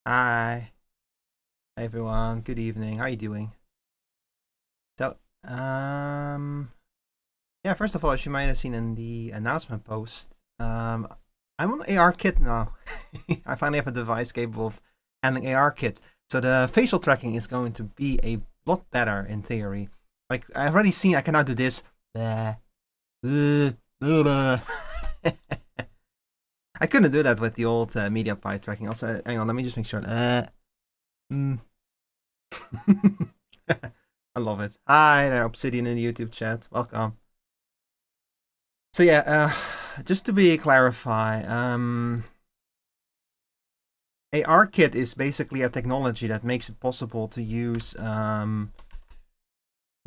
Hi, everyone. Good evening. How are you doing? So, yeah. First of all, as you might have seen in the announcement post, I'm on AR kit now. I finally have a device capable of handling AR kit. So the facial tracking is going to be a lot better in theory. Like I've already seen, I can now do this. I couldn't do that with the old media pipe tracking. Also, hang on, let me just make sure. Mm. I love it. Hi there, Obsidian in the YouTube chat. Welcome. So yeah, just to be clarify, ARKit is basically a technology that makes it possible to use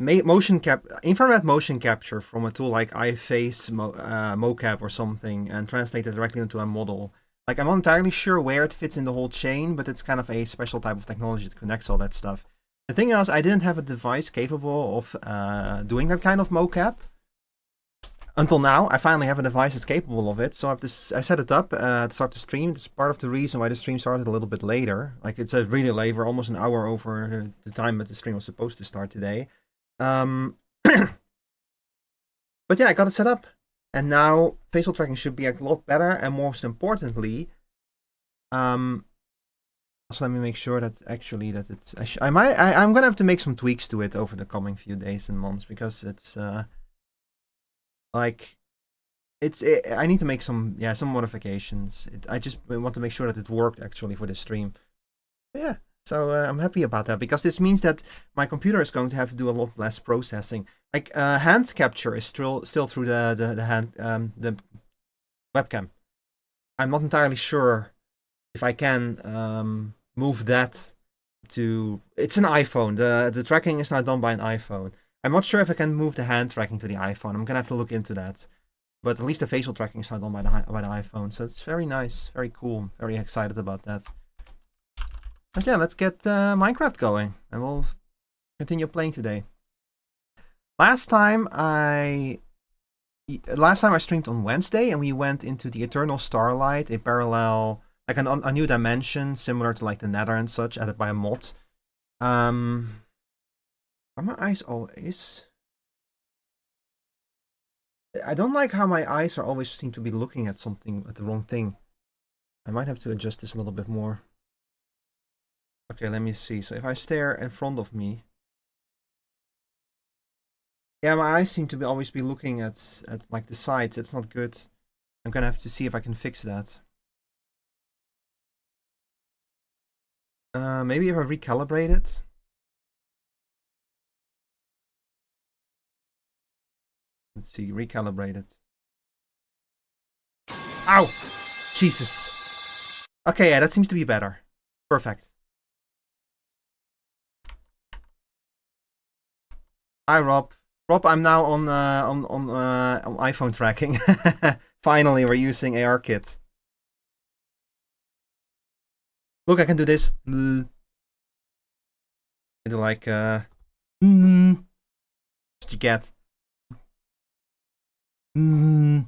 infrared motion capture from a tool like iFace mocap or something and translate it directly into a model. Like I'm not entirely sure where it fits in the whole chain, but it's kind of a special type of technology that connects all that stuff. The thing is, I didn't have a device capable of doing that kind of mocap. Until now, I finally have a device that's capable of it, so I set it up to start the stream. It's part of the reason why the stream started a little bit later. Like, it's really late, we're almost an hour over the time that the stream was supposed to start today. But yeah, I got it set up. And now, facial tracking should be a lot better, and most importantly, also let me make sure that actually that it's... I'm gonna have to make some tweaks to it over the coming few days and months, because it's... like I need to make some modifications. I just want to make sure that it worked actually for the stream. But yeah, so I'm happy about that, because this means that my computer is going to have to do a lot less processing. Like hand capture is still through the hand the webcam. I'm not entirely sure if I can move that to... It's an iPhone. The tracking is now done by an iPhone. I'm not sure if I can move the hand tracking to the iPhone. I'm gonna have to look into that. But at least the facial tracking is not done by the iPhone, so it's very nice, very cool. Very excited about that. But yeah, let's get Minecraft going, and we'll continue playing today. Last time I streamed on Wednesday, and we went into the Eternal Starlight, a parallel, like a new dimension similar to like the Nether and such, added by a mod. Are my eyes always... I don't like how my eyes are always seem to be looking at something, at the wrong thing. I might have to adjust this a little bit more. Okay, let me see. So if I stare in front of me... Yeah, my eyes seem to always be looking at like the sides. It's not good. I'm gonna have to see if I can fix that. Maybe if I recalibrate it. Let's see, recalibrate it. Ow! Jesus. Okay, yeah, that seems to be better. Perfect. Hi, Rob. Rob, I'm now on iPhone tracking. Finally, we're using ARKit. Look, I can do this. I do like what you get. Hope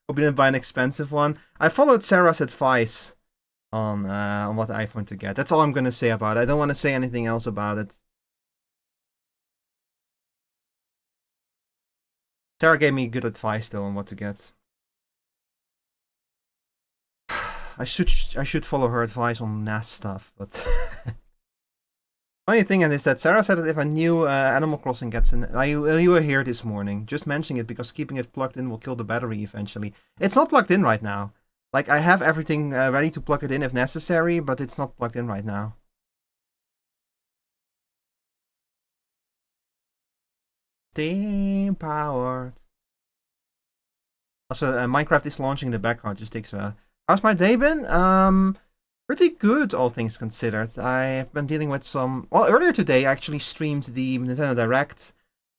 you didn't buy an expensive one. I followed Sarah's advice on what iPhone to get. That's all I'm gonna say about it. I don't want to say anything else about it. Sarah gave me good advice though on what to get. I should follow her advice on NAS stuff, but funny thing is that Sarah said that if a new Animal Crossing gets in, you were here this morning, just mentioning it because keeping it plugged in will kill the battery eventually. It's not plugged in right now. Like, I have everything ready to plug it in if necessary, but it's not plugged in right now. Steam powered. Also, Minecraft is launching in the background. Just takes a... How's my day been? Pretty good, all things considered. I've been dealing with some... Well, earlier today, I actually streamed the Nintendo Direct.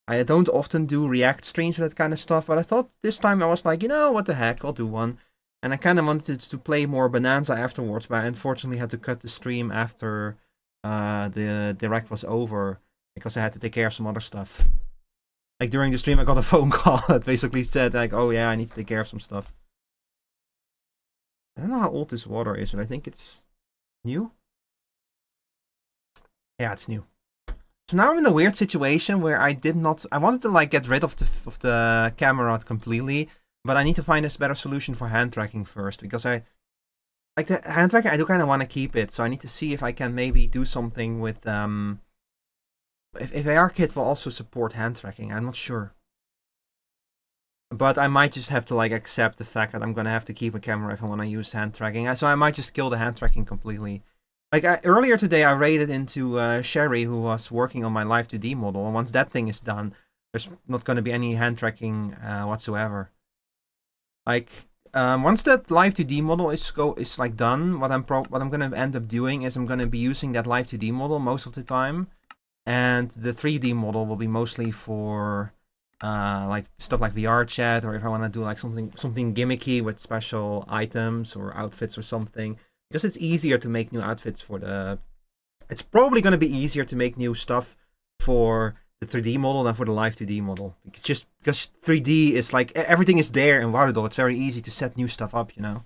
I don't often do React streams for that kind of stuff, but I thought this time I was like, you know, what the heck, I'll do one. And I kind of wanted to play more Bonanza afterwards, but I unfortunately had to cut the stream after the Direct was over, because I had to take care of some other stuff. Like, during the stream, I got a phone call that basically said, like, oh yeah, I need to take care of some stuff. I don't know how old this water is, but I think it's new. Yeah, it's new. So now I'm in a weird situation where I wanted to like get rid of the camera completely, but I need to find a better solution for hand tracking first, because I like the hand tracking. I do kind of want to keep it, so I need to see if I can maybe do something with if ARKit will also support hand tracking. I'm not sure, but I might just have to like accept the fact that I'm gonna have to keep a camera if I want to use hand tracking. So I might just kill the hand tracking completely. Like earlier today, I raided into Sherry, who was working on my Live 2D model, and once that thing is done, there's not going to be any hand tracking whatsoever. Like once that Live 2D model is like done, what I'm going to end up doing is I'm going to be using that Live 2D model most of the time, and the 3D model will be mostly for like stuff like VR chat, or if I want to do like something gimmicky with special items or outfits or something. Because it's easier to make new outfits for the... It's probably going to be easier to make new stuff for the 3D model than for the Live 2D model. Just because 3D is like... Everything is there in Waterdoor. It's very easy to set new stuff up, you know.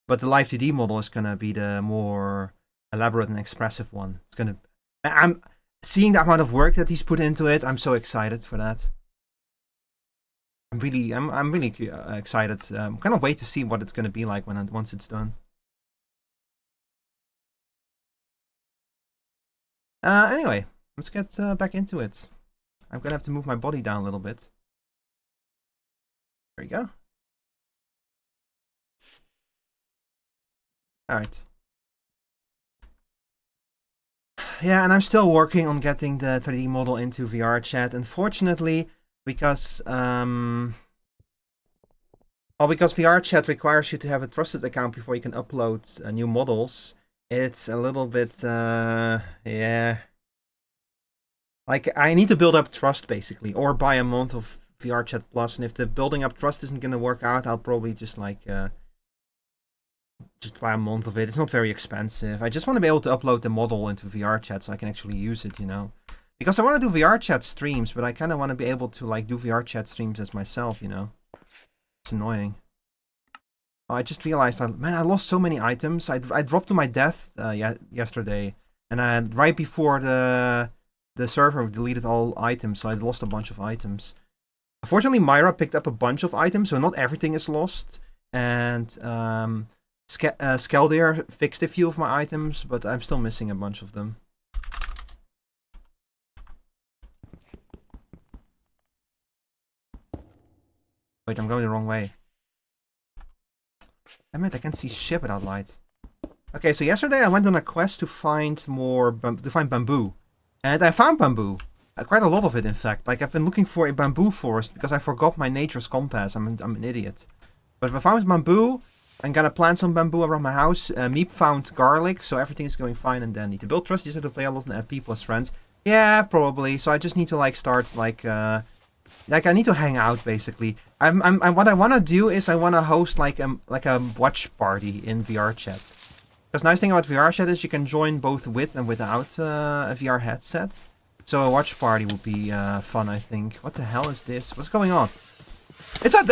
But the Live 2D model is going to be the more elaborate and expressive one. It's going to... I'm seeing the amount of work that he's put into it. I'm so excited for that. I'm really excited. I'm kind of wait to see what it's going to be like once it's done. Anyway, let's get back into it. I'm gonna have to move my body down a little bit. There you go. Alright. Yeah, and I'm still working on getting the 3D model into VR chat. Unfortunately, because because VR chat requires you to have a trusted account before you can upload new models. It's a little bit, yeah. Like, I need to build up trust, basically, or buy a month of VR Chat Plus, and if the building up trust isn't gonna work out, I'll probably just, like, just buy a month of it. It's not very expensive. I just want to be able to upload the model into VR Chat so I can actually use it, you know? Because I want to do VR Chat streams, but I kind of want to be able to, like, do VR Chat streams as myself, you know? It's annoying. Oh, I just realized, man, I lost so many items. I dropped to my death yesterday, and right before the server deleted all items, so I lost a bunch of items. Unfortunately, Myra picked up a bunch of items, so not everything is lost. And Skeldyr fixed a few of my items, but I'm still missing a bunch of them. Wait, I'm going the wrong way. Damn it, I can't see shit without light. Okay, so yesterday I went on a quest to find bamboo. And I found bamboo. Quite a lot of it, in fact. Like, I've been looking for a bamboo forest because I forgot my nature's compass. I'm an idiot. But if I found bamboo, I'm gonna plant some bamboo around my house. Meep found garlic, so everything is going fine and dandy. To build trust, you just have to play a lot and add people as friends. Yeah, probably. So I just need to, like, start, like I need to hang out, basically. What I want to do is I want to host, like a watch party in VR chat. Because nice thing about VR chat is you can join both with and without a VR headset. So a watch party would be fun, I think. What the hell is this? What's going on?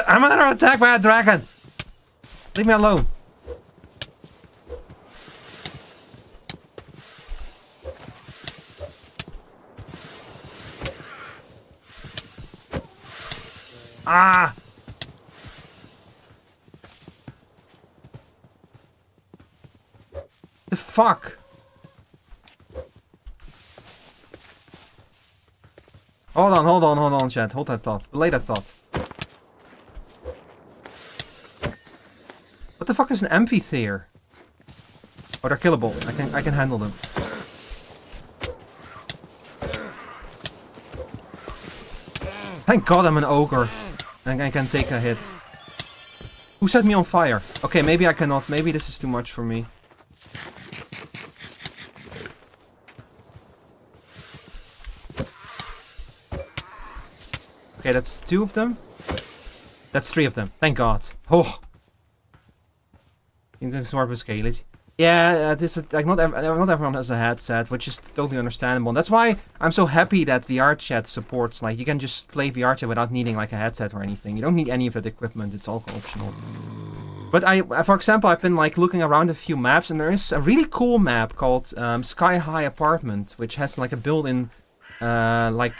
I'm under attack by a dragon! Leave me alone. Ah! The fuck? Hold on, chat. Hold that thought. Belay that thought. What the fuck is an amphitheater? Oh, they're killable. I can handle them. Thank God I'm an ogre. And I can take a hit. Who set me on fire? Okay, maybe I cannot. Maybe this is too much for me. Okay, that's 2 of them. That's 3 of them. Thank God. Oh. You can swap with Skelly. Yeah, this is like not everyone has a headset, which is totally understandable. And that's why I'm so happy that VR chat supports, like, you can just play VR chat without needing like a headset or anything. You don't need any of that equipment. It's all optional. But for example, I've been like looking around a few maps, and there is a really cool map called Sky High Apartment, which has like a built-in like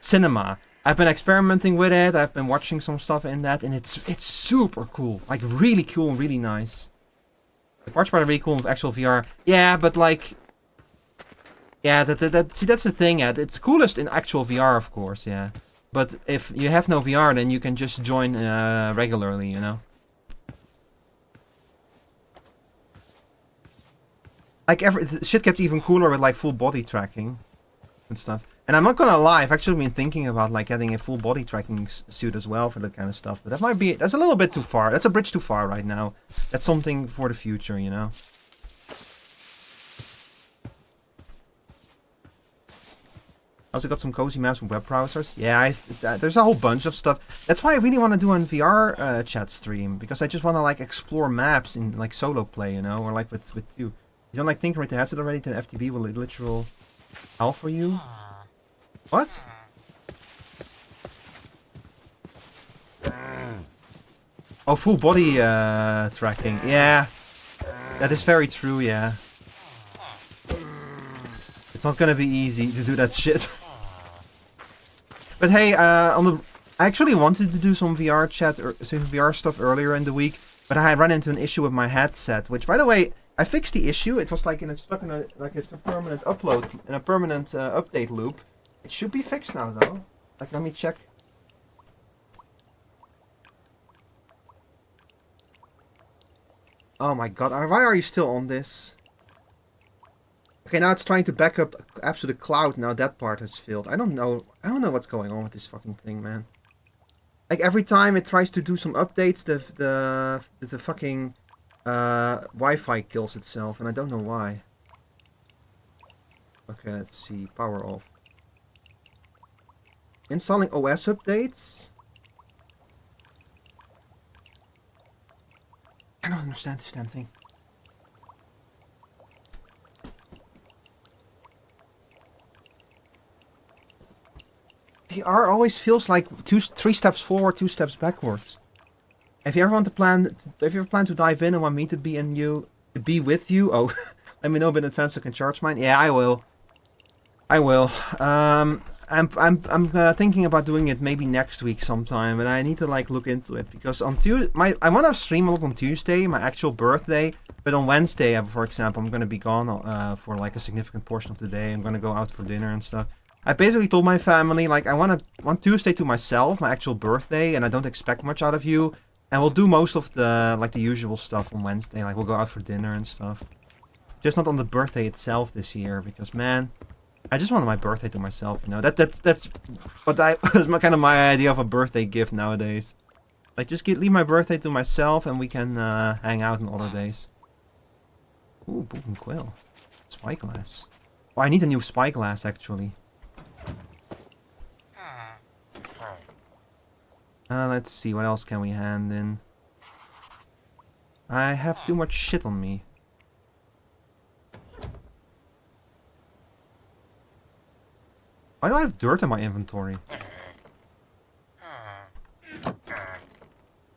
cinema. I've been experimenting with it. I've been watching some stuff in that, and it's super cool. Like really cool and really nice. The parts are really cool with actual VR. Yeah, but like, yeah, see that's the thing. Yeah, it's coolest in actual VR, of course. Yeah, but if you have no VR, then you can just join regularly. You know. Like shit gets even cooler with like full body tracking and stuff. And I'm not gonna lie, I've actually been thinking about like getting a full body tracking suit as well for that kind of stuff. But that's a little bit too far. That's a bridge too far right now. That's something for the future, you know. Also got some cozy maps with web browsers. Yeah, there's a whole bunch of stuff. That's why I really want to do a VR chat stream, because I just want to like explore maps in like solo play, you know, or like with you. You don't like tinkering with the headset already? Then FTB will literal hell for you. What? Oh, full body tracking. Yeah, that is very true. Yeah, it's not gonna be easy to do that shit. But hey, I actually wanted to do some VR chat or some VR stuff earlier in the week, but I ran into an issue with my headset. Which, by the way, I fixed the issue. It was like stuck in a permanent upload in a permanent update loop. It should be fixed now though. Like, let me check. Oh my god, why are you still on this? Okay, now it's trying to back up apps to the cloud. Now that part has failed. I don't know what's going on with this fucking thing, man. Like every time it tries to do some updates, the fucking Wi-Fi kills itself, and I don't know why. Okay, let's see. Power off. Installing OS updates? I don't understand this damn thing. VR always feels like 3 steps forward, 2 steps backwards. If you ever plan to dive in and want me to be with you, oh, let me know in advance so I can charge mine. Yeah, I will. I'm thinking about doing it maybe next week sometime, and I need to like look into it because on I want to stream a lot on Tuesday, my actual birthday, but on Wednesday, for example, I'm gonna be gone for like a significant portion of the day. I'm gonna go out for dinner and stuff. I basically told my family like I want Tuesday to myself, my actual birthday, and I don't expect much out of you. And we'll do most of the usual stuff on Wednesday, like we'll go out for dinner and stuff. Just not on the birthday itself this year, because man, I just wanted my birthday to myself, you know. That's what that's my idea of a birthday gift nowadays. Like just leave my birthday to myself, and we can hang out on other days. Ooh, book and quill, spyglass. Oh, I need a new spyglass actually. Let's see, what else can we hand in? I have too much shit on me. Why do I have dirt in my inventory?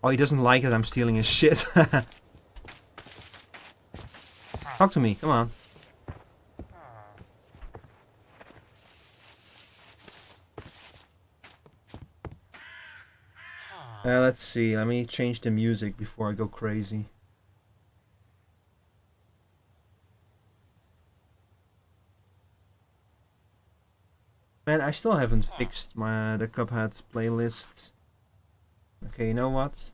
Oh, he doesn't like that I'm stealing his shit. Talk to me, come on. Let's see, let me change the music before I go crazy. Man, I still haven't fixed the Cuphead playlist. Okay, you know what?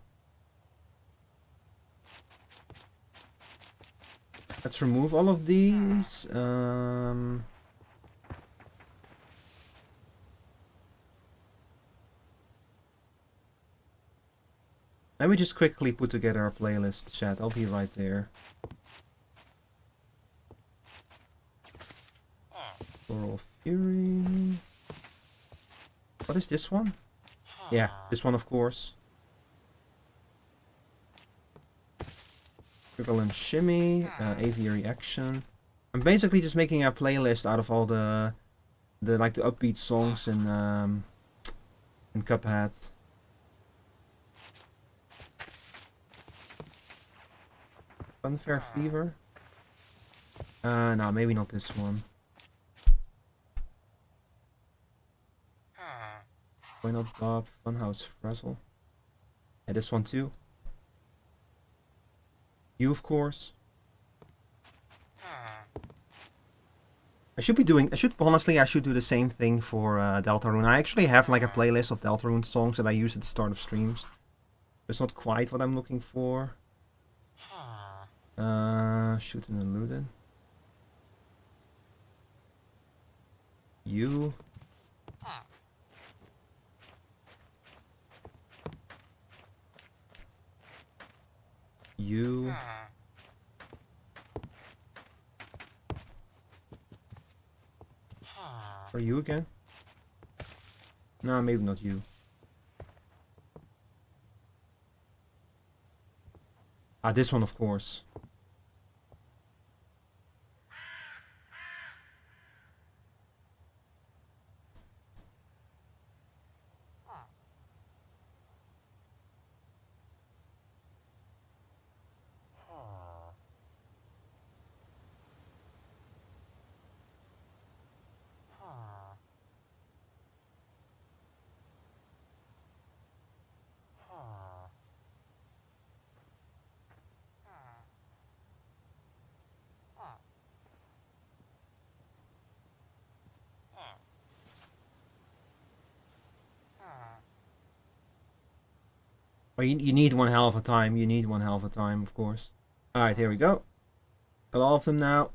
Let's remove all of these. Let me just quickly put together our playlist, chat. I'll be right there. Floral Fury. What is this one? Yeah, this one of course. Trickle and Shimmy, Aviary Action. I'm basically just making a playlist out of all the upbeat songs in Cuphead. Funfair Fever. No, maybe not this one. Why not Bob? Funhouse Frazzle. Yeah, this one too. You, of course. I should do the same thing for Deltarune. I actually have like a playlist of Deltarune songs that I use at the start of streams. It's not quite what I'm looking for. Shooting and looting. You. You. Are you again? No, maybe not you. Ah, this one, of course. Well, you need one hell of a time. You need one hell of a time, of course. Alright, here we go. Got all of them now.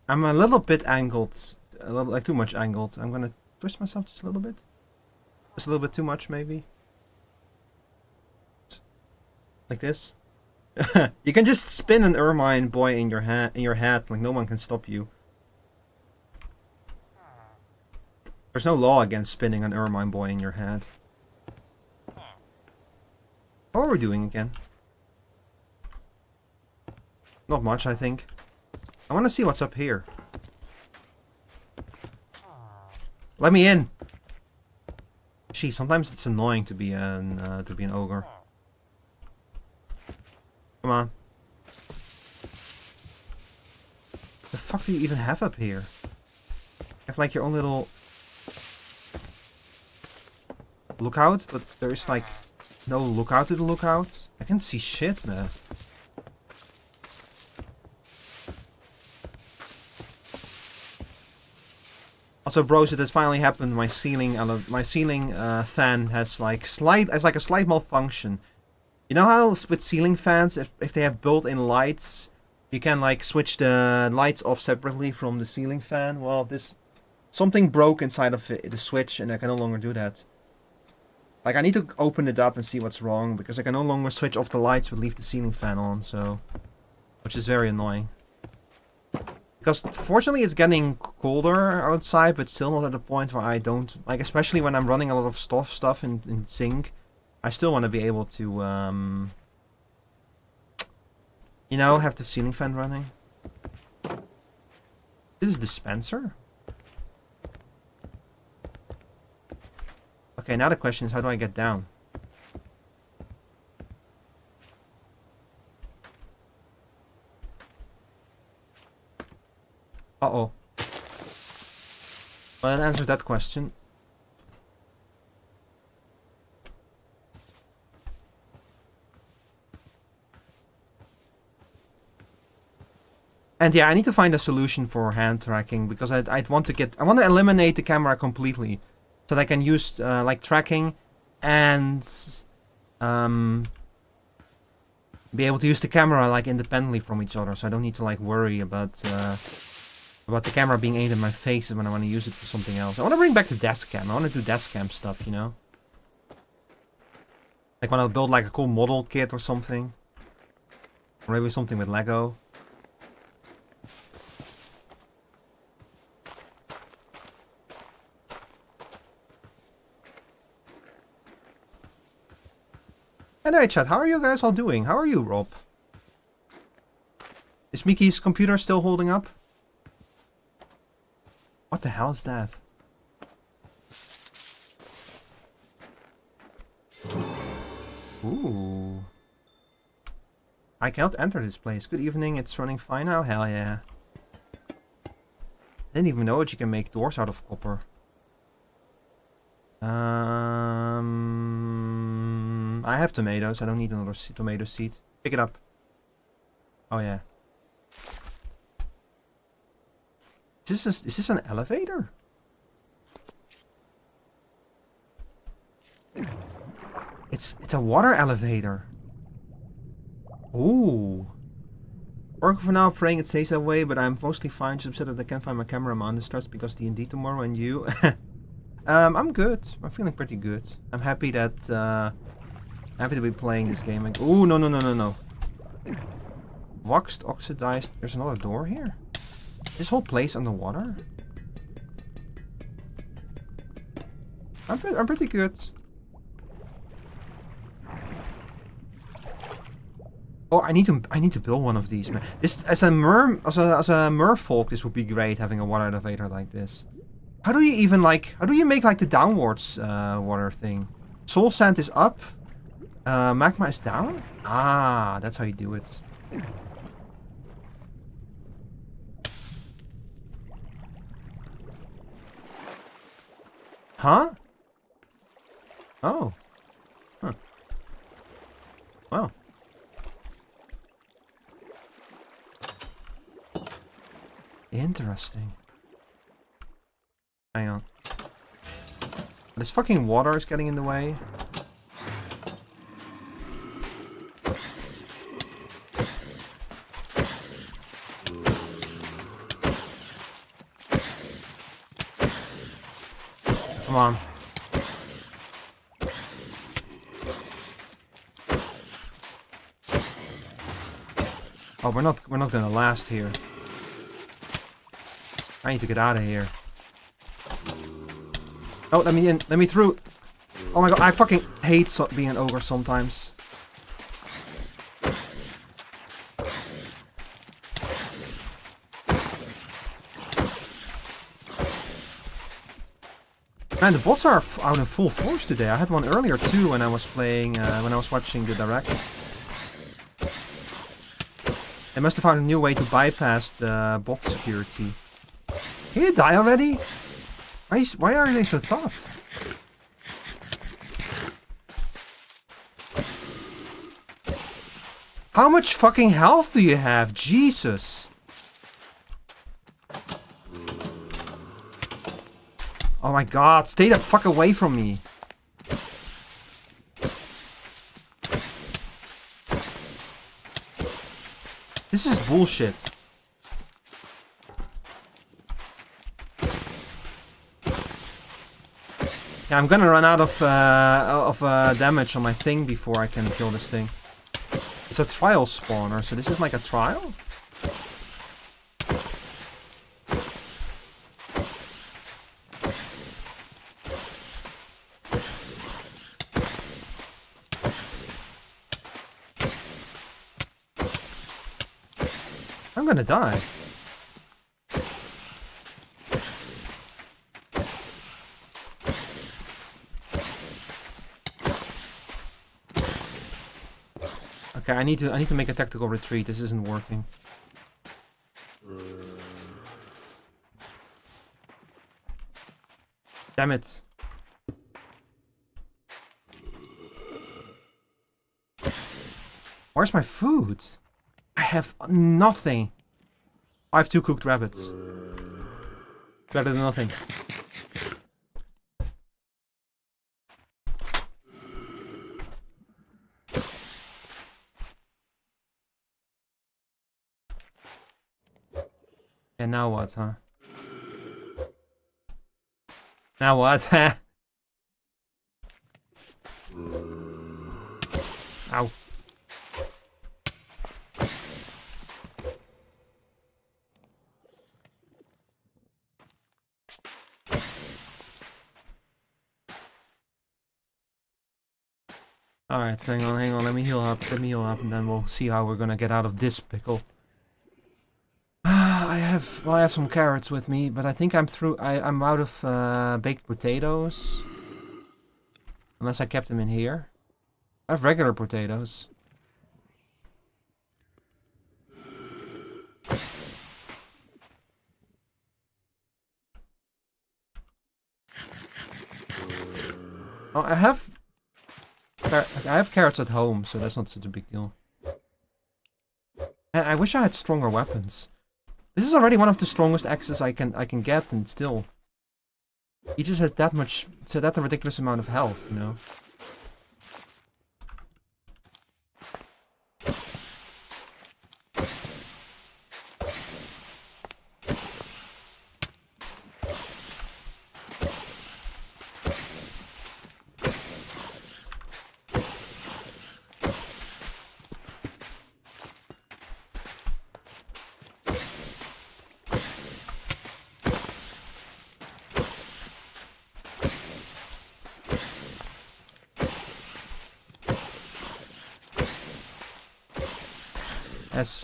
I'm a little bit angled. A little, like, too much angled. I'm gonna twist myself just a little bit. Just a little bit too much, maybe. Like this. You can just spin an ermine boy in your head, like no one can stop you. There's no law against spinning an ermine boy in your head. What are we doing again? Not much, I think. I want to see what's up here. Let me in. Gee, sometimes it's annoying to be an ogre. Come on. The fuck do you even have up here? You have like your own little lookout, but there's like no lookout to the lookout. I can't see shit, man. Also, bros, it has finally happened. My ceiling fan has like a slight malfunction. You know how with ceiling fans, if they have built-in lights, you can like switch the lights off separately from the ceiling fan? Well, something broke inside of the switch and I can no longer do that. Like, I need to open it up and see what's wrong, because I can no longer switch off the lights but leave the ceiling fan on, so... Which is very annoying. Because, fortunately, it's getting colder outside, but still not at the point where I don't... Like, especially when I'm running a lot of stuff in sync, I still want to be able to, you know, have the ceiling fan running. This is dispenser? Okay, now the question is, how do I get down? Uh-oh. Well, that answers that question. And yeah, I need to find a solution for hand tracking, because I want to eliminate the camera completely. So that I can use like tracking and be able to use the camera like independently from each other. So I don't need to like worry about the camera being aimed in my face when I want to use it for something else. I want to bring back the desk cam. I want to do desk cam stuff, you know? Like when I build like a cool model kit or something. Or maybe something with Lego. Anyway, chat, how are you guys all doing? How are you, Rob? Is Mickey's computer still holding up? What the hell is that? Ooh. I cannot enter this place. Good evening, it's running fine now? Hell yeah. Didn't even know that you can make doors out of copper. I have tomatoes. I don't need another tomato seed. Pick it up. Oh yeah. Is this an elevator? It's a water elevator. Ooh. Working for now, praying it stays that way, but I'm mostly fine. Just upset that I can't find my camera. I'm distressed because D&D tomorrow and you. I'm good. I'm feeling pretty good. I'm happy that happy to be playing this game. Ooh, no. Waxed, oxidized. There's another door here. This whole place underwater. I'm pretty good. Oh, I need to build one of these, man. This as a merfolk, this would be great having a water elevator like this. How do you even how do you make like the downwards water thing? Soul sand is up, magma is down. Ah, that's how you do it. Huh? Oh. Huh. Wow. Interesting. Hang on. This fucking water is getting in the way. Come on. Oh, we're not gonna last here. I need to get out of here. Oh, let me in. Let me through. Oh my god, I fucking hate being an ogre sometimes. Man, the bots are out in full force today. I had one earlier too when I was playing, when I was watching the direct. They must have found a new way to bypass the bot security. Can you die already? Why are they so tough? How much fucking health do you have? Jesus. Oh my god, stay the fuck away from me. This is bullshit. Yeah, I'm gonna run out of damage on my thing before I can kill this thing. It's a trial spawner, so this is like a trial? I'm gonna die. Okay, I need to make a tactical retreat. This isn't working. Damn it. Where's my food? I have nothing. I have 2 cooked rabbits. Better than nothing. And now what, huh? Now what? Ow. Alright, hang on, let me heal up, and then we'll see how we're gonna get out of this pickle. I have some carrots with me, but I think I'm through. I'm out of baked potatoes. Unless I kept them in here. I have regular potatoes. Oh, I have carrots at home, so that's not such a big deal. And I wish I had stronger weapons. This is already one of the strongest axes I can get, and still, he just has that much, so that's a ridiculous amount of health, you know.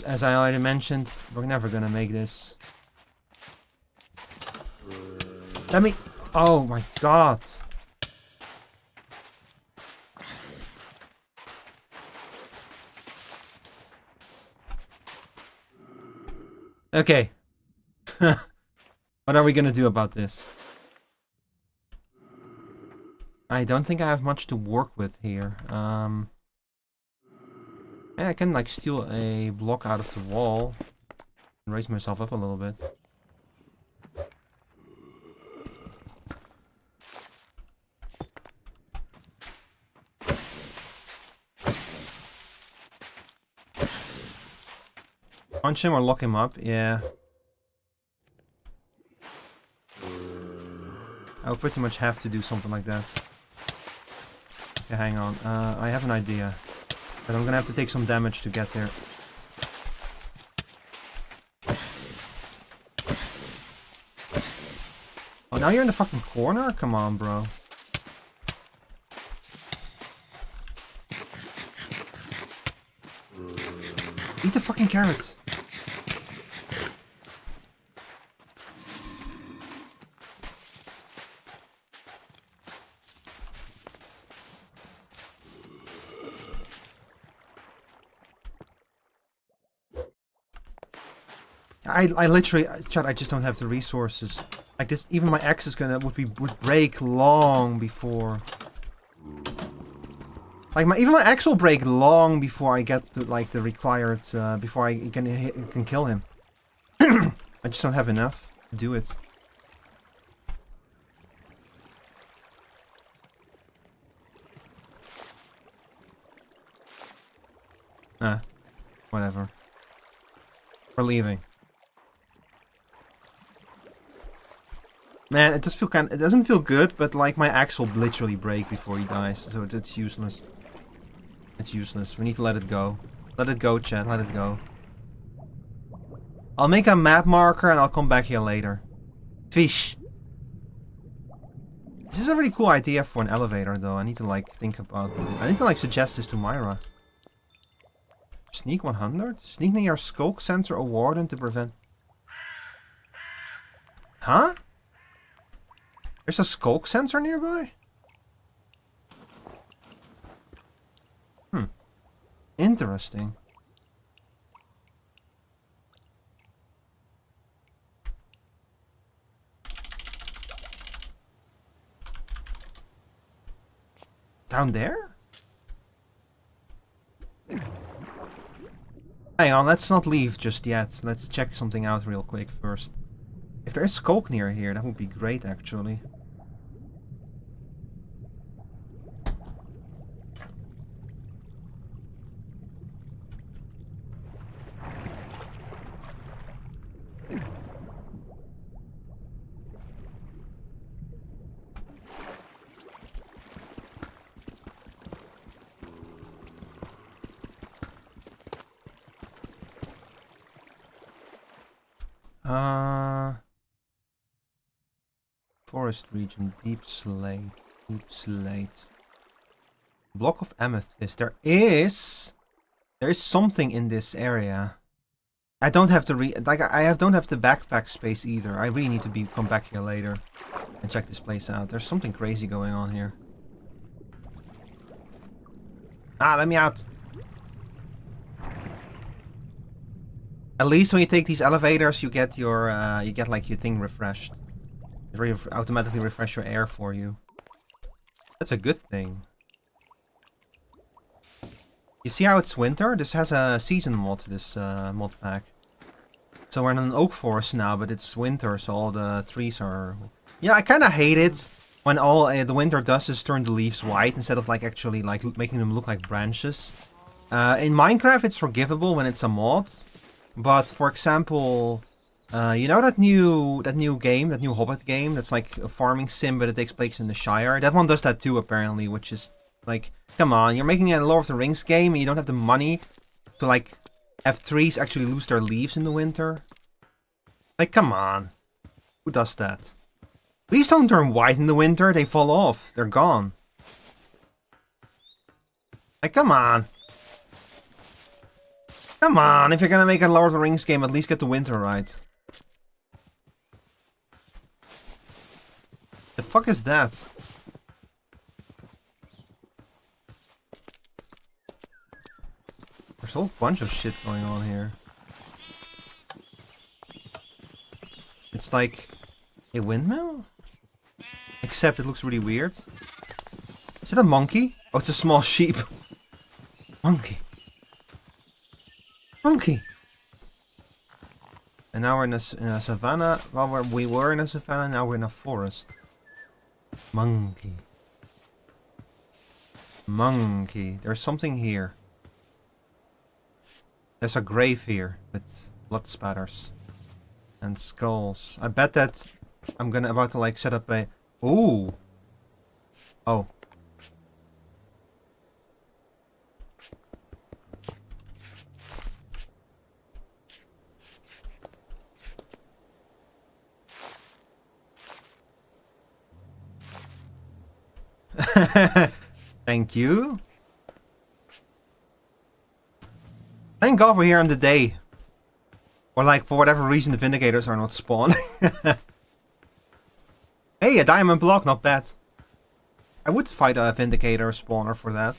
As I already mentioned, we're never gonna make this. Let me... Oh my god. Okay. What are we gonna do about this? I don't think I have much to work with here. Yeah, I can like steal a block out of the wall and raise myself up a little bit. Punch him or lock him up, yeah. I'll pretty much have to do something like that. Okay, hang on. I have an idea. But I'm gonna have to take some damage to get there. Oh, now you're in the fucking corner? Come on, bro. Eat the fucking carrot. I literally, Chad, I just don't have the resources. Like this, even my axe is would break long before. Like even my axe will break long before I get to like the required, before I can kill him. I just don't have enough to do it. Whatever. We're leaving. Man, it doesn't feel good, but like my axe will literally break before he dies, so it's useless. It's useless. We need to let it go. Let it go, chat. Let it go. I'll make a map marker and I'll come back here later. Fish. This is a really cool idea for an elevator, though. I need to like think about it. I need to like suggest this to Myra. Sneak 100? Sneak near skulk sensor or warden to prevent... Huh? There's a skulk sensor nearby? Interesting. Down there? Hang on, let's not leave just yet. Let's check something out real quick first. If there is skulk near here, that would be great, actually. Forest region, deep slate. Block of amethyst. There is something in this area. I don't have to don't have the backpack space either. I really need to come back here later and check this place out. There's something crazy going on here. Ah, let me out. At least when you take these elevators, you get your like your thing refreshed. It automatically refresh your air for you. That's a good thing. You see how it's winter? This has a season mod, this mod pack. So we're in an oak forest now, but it's winter, so all the trees are... Yeah, I kind of hate it when all the winter does is turn the leaves white instead of like actually like making them look like branches. In Minecraft, it's forgivable when it's a mod, but for example, you know that new Hobbit game that's like a farming sim, but it takes place in the Shire. That one does that too, apparently, which is like, come on, you're making a Lord of the Rings game and you don't have the money to like have trees actually lose their leaves in the winter. Like, come on, who does that? Leaves don't turn white in the winter, they fall off, they're gone. Like, come on. Come on, if you're gonna make a Lord of the Rings game, at least get the winter right. The fuck is that? There's a whole bunch of shit going on here. It's like a windmill? Except it looks really weird. Is it a monkey? Oh, it's a small sheep. Monkey. Monkey. And now we're in a savannah. Well, we were in a savannah, now we're in a forest. Monkey. Monkey. There's something here. There's a grave here with blood spatters and skulls. I bet that I'm about to like set up a... Ooh. Oh. Thank you. Thank God we're here on the day. Or like, for whatever reason, the Vindicators are not spawning. Hey, a diamond block, not bad. I would fight a Vindicator spawner for that.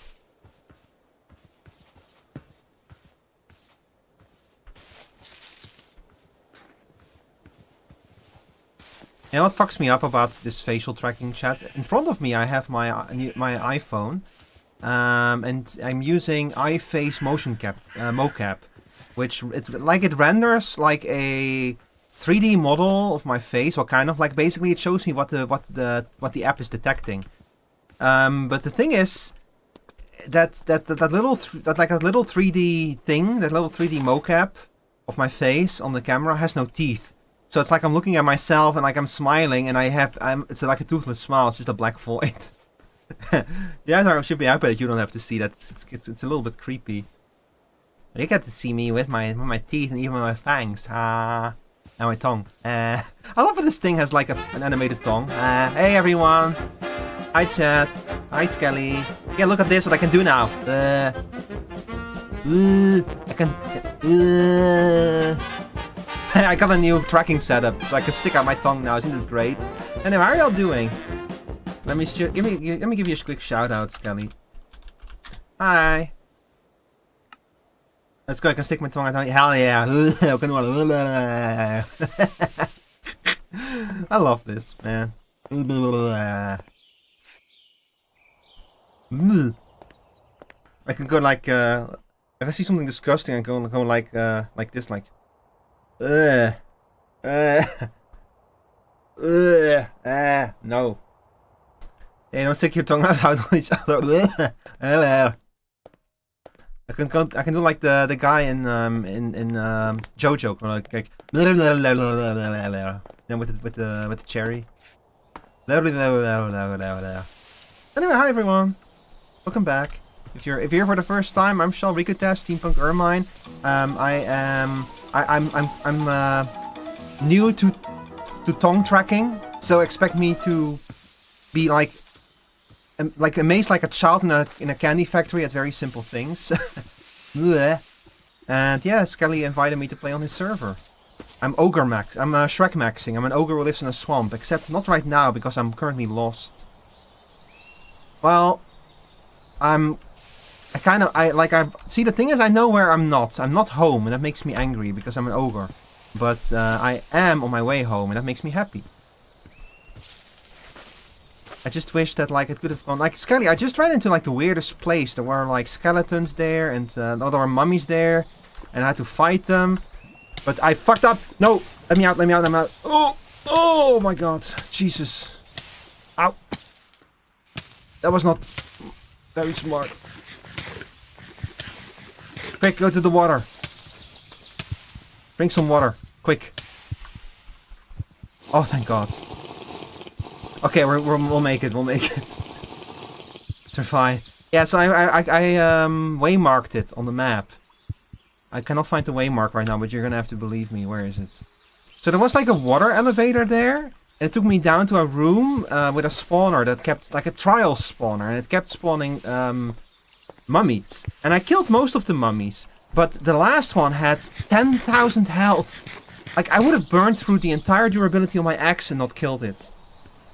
You know what fucks me up about this facial tracking chat? In front of me I have my iPhone. And I'm using iFace motion cap mocap, which it renders like a 3D model of my face, or kind of like basically it shows me what the app is detecting. But the thing is that little 3D thing, that little 3D mocap of my face on the camera has no teeth. So it's like I'm looking at myself and like I'm smiling and it's like a toothless smile. It's just a black void. Yeah, I should be happy that you don't have to see that. It's a little bit creepy. You get to see me with my teeth and even my fangs. And my tongue. I love that this thing has like an animated tongue. Hey everyone. Hi chat. Hi Skelly. Yeah, look at this, what I can do now. I can... I got a new tracking setup, so I can stick out my tongue now. Isn't it great? Anyway, how are y'all doing? Let me give you a quick shout out, Skelly. Hi. Let's go. I can stick my tongue out. Hell yeah! I love this, man. I can go like if I see something disgusting, I go like this, like. No. Hey, don't stick your tongue out on each other. Hello. I can do like the guy in JoJo, like then with the cherry. Anyway, hi everyone. Welcome back. If you're here for the first time, I'm Shell Ricotez, Steampunk Ermine. I'm new to tongue tracking, so expect me to be like amazed like a child in a candy factory at very simple things. And yeah, Skelly invited me to play on his server. I'm Shrek maxing. I'm an ogre who lives in a swamp, except not right now because I'm currently lost. Well, I'm See, the thing is, I know where I'm not. I'm not home, and that makes me angry because I'm an ogre. But I am on my way home, and that makes me happy. I just wish that, like, it could have gone... Like, Skelly, I just ran into, like, the weirdest place. There were, like, skeletons there, and there were mummies there. And I had to fight them. But I fucked up! No! Let me out, let me out, let me out. Oh! Oh my god. Jesus. Ow. That was not very smart. Quick, go to the water. Drink some water. Quick. Oh, thank god. Okay, we'll make it. We'll make it. Survive. Yeah, so I waymarked it on the map. I cannot find the waymark right now, but you're gonna have to believe me. Where is it? So there was like a water elevator there, and it took me down to a room with a spawner that kept, like a trial spawner, and it kept spawning mummies. And I killed most of the mummies, but the last one had 10,000 health. Like, I would have burned through the entire durability of my axe and not killed it.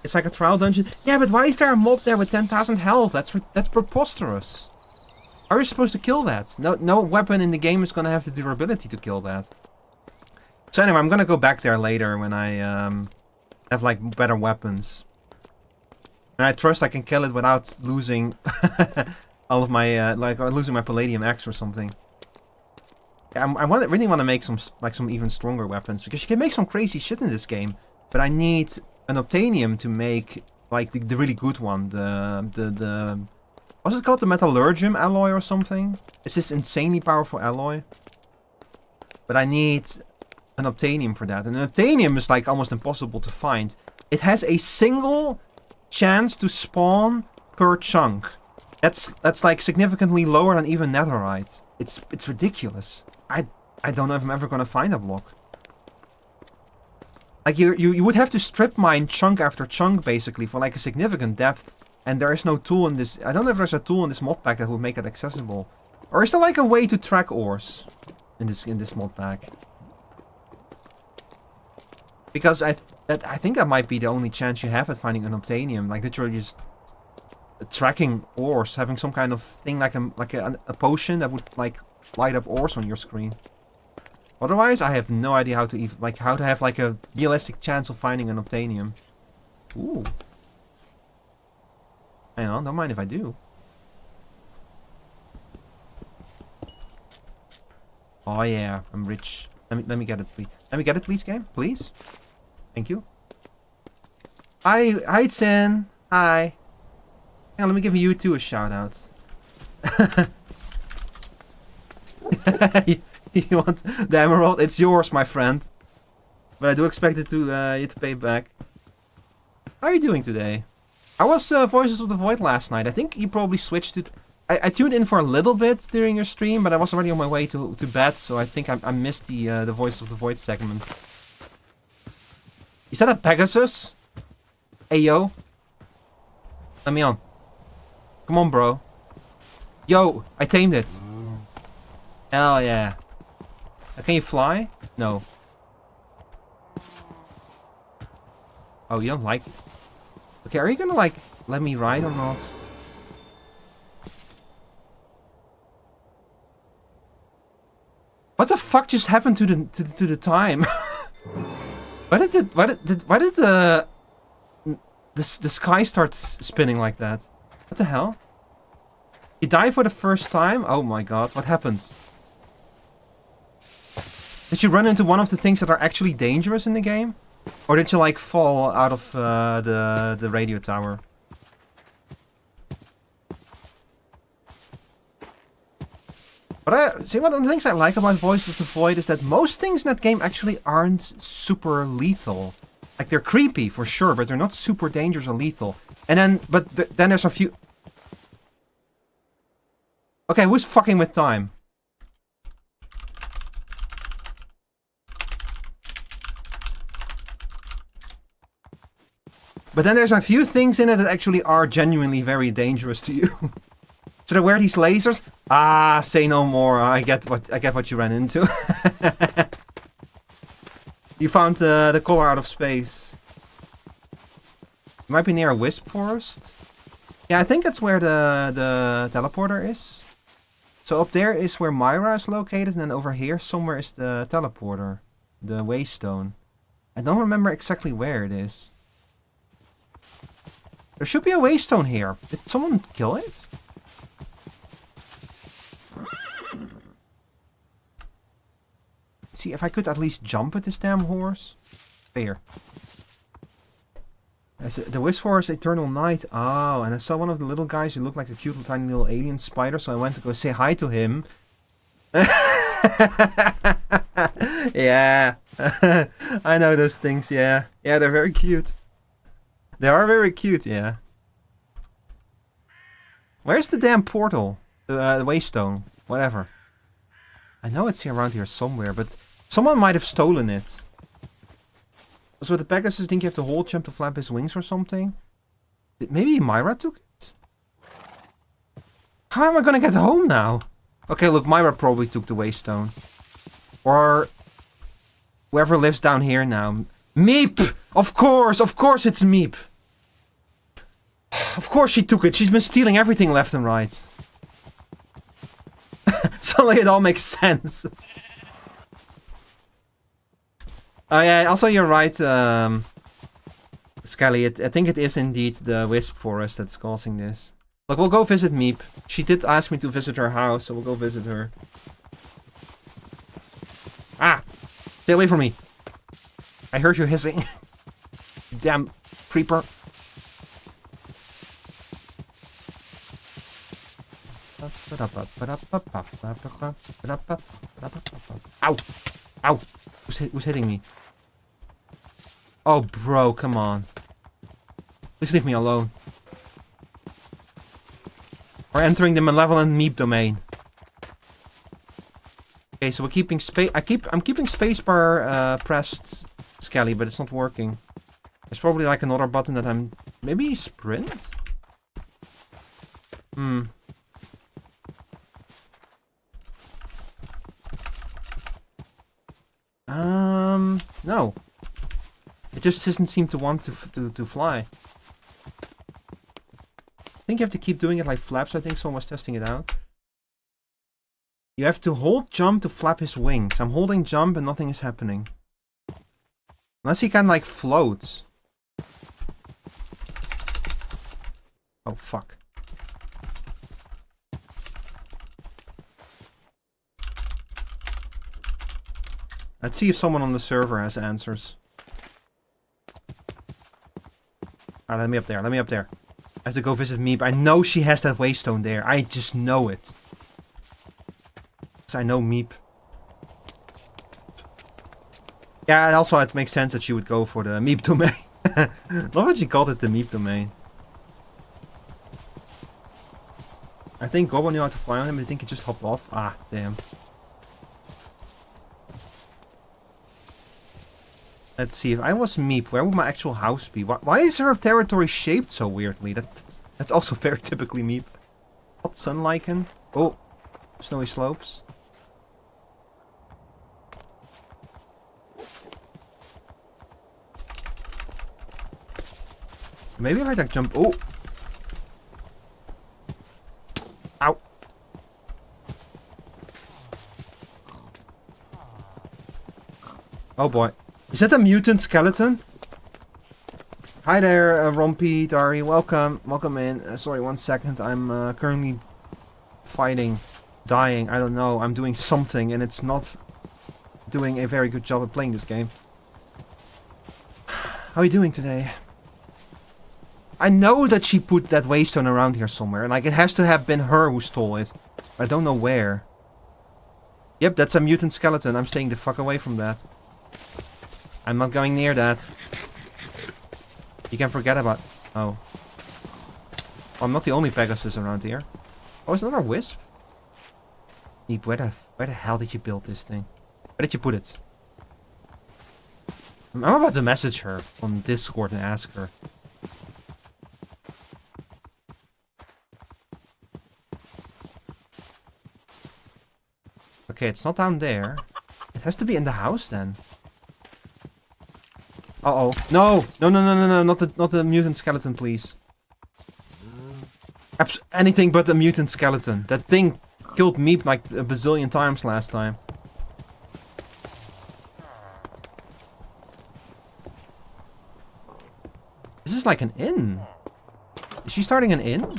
It's like a trial dungeon. Yeah, but why is there a mob there with 10,000 health? That's preposterous. How are you supposed to kill that? No weapon in the game is gonna have the durability to kill that. So anyway, I'm gonna go back there later when I have like better weapons. And I trust I can kill it without losing all of my losing my palladium axe or something. Yeah, really want to make some even stronger weapons, because you can make some crazy shit in this game. But I need an obtainium to make like the really good one. The what's it called? The metallurgium alloy or something? It's this insanely powerful alloy. But I need an obtainium for that. And an obtainium is like almost impossible to find. It has a single chance to spawn per chunk. That's like significantly lower than even netherite. It's ridiculous. I don't know if I'm ever gonna find a block. Like you would have to strip mine chunk after chunk basically for like a significant depth. And there is no tool in this. I don't know if there's a tool in this mod pack that would make it accessible. Or is there like a way to track ores in this mod pack? Because I think that might be the only chance you have at finding an obtainium. Like literally just tracking ores, having some kind of thing like a potion that would like light up ores on your screen. Otherwise, I have no idea how to have like a realistic chance of finding an obtainium. Ooh. Hang on, don't mind if I do. Oh yeah, I'm rich. Let me get it, please. Let me get it, please, game. Please. Thank you. Hi, Tin. Hi. Hang on, let me give you two a shout out. You want the emerald? It's yours, my friend. But I do expect it to you to pay back. How are you doing today? I was Voices of the Void last night. I think you probably switched to... I tuned in for a little bit during your stream, but I was already on my way to bed, so I think I missed the Voices of the Void segment. Is that a Pegasus? Hey, yo. Let me on. Come on, bro. Yo, I tamed it. Hell yeah. Can you fly? No. Oh, you don't like it? Okay, are you gonna like let me ride or not? What the fuck just happened to the time? Why did the sky start spinning like that? What the hell? You die for the first time? Oh my god, what happened? Did you run into one of the things that are actually dangerous in the game? Or did you like fall out of the radio tower? But see, one of the things I like about Voices of the Void is that most things in that game actually aren't super lethal. Like they're creepy for sure, but they're not super dangerous or lethal. And then, then there's a few. Okay, who's fucking with time? But then there's a few things in it that actually are genuinely very dangerous to you. Should I wear these lasers? Ah, say no more. I get what you ran into. You found the color out of space. You might be near a wisp forest. Yeah, I think that's where the teleporter is. So up there is where Myra is located, and then over here somewhere is the teleporter. The waystone. I don't remember exactly where it is. There should be a waystone here. Did someone kill it? See, if I could at least jump at this damn horse. There. The Wisp Horse Eternal Night. Oh, and I saw one of the little guys who looked like a cute little tiny little alien spider, so I went to go say hi to him. Yeah. I know those things, yeah. Yeah, they're very cute. They are very cute, yeah. Where's the damn portal? The waystone. Whatever. I know it's here around here somewhere, but someone might have stolen it. So the Pegasus, think you have to hold jump to flap his wings or something? Maybe Myra took it? How am I gonna get home now? Okay, look, Myra probably took the waystone. Or whoever lives down here now. Meep! Of course it's Meep. Of course she took it. She's been stealing everything left and right. Suddenly it all makes sense. Oh yeah, also you're right, Skelly. I think it is indeed the Wisp Forest that's causing this. Look, we'll go visit Meep. She did ask me to visit her house, so we'll go visit her. Ah! Stay away from me. I heard you hissing. Damn creeper. Ow! Ow! Who's hitting me? Oh, bro, come on. Please leave me alone. We're entering the malevolent Meep domain. Okay, so we're keeping space. I'm keeping spacebar pressed, Skelly, but it's not working. There's probably like another button that I'm. Maybe sprint. No. It just doesn't seem to want to fly. I think you have to keep doing it like flaps. I think someone was testing it out. You have to hold jump to flap his wings. I'm holding jump and nothing is happening. Unless he can like float. Oh fuck. Let's see if someone on the server has answers. Alright, let me up there. Let me up there. I have to go visit Meep. I know she has that waystone there. I just know it. Because I know Meep. Yeah, also it makes sense that she would go for the Meep domain. Love that she called it the Meep domain. I think Gobo knew how to fly on him, but I think he just hopped off. Ah, damn. Let's see, if I was Meep, where would my actual house be? Why is her territory shaped so weirdly? That's also very typically Meep. Hot sun lichen. Oh, snowy slopes. Maybe if I like jump. Oh! Ow! Oh boy. Is that a mutant skeleton? Hi there, Rompy, Dari. Welcome. Welcome in. Sorry, 1 second. I'm currently fighting, dying. I don't know. I'm doing something and it's not doing a very good job at playing this game. How are you doing today? I know that she put that waystone around here somewhere. Like, it has to have been her who stole it. I don't know where. Yep, that's a mutant skeleton. I'm staying the fuck away from that. I'm not going near that. You can forget about... Oh. I'm not the only Pegasus around here. Oh, is another Wisp? Neep, where the hell did you build this thing? Where did you put it? I'm about to message her on Discord and ask her. Okay, it's not down there. It has to be in the house then. Uh-oh. No! No, not the mutant skeleton, please. Anything but the mutant skeleton. That thing killed Meep like a bazillion times last time. This is like an inn. Is she starting an inn?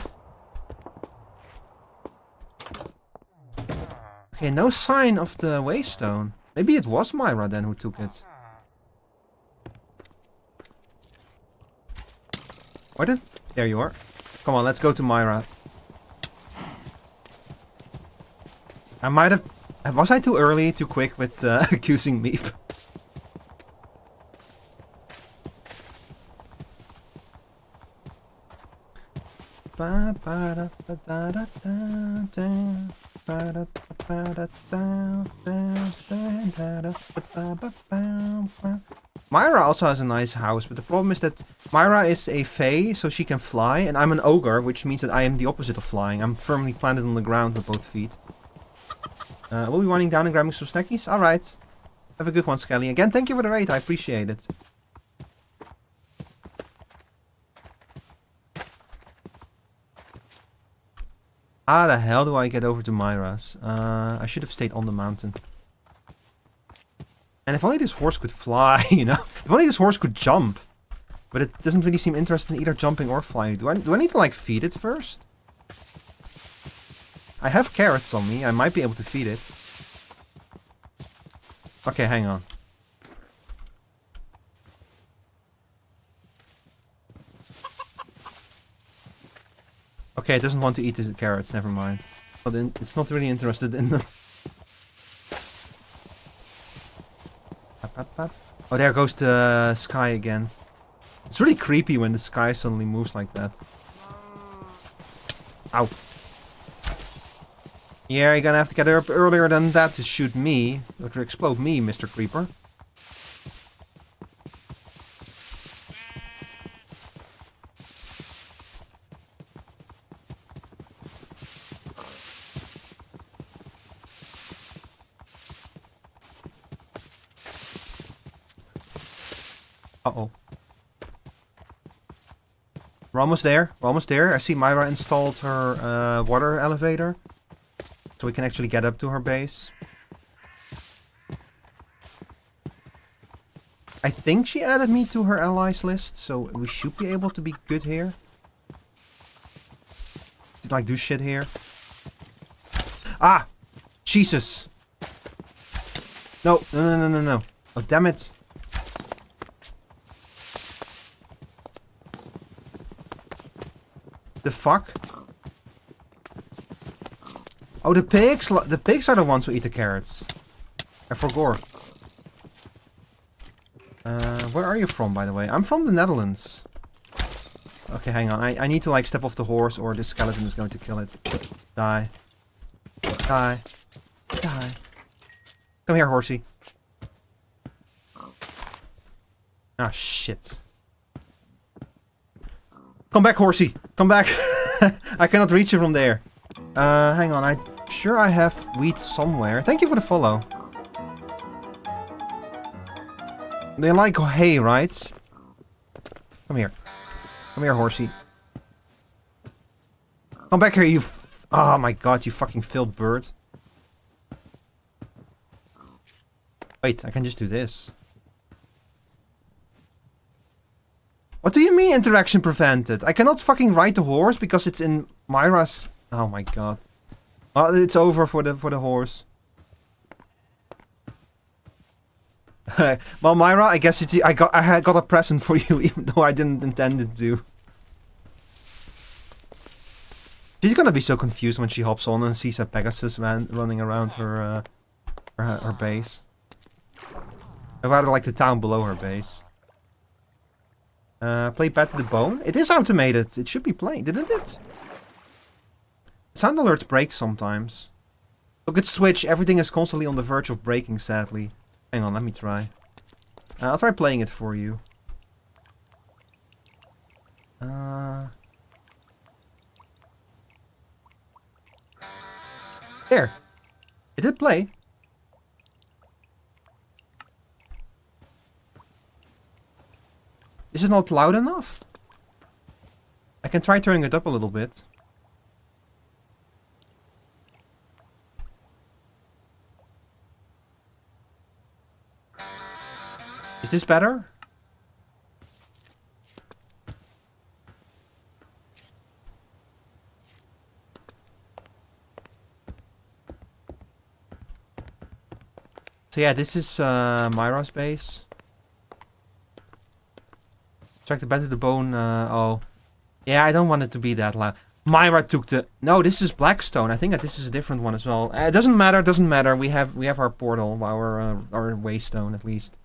Okay, no sign of the waystone. Maybe it was Myra then who took it. Where did... There you are. Come on, let's go to Myra. I might have... Was I too early, too quick with accusing Meep? Myra also has a nice house, but the problem is that Myra is a fae, so she can fly, and I'm an ogre, which means that I am the opposite of flying. I'm firmly planted on the ground with both feet. We'll be running down and grabbing some snackies. Alright. Have a good one, Skelly. Again, thank you for the raid. I appreciate it. How the hell do I get over to Myra's? I should have stayed on the mountain. And if only this horse could fly, you know? If only this horse could jump. But it doesn't really seem interested in either jumping or flying. Do I need to, like, feed it first? I have carrots on me. I might be able to feed it. Okay, hang on. Okay, it doesn't want to eat the carrots. Never mind. But it's not really interested in them. Oh, there goes the sky again. It's really creepy when the sky suddenly moves like that. Ow. Yeah, you're gonna have to get up earlier than that to shoot me. Or to explode me, Mr. Creeper. Uh-oh. We're almost there. We're almost there. I see Myra installed her water elevator. So we can actually get up to her base. I think she added me to her allies list. So we should be able to be good here. Like do shit here. Ah! Jesus! No, no, no, no, no, no. Oh, damn it. The fuck? Oh, the pigs! The pigs are the ones who eat the carrots. I forgot. Where are you from, by the way? I'm from the Netherlands. Okay, hang on. I need to, like, step off the horse or this skeleton is going to kill it. Die. Die. Die. Come here, horsey. Ah, shit. Come back, horsey. Come back. I cannot reach you from there. Hang on. I'm sure I have wheat somewhere. Thank you for the follow. They like hay, right? Come here. Come here, horsey. Come back here, you oh my god, you fucking filled bird. Wait, I can just do this. What do you mean interaction prevented? I cannot fucking ride the horse because it's in Myra's... Oh my god. Oh, it's over for the horse. Well, Myra, I guess I got a present for you, even though I didn't intend it to. She's gonna be so confused when she hops on and sees a Pegasus running around her base. Or rather, like the town below her base. Play Bad to the Bone. It is automated. It should be playing, didn't it? Sound alerts break sometimes. Look at Switch. Everything is constantly on the verge of breaking, sadly. Hang on, let me try. I'll try playing it for you. There. It did play. Is it not loud enough? I can try turning it up a little bit. Is this better? So yeah, this is Myra's base. Track the bed to the bone. Oh. Yeah, I don't want it to be that loud. Myra took the... No, this is Blackstone. I think that this is a different one as well. It doesn't matter, doesn't matter. We have our portal, our waystone at least.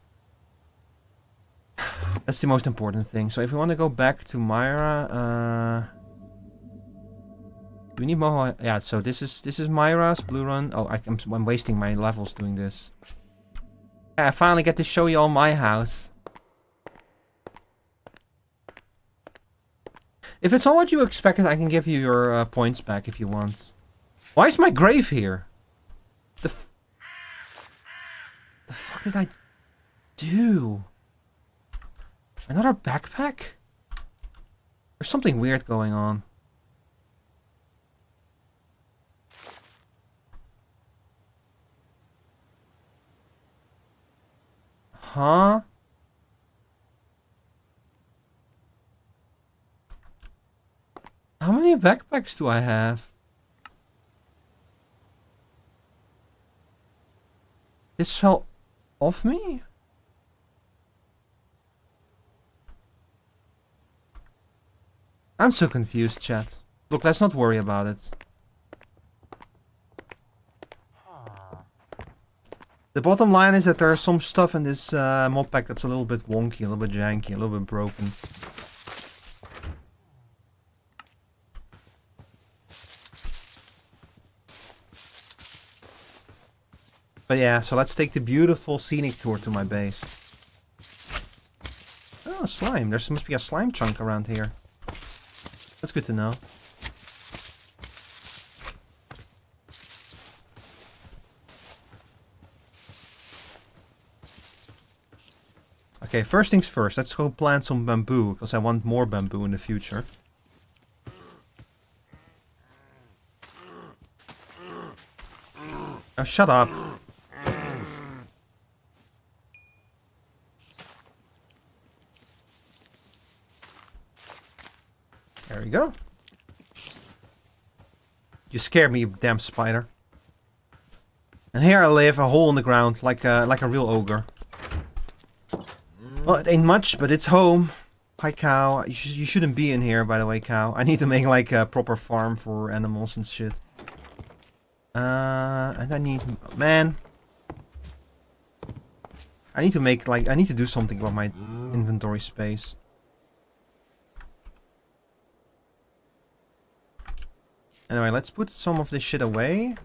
That's the most important thing. So if we want to go back to Myra, do we need more? Yeah. So this is Myra's blue run. Oh, I'm wasting my levels doing this. Yeah, I finally get to show you all my house. If it's not what you expected, I can give you your points back if you want. Why is my grave here? The fuck did I do? Another backpack? There's something weird going on. Huh? How many backpacks do I have? This fell off me? I'm so confused, chat. Look, let's not worry about it. The bottom line is that there's some stuff in this mod pack that's a little bit wonky, a little bit janky, a little bit broken. But yeah, so let's take the beautiful scenic tour to my base. Oh, slime. There must be a slime chunk around here. That's good to know. Okay, first things first. Let's go plant some bamboo, because I want more bamboo in the future. Oh, shut up. There we go. You scared me, you damn spider. And here I live, a hole in the ground, like a real ogre. Well, it ain't much, but it's home. Hi, cow. You shouldn't be in here, by the way, cow. I need to make like a proper farm for animals and shit. And I need... Man. I need to make like... I need to do something about my inventory space. Anyway, let's put some of this shit away.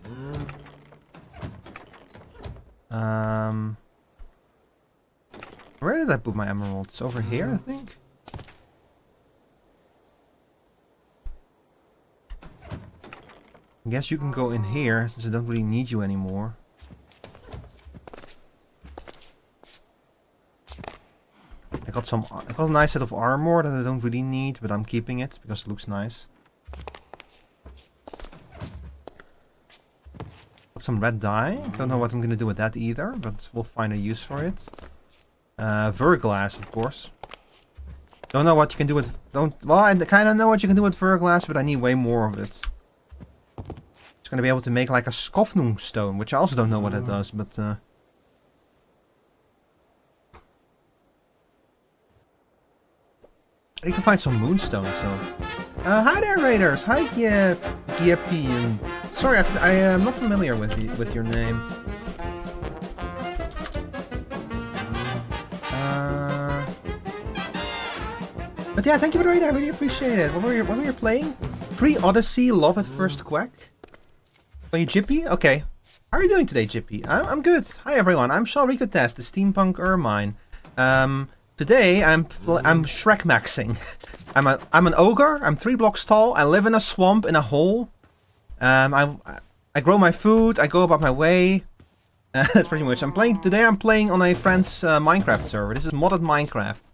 Where did I put my emeralds? Over here, I think? I guess you can go in here, since I don't really need you anymore. I got a nice set of armor that I don't really need, but I'm keeping it, because it looks nice. Got some red dye. Don't know what I'm gonna do with that either, but we'll find a use for it. Verglass, of course. Don't know what you can do with... Well, I kind of know what you can do with verglass, but I need way more of it. It's gonna be able to make like a Skofnung stone, which I also don't know what it does, but... I need to find some moonstone, so... hi there, Raiders! Hi, Giepian. Sorry, I am not familiar with your name. But yeah, thank you for the raid, I really appreciate it. What were you playing? Pre-Odyssey, Love at First Quack? Are you Jippy? Okay. How are you doing today, Jippy? I'm good. Hi everyone, I'm Ricotez, the steampunk Ermine. Today I'm Shrek maxing. I'm an ogre, I'm 3 blocks tall, I live in a swamp in a hole. I grow my food, I go about my way. That's pretty much. Today I'm playing on a friend's Minecraft server. This is modded Minecraft.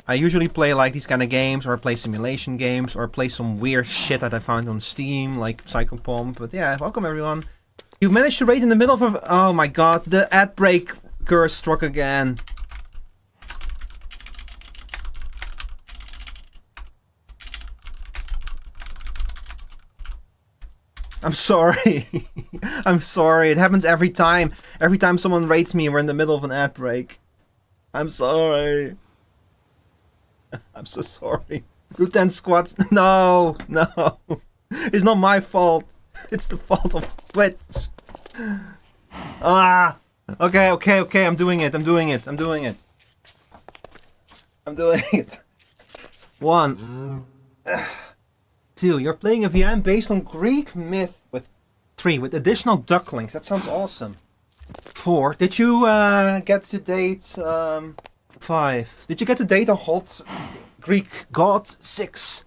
I usually play like these kind of games, or I play simulation games, or play some weird shit that I found on Steam, like Psychopomp. But yeah, welcome everyone. You managed to raid in the middle of a... Oh my god, the ad break curse struck again. I'm sorry. I'm sorry. It happens every time. Every time someone rates me and we're in the middle of an ad break. I'm sorry. I'm so sorry. Do 10 squats. No, no. It's not my fault. It's the fault of Twitch. Ah. Okay, okay, okay. I'm doing it. I'm doing it. I'm doing it. I'm doing it. 1. 2. You're playing a VM based on Greek myth with 3 with additional ducklings. That sounds awesome. 4. Did you get to date 5? Did you get to date a hot Greek god? 6.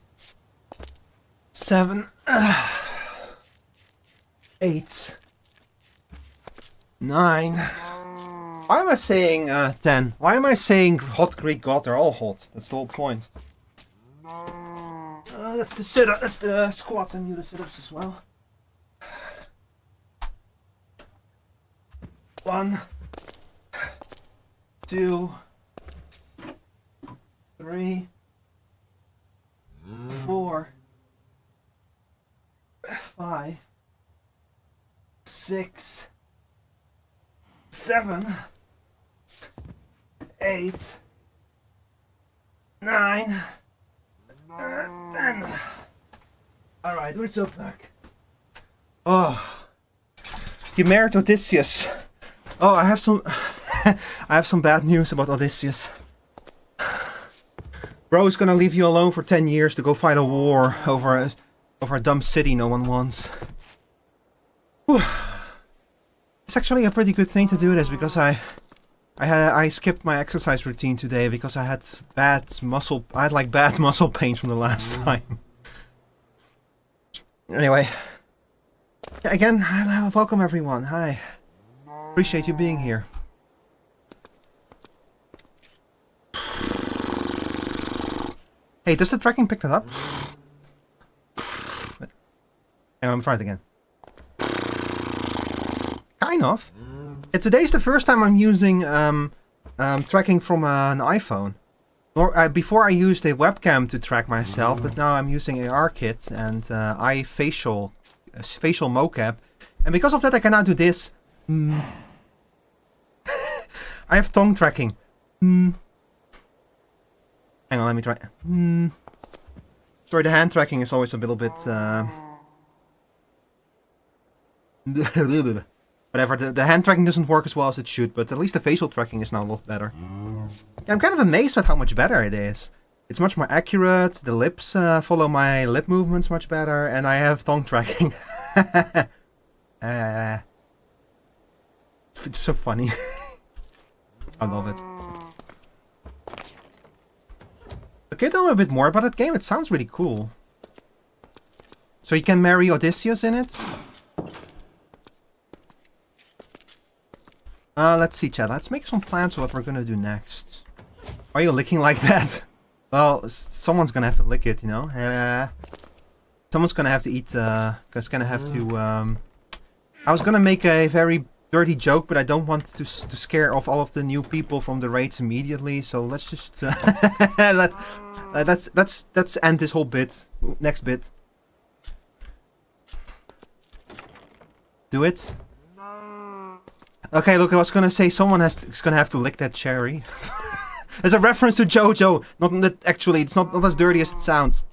7. 8. 9. Why am I saying 10? Why am I saying hot Greek god? They're all hot. That's the whole point. That's the sit-up. That's the squats. I do the sit-ups as well. 1, 2, 3, 4, 5, 6, 7, 8, 9, 10. Alright, where's up back? Oh, you married Odysseus. Oh, I have some I have some bad news about Odysseus. Bro is gonna leave you alone for 10 years to go fight a war over a dumb city no one wants. Whew. It's actually a pretty good thing to do this because I skipped my exercise routine today because I had bad muscle pains from the last time. Anyway, again, welcome everyone. Hi, appreciate you being here. Hey, does the tracking pick that up? Hang on, I'm trying it again. Kind of. Yeah, today's the first time I'm using tracking from an iPhone. Before I used a webcam to track myself, but now I'm using ARKit and facial mocap, and because of that I can now do this. I have tongue tracking. Hang on, let me try. Sorry, the hand tracking is always a little bit. Whatever, the hand tracking doesn't work as well as it should, but at least the facial tracking is now a lot better. Yeah, I'm kind of amazed at how much better it is. It's much more accurate, the lips follow my lip movements much better, and I have tongue tracking. It's so funny. I love it. Okay, tell me a bit more about that game, it sounds really cool. So you can marry Odysseus in it? Let's see, chat. Let's make some plans for what we're gonna do next. Why are you licking like that? Well, someone's gonna have to lick it, you know? Someone's gonna have to eat, I was gonna make a very dirty joke, but I don't want to scare off all of the new people from the raids immediately, so let's just, let's end this whole bit. Next bit. Do it. Okay, look, I was gonna say someone is gonna have to lick that cherry. It's a reference to JoJo. Not that actually, it's not as dirty as it sounds.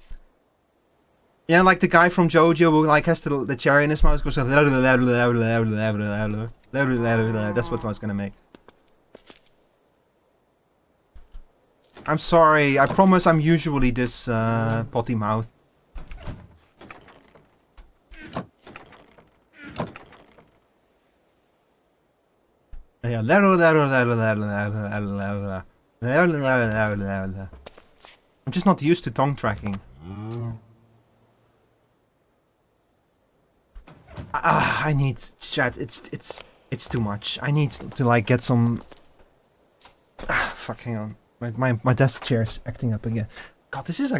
Yeah, like the guy from JoJo who like has the cherry in his mouth goes. That's what I was gonna make. I'm sorry. I promise I'm usually this potty mouth. Yeah. I'm just not used to tongue tracking. I need chat. It's too much. I need to like get some. Fuck, hang on. My desk chair is acting up again. God, this is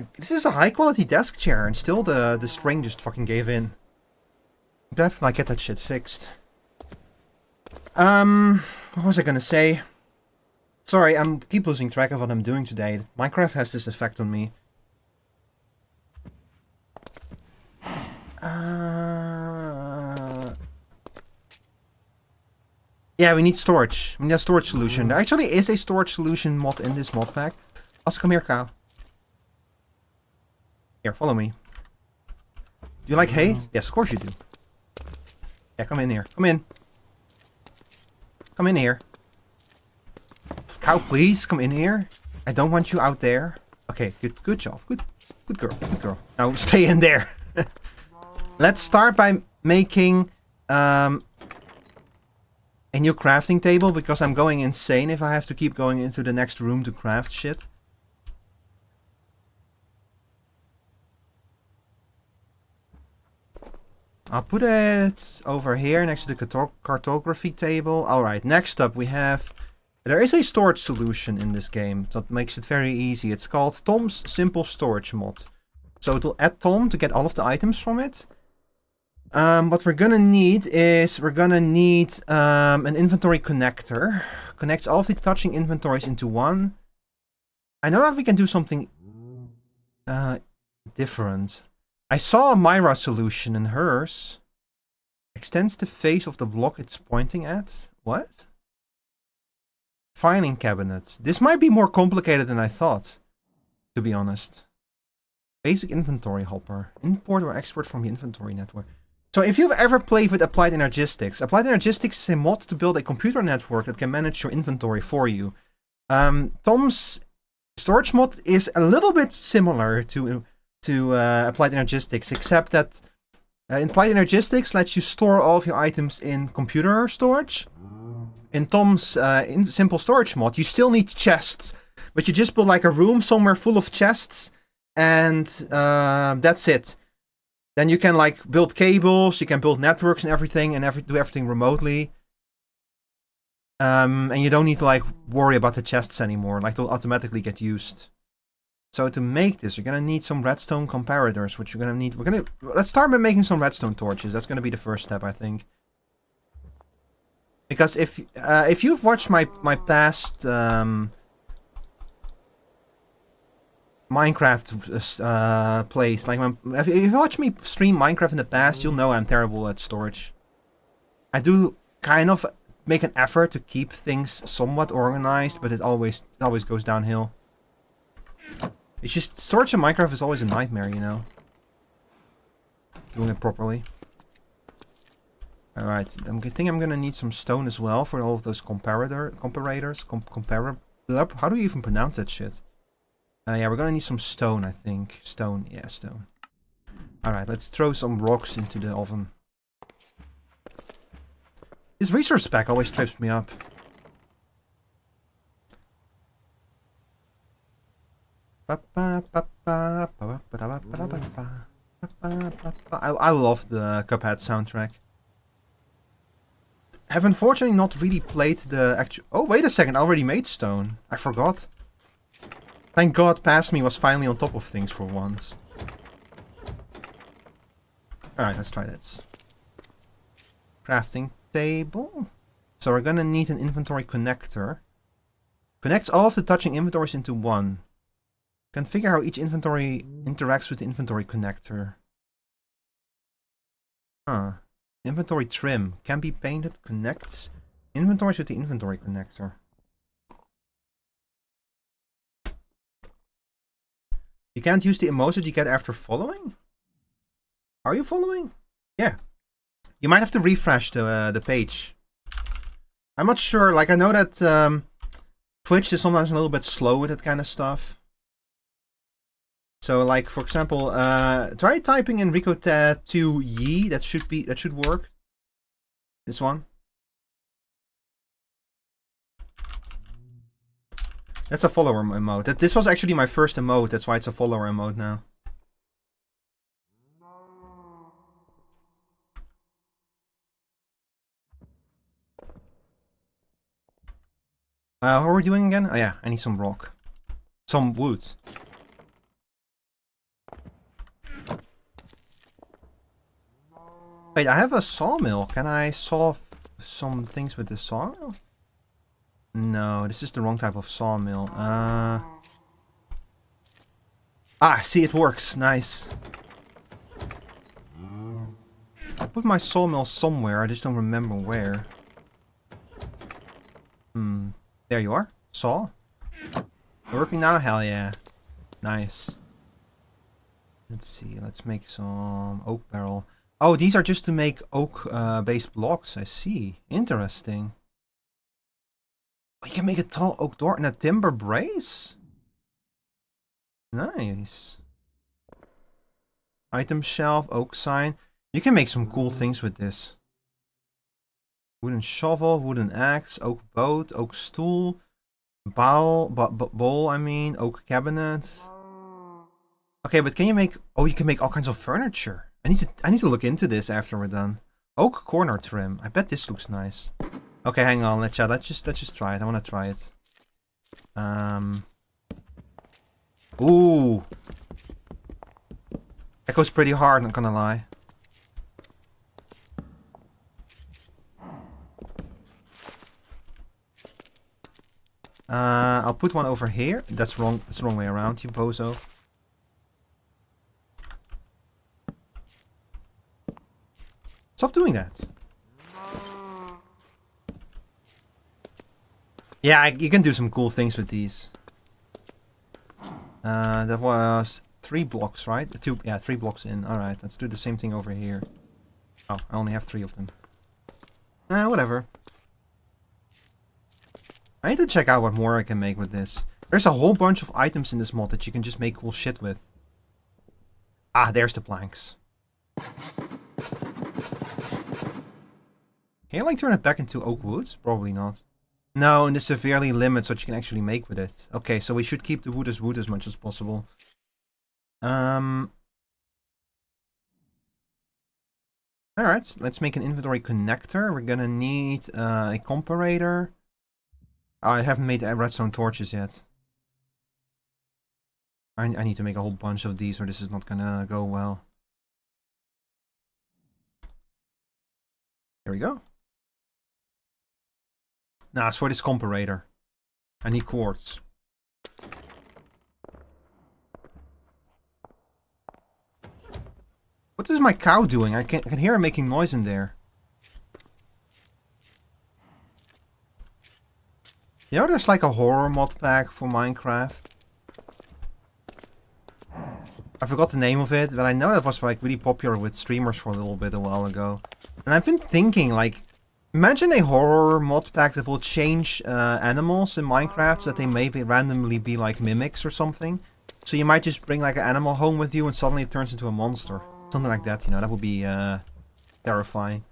a high quality desk chair, and still the string just fucking gave in. I'm gonna have to like get that shit fixed. What was I gonna say? Sorry, I'm keep losing track of what I'm doing today. Minecraft has this effect on me. Yeah, we need storage. We need a storage solution. There actually is a storage solution mod in this mod pack. Also, come here, cow. Here, follow me. Do you like hay? Yes, of course you do. Yeah, come in here. Come in. Come in here. Cow, please, come in here. I don't want you out there. Okay, good job. Good girl, good girl. Now, stay in there. Let's start by making a new crafting table, because I'm going insane if I have to keep going into the next room to craft shit. I'll put it over here next to the cartography table. Alright, next up we have... There is a storage solution in this game that makes it very easy. It's called Tom's Simple Storage mod. So it'll add Tom to get all of the items from it. What we're gonna need is... We're gonna need an inventory connector. Connects all of the touching inventories into one. I know that we can do something different. I saw a Myra solution in hers. Extends the face of the block it's pointing at. What? Filing cabinets. This might be more complicated than I thought, to be honest. Basic inventory hopper. Import or export from the inventory network. So if you've ever played with Applied Energistics, Applied Energistics is a mod to build a computer network that can manage your inventory for you. Tom's storage mod is a little bit similar to Applied Energistics, except that Applied Energistics lets you store all of your items in computer storage. In Tom's simple storage mod, you still need chests, but you just build like a room somewhere full of chests, and that's it. Then you can like build cables, you can build networks and everything, and do everything remotely. And you don't need to like worry about the chests anymore, like they'll automatically get used. So to make this, you're gonna need some redstone comparators, which you're gonna need. Let's start by making some redstone torches. That's gonna be the first step, I think. Because if you've watched my past Minecraft plays, like if you watch me stream Minecraft in the past, you'll know I'm terrible at storage. I do kind of make an effort to keep things somewhat organized, but it always goes downhill. It's just, storage in Minecraft is always a nightmare, you know. Doing it properly. Alright, I think I'm gonna need some stone as well for all of those comparators. How do you even pronounce that shit? Yeah, we're gonna need some stone, I think. Stone, yeah, stone. Alright, let's throw some rocks into the oven. This resource pack always trips me up. I love the Cuphead soundtrack. Have unfortunately not really played the actual... Oh, wait a second, I already made stone. I forgot. Thank God Past Me was finally on top of things for once. Alright, let's try this. Crafting table. So we're gonna need an inventory connector. Connects all of the touching inventories into one. Configure how each inventory interacts with the inventory connector. Huh. Inventory trim. Can be painted. Connects inventories with the inventory connector. You can't use the emotes you get after following? Are you following? Yeah. You might have to refresh the page. I'm not sure. Like, I know that Twitch is sometimes a little bit slow with that kind of stuff. So, like, for example, try typing in Ricotez 2 That should work. This one. That's a follower emote. This was actually my first emote. That's why it's a follower emote now. How are we doing again? Oh yeah, I need some rock. Some wood. Wait, I have a sawmill. Can I saw some things with the sawmill? No, this is the wrong type of sawmill. Ah, see, it works. Nice. I put my sawmill somewhere. I just don't remember where. There you are. Saw. Working now? Hell yeah. Nice. Let's see. Let's make some oak barrel. Oh, these are just to make oak based blocks. I see. Interesting. Oh, you can make a tall oak door and a timber brace? Nice. Item shelf, oak sign. You can make some cool things with this. Wooden shovel, wooden axe, oak boat, oak stool, bowl, I mean, oak cabinet. Okay, but can you make... Oh, you can make all kinds of furniture. I need to look into this after we're done. Oak corner trim. I bet this looks nice. Okay, hang on, let's just try it. I want to try it. Ooh. That goes pretty hard, not gonna lie. I'll put one over here. That's wrong. That's the wrong way around, you bozo. Stop doing that. Yeah, you can do some cool things with these. That was 3 blocks, right? 2, yeah, 3 blocks in. Alright, let's do the same thing over here. Oh, I only have 3 of them. Whatever. I need to check out what more I can make with this. There's a whole bunch of items in this mod that you can just make cool shit with. Ah, there's the planks. Can you like turn it back into oak wood? Probably not. No, and this severely limits what you can actually make with it. Okay, so we should keep the wood as much as possible. Alright, let's make an inventory connector. We're gonna need a comparator. I haven't made redstone torches yet. I need to make a whole bunch of these or this is not gonna go well. There we go. Now, it's for this comparator. I need quartz. What is my cow doing? I can hear her making noise in there. You know, there's like a horror mod pack for Minecraft. I forgot the name of it, but I know that was like really popular with streamers for a little bit a while ago. And I've been thinking, like, imagine a horror mod pack that will change animals in Minecraft so that they may randomly be like mimics or something. So you might just bring like an animal home with you and suddenly it turns into a monster. Something like that, you know, that would be terrifying.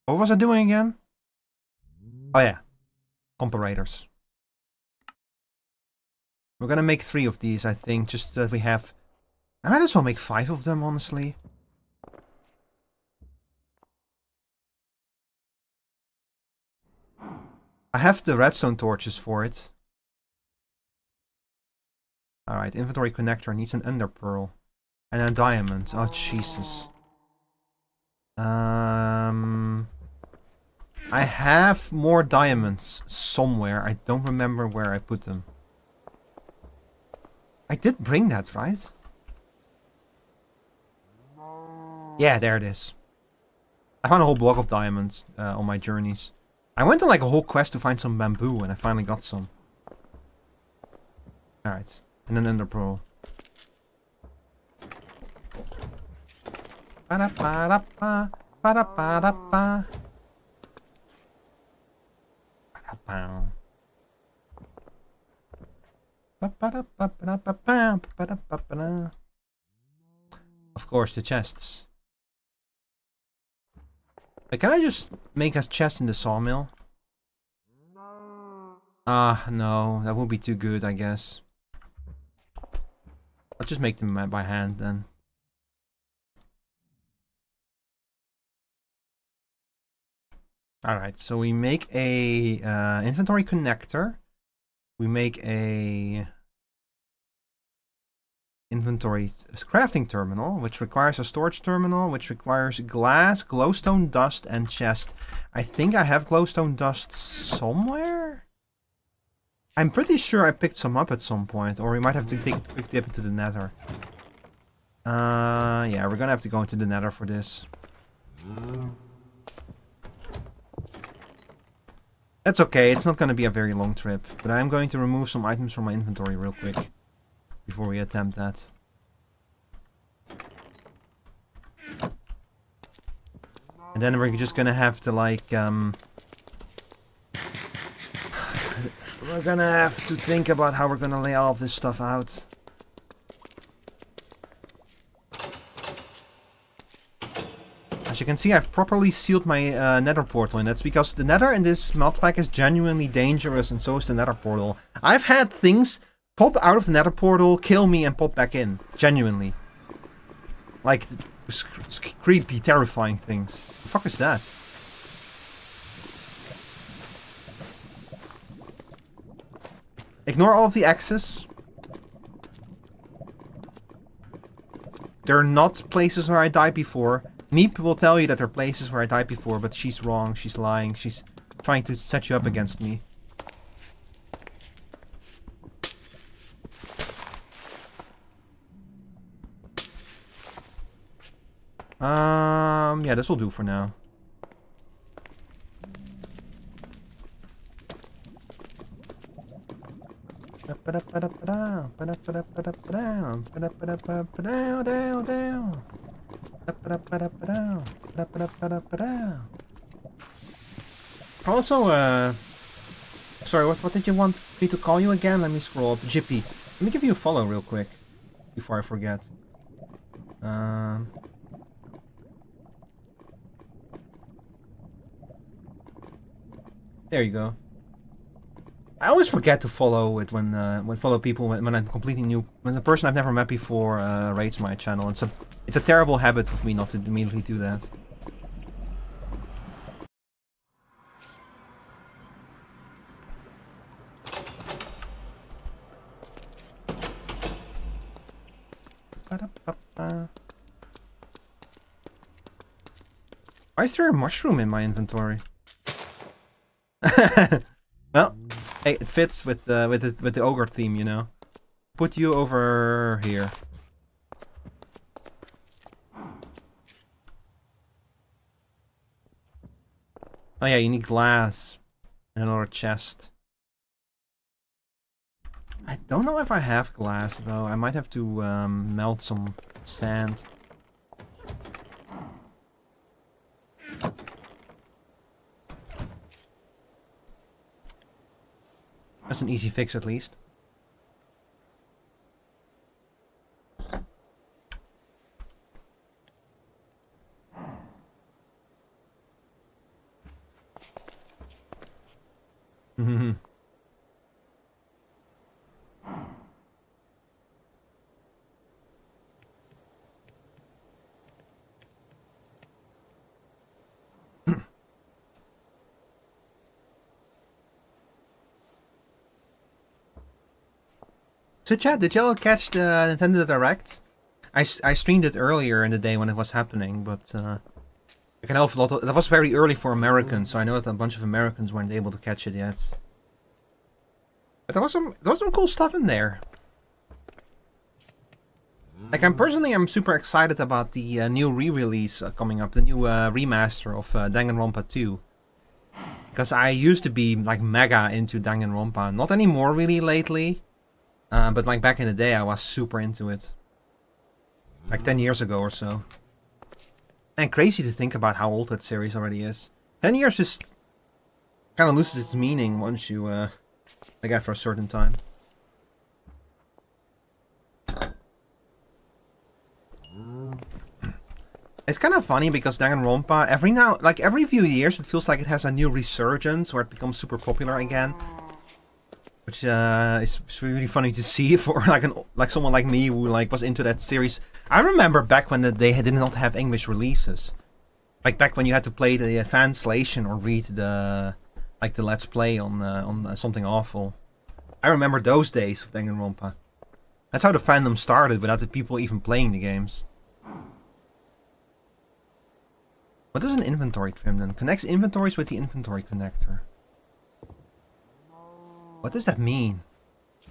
What was I doing again? Oh yeah, comparators. We're gonna make 3 of these, I think, just that we have... I might as well make 5 of them, honestly. I have the redstone torches for it. Alright, inventory connector needs an ender pearl. And a diamond. Oh, Jesus. I have more diamonds somewhere. I don't remember where I put them. I did bring that, right? Yeah, there it is. I found a whole block of diamonds on my journeys. I went on like a whole quest to find some bamboo and I finally got some. Alright. And an ender pearl. Ba-da-ba-da-ba, ba-da-ba-da-ba. Ba-da-ba. Ba-ba-da-ba-ba-da-ba-ba, of course, the chests. Can I just make a chest in the sawmill? Ah, no, that would be too good, I guess. I'll just make them by hand then. Alright, so we make a inventory connector. We make a inventory crafting terminal, which requires a storage terminal, which requires glass, glowstone dust, and chest. I think I have glowstone dust somewhere? I'm pretty sure I picked some up at some point, or we might have to take a quick dip into the nether. Yeah, we're gonna have to go into the nether for this. That's okay, it's not gonna be a very long trip. But I'm going to remove some items from my inventory real quick. Before we attempt that. And then we're just gonna have to like, we're gonna have to think about how we're gonna lay all of this stuff out. As you can see, I've properly sealed my nether portal, and that's because the nether in this mod pack is genuinely dangerous, and so is the nether portal. I've had things pop out of the nether portal, kill me, and pop back in. Genuinely. Like, creepy, terrifying things. What the fuck is that? Ignore all of the X's. They're not places where I died before. Meep will tell you that they're places where I died before, but she's wrong, she's lying, she's trying to set you up against me. Yeah, this will do for now. Also, sorry, what did you want me to call you again? Let me scroll up. Jippy. Let me give you a follow real quick before I forget. There you go. I always forget to follow it when follow people when I'm completely new. When a person I've never met before rates my channel. It's a terrible habit of me not to immediately do that. Why is there a mushroom in my inventory? Well, hey, it fits with the ogre theme, you know. Put you over here. Oh yeah, you need glass and another chest. I don't know if I have glass though. I might have to melt some sand. That's an easy fix, at least. So chat, did y'all catch the Nintendo Direct? I streamed it earlier in the day when it was happening, but I can help a lot of, that was very early for Americans, so I know that a bunch of Americans weren't able to catch it yet. But there was some cool stuff in there. Like I'm super excited about the new re-release coming up, the new remaster of Danganronpa 2. Because I used to be like mega into Danganronpa, not anymore really lately. But like back in the day, I was super into it. Like 10 years ago or so. And crazy to think about how old that series already is. 10 years just kind of loses its meaning once you, like after a certain time. It's kind of funny because Danganronpa, every few years it feels like it has a new resurgence where it becomes super popular again. Which is really funny to see for like someone like me who was into that series. I remember back when they did not have English releases. Like back when you had to play the translation or read the Let's Play on Something Awful. I remember those days of Danganronpa. That's how the fandom started without the people even playing the games. What does an inventory trim then? Connects inventories with the inventory connector. What does that mean?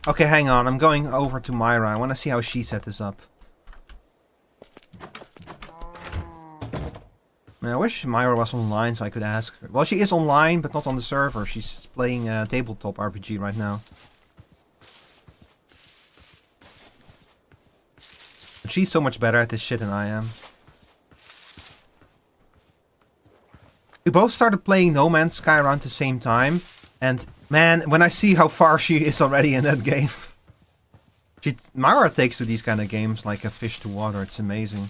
Okay, hang on. I'm going over to Myra. I want to see how she set this up. I wish Myra was online so I could ask her. Well, she is online, but not on the server. She's playing a tabletop RPG right now. But she's so much better at this shit than I am. We both started playing No Man's Sky around the same time. And, man, when I see how far she is already in that game... Myra takes to these kind of games like a fish to water. It's amazing.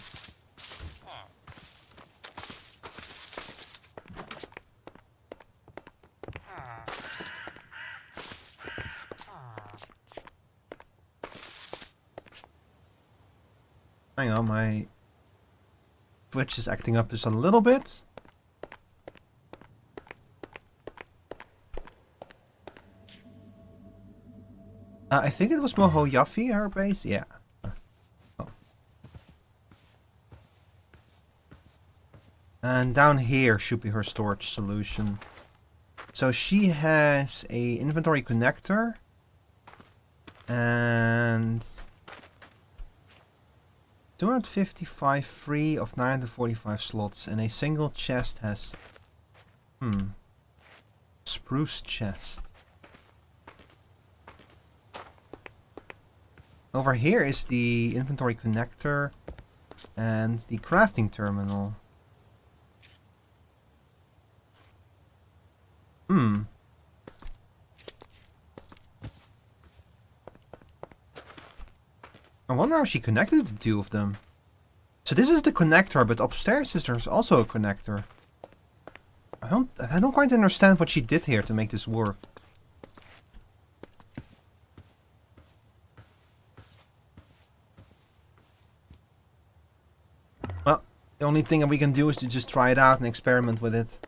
Hang on, my Twitch is acting up just a little bit. I think it was Moho Yaffe, her base? Yeah. Oh. And down here should be her storage solution. So she has a inventory connector. And... 255 free of 945 slots, and a single chest has... Spruce chest. Over here is the inventory connector and the crafting terminal. I wonder how she connected the two of them. So this is the connector, but upstairs there's also a connector. I don't quite understand what she did here to make this work. Well, the only thing that we can do is to just try it out and experiment with it.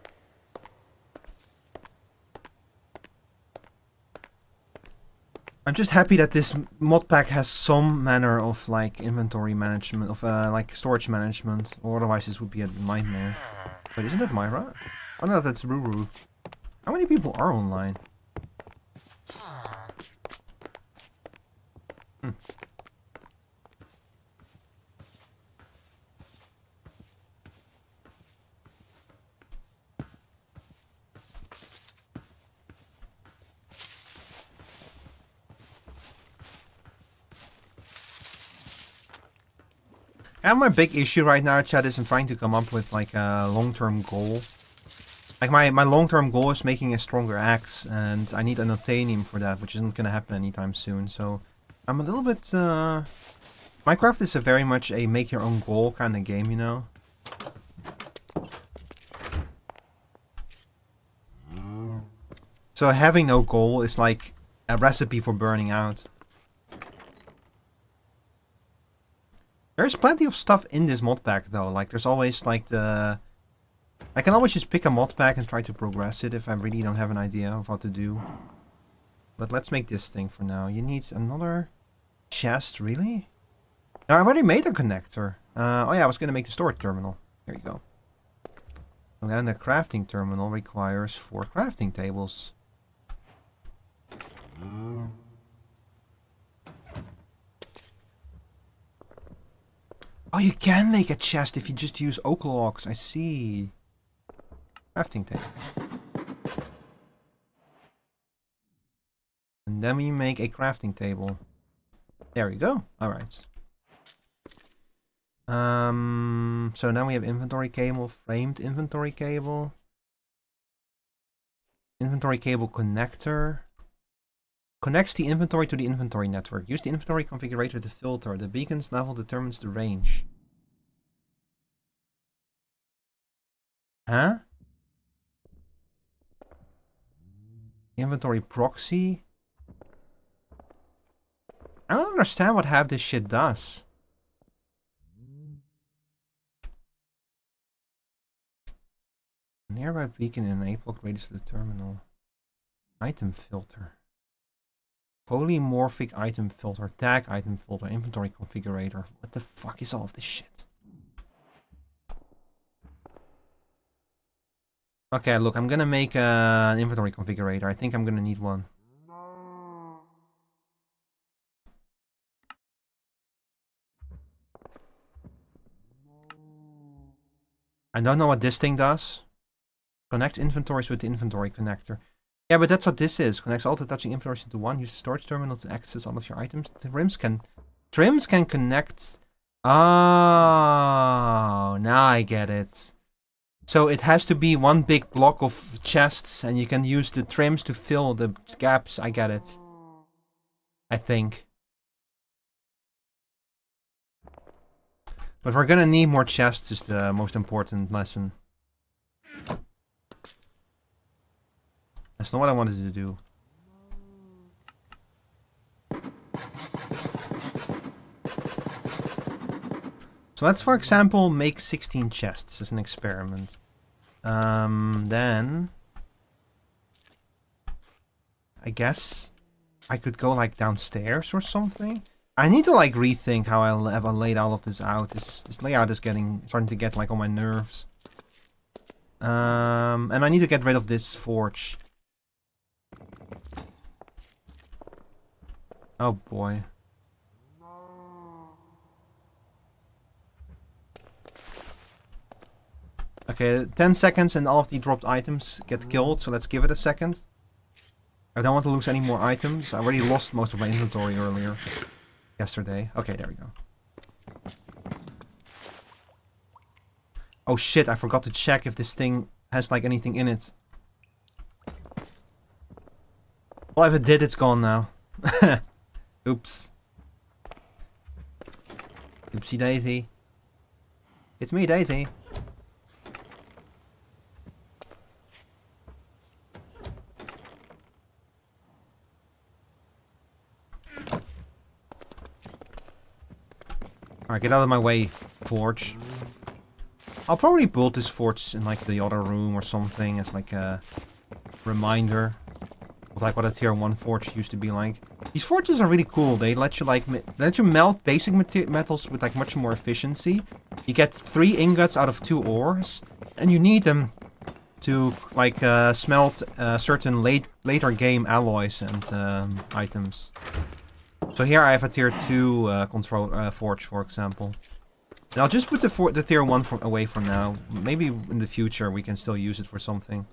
I'm just happy that this mod pack has some manner of like inventory management, of like storage management, or otherwise this would be a nightmare. But isn't it Myra? Oh no, that's Ruru. How many people are online? And my big issue right now, chat, is I'm trying to come up with like a long-term goal. Like my long-term goal is making a stronger axe, and I need an obtainium for that, which isn't gonna happen anytime soon. So I'm a little bit. Minecraft is a very much a make-your-own goal kind of game, you know. So having no goal is like a recipe for burning out. There's plenty of stuff in this mod pack though, like there's always like the... I can always just pick a mod pack and try to progress it if I really don't have an idea of what to do. But let's make this thing for now. You need another chest, really? No, I already made a connector. Oh yeah, I was gonna make the storage terminal. Here you go. And then the crafting terminal requires 4 crafting tables. Oh, you can make a chest if you just use oak logs. I see. Crafting table. And then we make a crafting table. There we go. Alright. So now we have inventory cable, framed inventory cable. Inventory cable connector. Connects the inventory to the inventory network. Use the inventory configurator to filter. The beacon's level determines the range. Huh? Inventory proxy? I don't understand what half this shit does. Nearby beacon in an 8-block radius of the terminal. Item filter. Polymorphic item filter, tag item filter, inventory configurator. What the fuck is all of this shit? Okay, look, I'm gonna make an inventory configurator. I think I'm gonna need one. I don't know what this thing does. Connect inventories with the inventory connector. Yeah, but that's what this is. Connects all the touching inventories into one. Use the storage terminal to access all of your items. The trims can connect. Oh, now I get it. So it has to be one big block of chests, and you can use the trims to fill the gaps. I get it. I think. But we're gonna need more chests is the most important lesson. That's not what I wanted to do. So let's, for example, make 16 chests as an experiment. Then I guess I could go like downstairs or something. I need to like rethink how I have laid all of this out. This layout is starting to get like on my nerves. And I need to get rid of this forge. Oh boy. Okay, 10 seconds and all of the dropped items get killed, so let's give it a second. I don't want to lose any more items. I already lost most of my inventory earlier. Yesterday. Okay, there we go. Oh shit, I forgot to check if this thing has like anything in it. Well, if it did, it's gone now. Oops. Oopsie daisy. It's me, Daisy. Alright, get out of my way, forge. I'll probably build this forge in like the other room or something as like a reminder of like what a tier 1 forge used to be like. These forges are really cool. They let you like melt basic metals with like much more efficiency. You get 3 ingots out of 2 ores, and you need them to like smelt certain later game alloys and items. So here I have a tier 2 forge, for example. And I'll just put the tier 1 away for now. Maybe in the future we can still use it for something.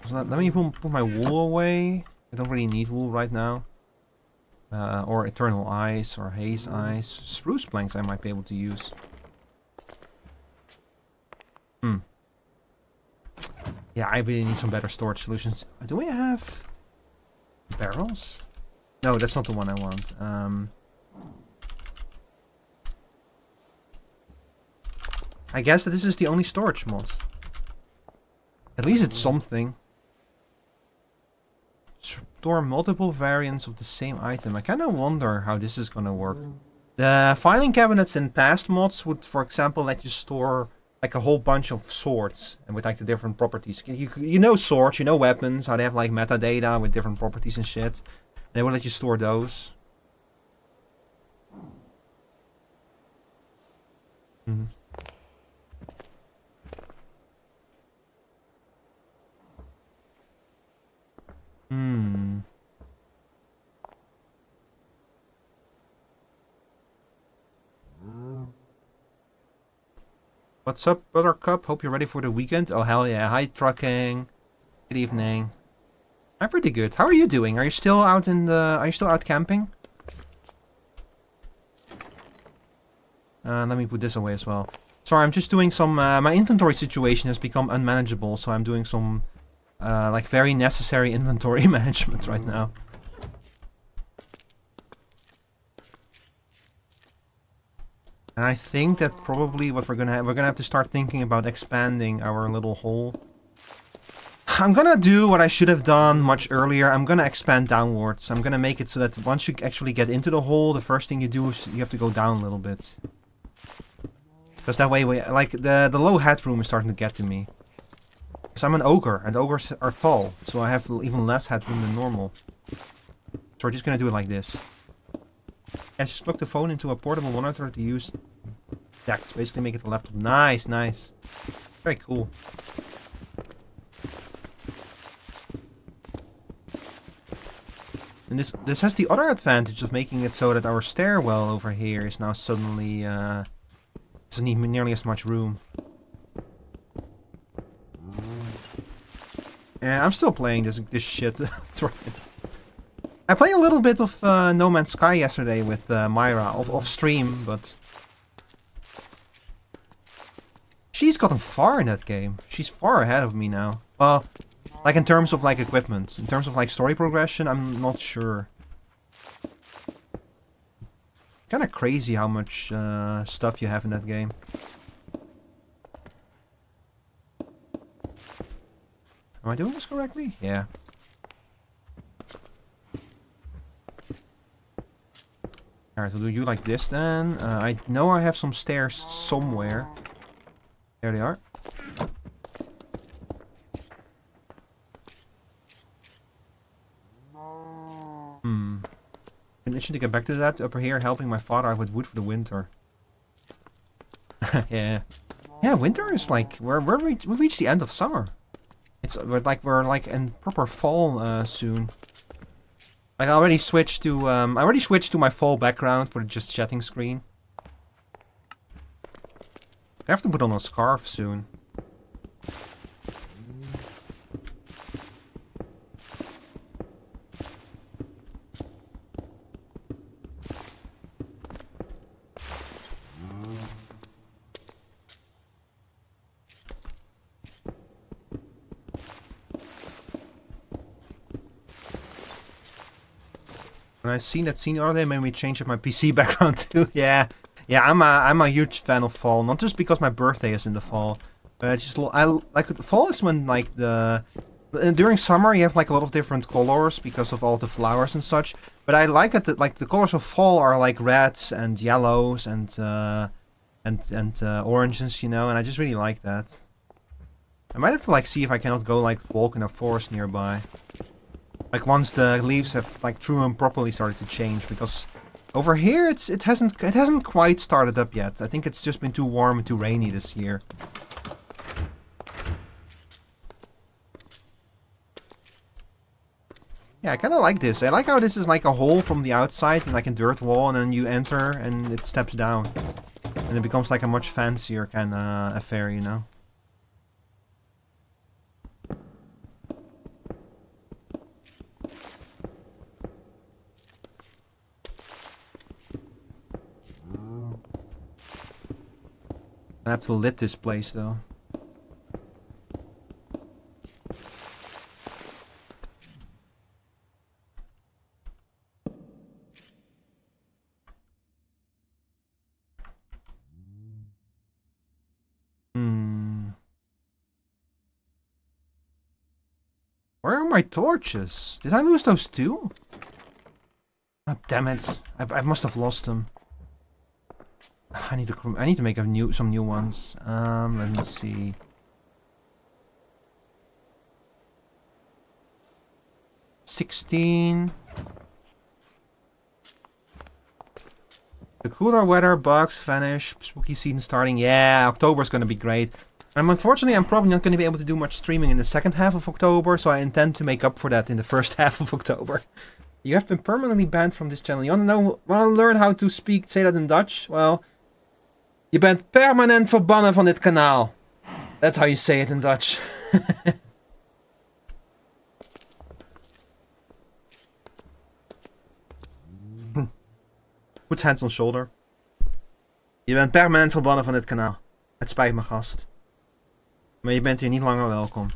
So let me put my wool away. I don't really need wool right now. Or eternal ice or haze ice. Spruce planks I might be able to use. Yeah, I really need some better storage solutions. Do we have barrels? No, that's not the one I want. I guess that this is the only storage mod. At least it's something. Store multiple variants of the same item. I kind of wonder how this is gonna work. The filing cabinets in past mods would, for example, let you store like a whole bunch of swords and with like the different properties. You know swords, you know weapons, how they have like metadata with different properties and shit. And they will let you store those. What's up, Buttercup? Hope you're ready for the weekend. Oh, hell yeah. Hi, trucking. Good evening. I'm pretty good. How are you doing? Are you still out are you still out camping? Let me put this away as well. Sorry, I'm just doing some, my inventory situation has become unmanageable, so I'm doing some, like very necessary inventory management right now. And I think that probably what we're gonna have to start thinking about expanding our little hole. I'm gonna do what I should have done much earlier. I'm gonna expand downwards. I'm gonna make it so that once you actually get into the hole, the first thing you do is you have to go down a little bit. Because that way, like the low headroom is starting to get to me. Because I'm an ogre, and ogres are tall, so I have even less headroom than normal. So we're just gonna do it like this. I just plug the phone into a portable monitor to use text. Basically make it a laptop. Nice, nice. Very cool. And this has the other advantage of making it so that our stairwell over here is now suddenly doesn't need nearly as much room. Yeah, I'm still playing this shit. I played a little bit of No Man's Sky yesterday with Myra off stream, but she's gotten far in that game. She's far ahead of me now. Well, like in terms of like equipment, in terms of like story progression, I'm not sure. Kind of crazy how much stuff you have in that game. Am I doing this correctly? Yeah. Alright, we'll do you like this then. I know I have some stairs somewhere. There they are. In addition to get back to that, upper here helping my father out with wood for the winter. Yeah. Yeah, winter is like we've reached the end of summer. We're like in proper fall soon. Like I already switched to my fall background for the just chatting screen. I have to put on a scarf soon. And I seen that scene the other day, made me change up my PC background too. Yeah, I'm a huge fan of fall, not just because my birthday is in the fall, but I like fall is when like during summer you have like a lot of different colors because of all the flowers and such. But I like it that like the colors of fall are like reds and yellows and oranges, you know, and I just really like that. I might have to like see if I cannot go like walk in a forest nearby. Like once the leaves have like true and properly started to change, because over here it hasn't quite started up yet. I think it's just been too warm and too rainy this year. Yeah, I kind of like this. I like how this is like a hole from the outside and like a dirt wall, and then you enter and it steps down, and it becomes like a much fancier kind of affair, you know. I have to lit this place though. Where are my torches? Did I lose those too? Oh, damn it. I must have lost them. I need to make some new ones. Let me see. $16. The cooler weather, bugs vanish, spooky season starting. Yeah, October's gonna be great. Unfortunately, I'm probably not gonna be able to do much streaming in the second half of October, so I intend to make up for that in the first half of October. You have been permanently banned from this channel. You wanna learn how to say that in Dutch? Well, je bent permanent verbannen van dit kanaal. That's how you say it in Dutch. Puts hands on shoulder. Je bent permanent verbannen van dit kanaal. Het spijt me, gast. Maar je bent hier niet langer welkom.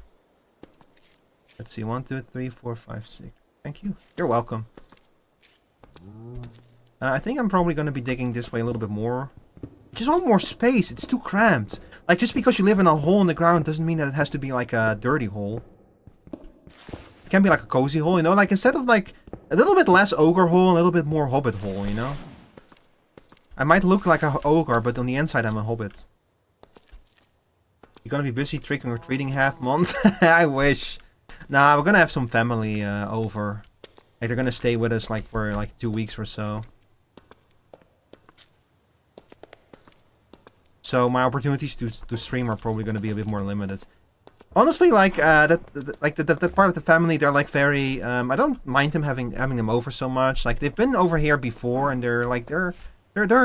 Let's see, 1, 2, 3, 4, 5, 6. Thank you. You're welcome. I think I'm probably going to be digging this way a little bit more. Just want more space. It's too cramped. Like, just because you live in a hole in the ground doesn't mean that it has to be like a dirty hole. It can be like a cozy hole, you know? Like, instead of like a little bit less ogre hole, a little bit more hobbit hole, you know? I might look like a ogre, but on the inside I'm a hobbit. You're gonna be busy tricking or treating half month? I wish. Nah, we're gonna have some family over. Like, they're gonna stay with us like for like 2 weeks or so. So my opportunities to stream are probably gonna be a bit more limited. Honestly, like that part of the family, they're like very. I don't mind them having them over so much. Like they've been over here before, and they're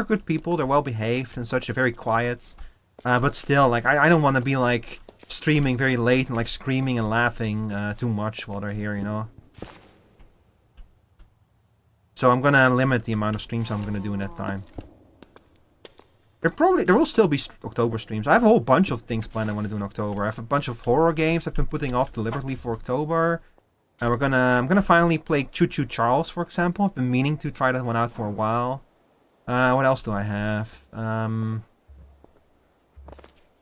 good people. They're well behaved and such. They're very quiet. But still, like I don't want to be like streaming very late and like screaming and laughing too much while they're here, you know. So I'm gonna limit the amount of streams I'm gonna do in that time. There will still be October streams. I have a whole bunch of things planned I want to do in October. I have a bunch of horror games I've been putting off deliberately for October. And I'm gonna finally play Choo Choo Charles, for example. I've been meaning to try that one out for a while. What else do I have?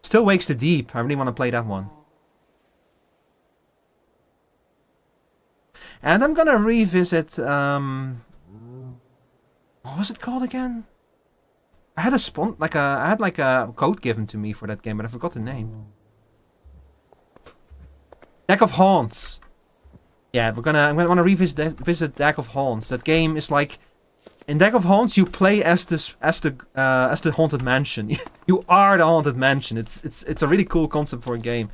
Still Wakes the Deep. I really want to play that one. And I'm gonna revisit what was it called again? I had a code given to me for that game, but I forgot the name. Deck of Haunts. Yeah, I'm gonna want to visit Deck of Haunts. That game is like, in Deck of Haunts you play as the haunted mansion. You are the haunted mansion. It's a really cool concept for a game,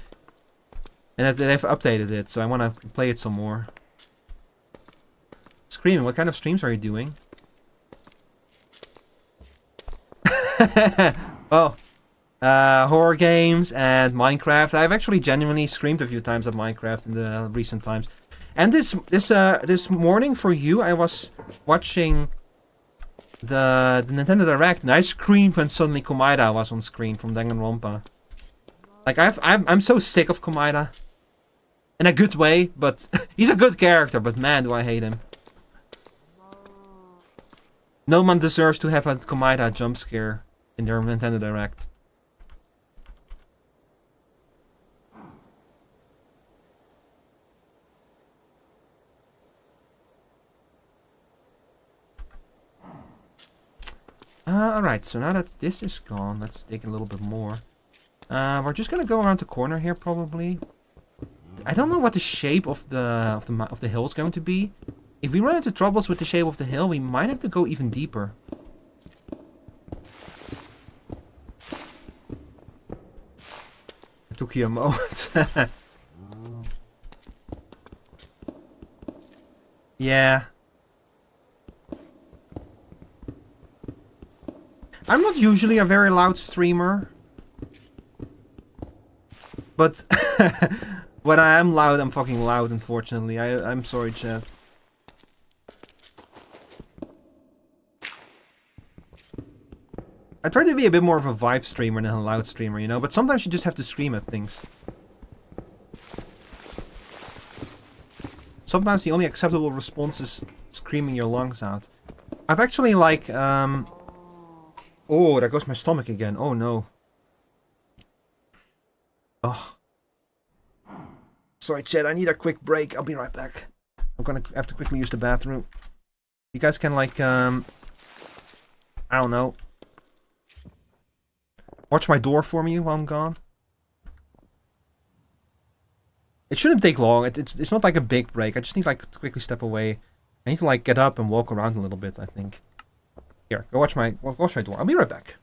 and they've updated it, so I want to play it some more. Screaming, what kind of streams are you doing? Well, horror games and Minecraft. I've actually genuinely screamed a few times at Minecraft in the recent times. And this morning for you, I was watching the Nintendo Direct, and I screamed when suddenly Komaeda was on screen from Danganronpa. Like I'm so sick of Komaeda, in a good way, but he's a good character. But man, do I hate him. No one deserves to have a Komaeda jump scare in their Nintendo Direct. Alright, so now that this is gone, let's dig a little bit more. We're just gonna go around the corner here, probably. I don't know what the shape of the hill is going to be. If we run into troubles with the shape of the hill, we might have to go even deeper. It took you a moment. Yeah. I'm not usually a very loud streamer. But when I am loud, I'm fucking loud, unfortunately. I'm sorry, chat. I try to be a bit more of a vibe streamer than a loud streamer, you know? But sometimes you just have to scream at things. Sometimes the only acceptable response is screaming your lungs out. I've actually, like, oh, there goes my stomach again. Oh, no. Oh. Sorry, chat, I need a quick break. I'll be right back. I'm gonna have to quickly use the bathroom. You guys can, like, I don't know. Watch my door for me while I'm gone. It shouldn't take long. It's not like a big break. I just need, like, to quickly step away. I need to, like, get up and walk around a little bit, I think. Here, go watch my door. I'll be right back.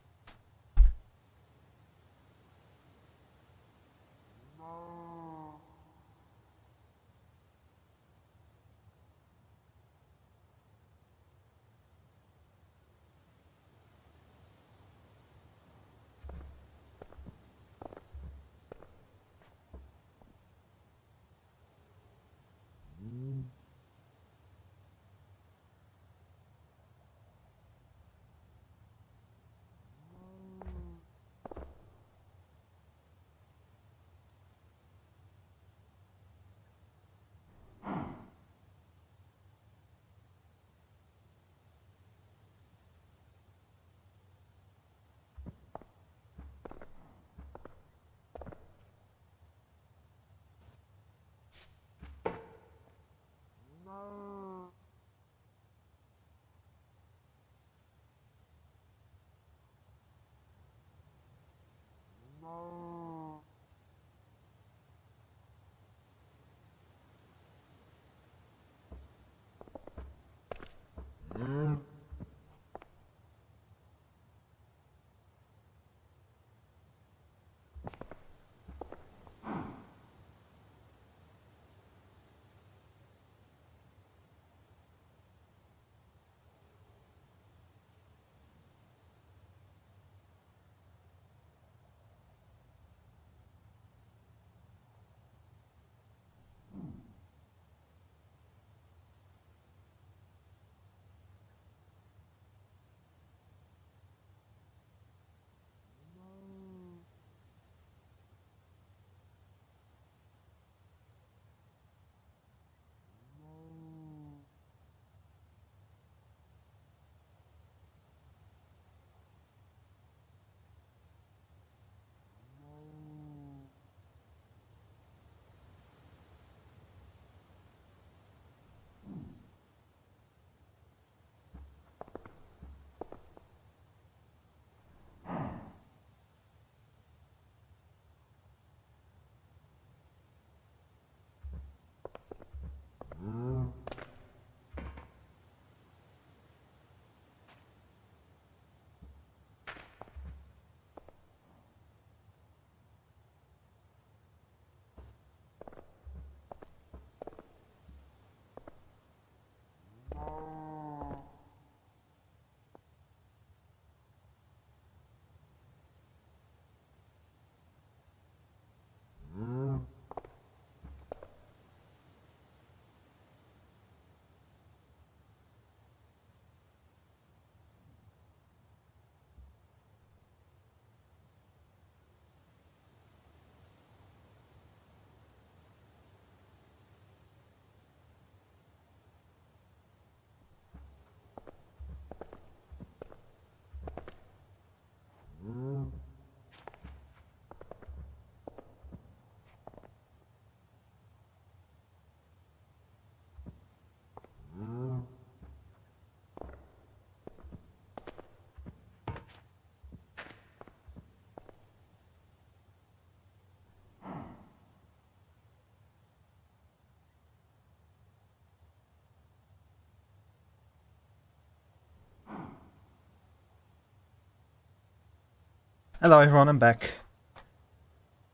Hello everyone, I'm back.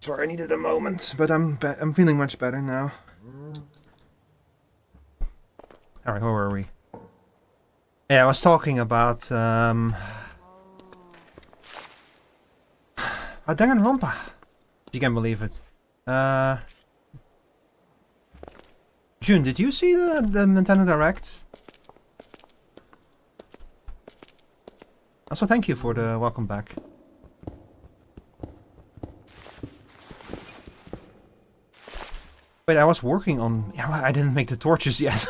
Sorry, I needed a moment, but I'm feeling much better now. Alright, where were we? Yeah, I was talking about, Danganronpa. You can believe it. June, did you see the Nintendo Direct? Also, thank you for the welcome back. Wait, I was working on... Yeah, I didn't make the torches yet.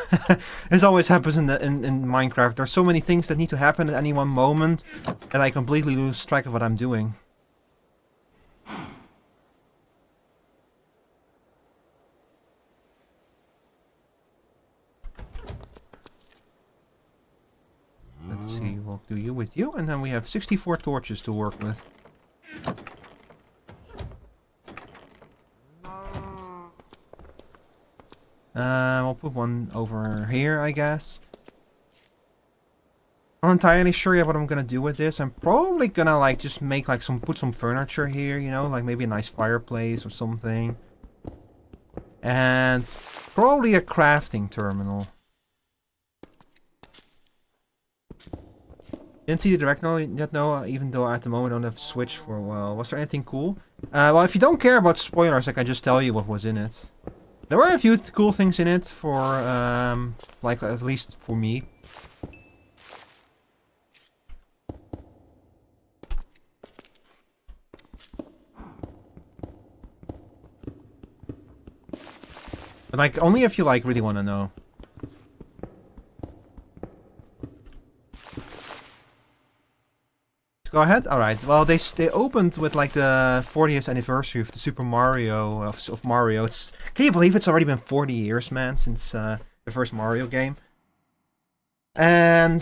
This always happens in Minecraft. There's so many things that need to happen at any one moment that I completely lose track of what I'm doing. Let's see, we'll do you with you, and then we have 64 torches to work with. We'll put one over here, I guess. I'm not entirely sure yet what I'm gonna do with this. I'm probably gonna like just make like put some furniture here, you know, like maybe a nice fireplace or something. And probably a crafting terminal. Didn't see the direct yet, no, even though at the moment I don't have Switch for a while. Was there anything cool? Well, if you don't care about spoilers, I can just tell you what was in it. There were a few cool things in it for, like, at least for me. But, like, only if you, like, really want to know. Go ahead. All right. Well, they opened with like the 40th anniversary of the Super Mario of Mario. Can you believe it's already been 40 years, man, since the first Mario game? And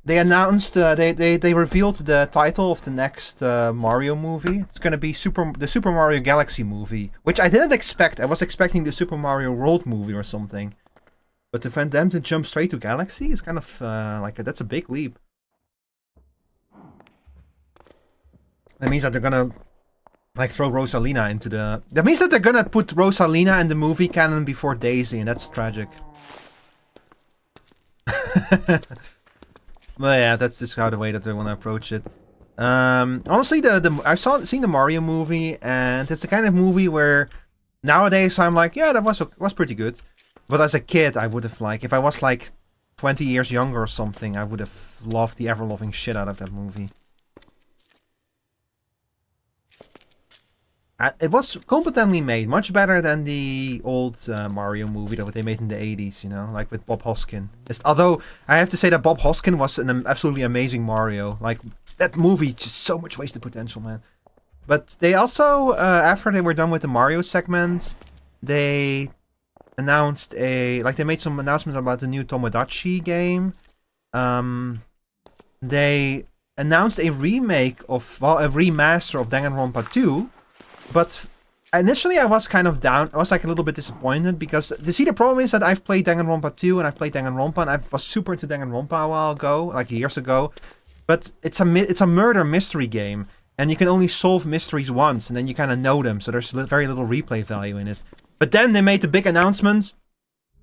they announced they revealed the title of the next Mario movie. It's gonna be the Super Mario Galaxy movie, which I didn't expect. I was expecting the Super Mario World movie or something, but to them to jump straight to Galaxy is kind of that's a big leap. That means that they're gonna, like, throw Rosalina into the... That means that they're gonna put Rosalina in the movie canon before Daisy, and that's tragic. But yeah, that's just how the way that they want to approach it. Honestly, I've seen the Mario movie, and it's the kind of movie where nowadays I'm like, yeah, that was pretty good. But as a kid, I would have, like, if I was like 20 years younger or something, I would have loved the ever-loving shit out of that movie. It was competently made, much better than the old Mario movie that they made in the 80s, you know, like with Bob Hoskin. Although, I have to say that Bob Hoskin was an absolutely amazing Mario. Like, that movie, just so much wasted potential, man. But they also, after they were done with the Mario segment, they announced they made some announcements about the new Tomodachi game. They announced a remake of, well, a remaster of Danganronpa 2. But initially I was kind of down, I was like a little bit disappointed because, you see, the problem is that I've played Danganronpa 2 and I've played Danganronpa and I was super into Danganronpa a while ago, like years ago. But it's a murder mystery game and you can only solve mysteries once and then you kind of know them, so there's very little replay value in it. But then they made the big announcement,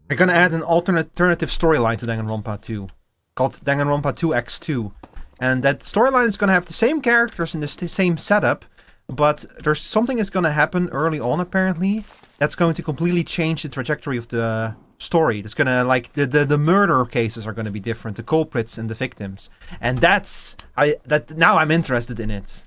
they're going to add an alternative storyline to Danganronpa 2 called Danganronpa 2x2. And that storyline is going to have the same characters in the same setup, but there's something that's going to happen early on, apparently, that's going to completely change the trajectory of the story. It's going to, like, the murder cases are going to be different, the culprits and the victims. And now I'm interested in it.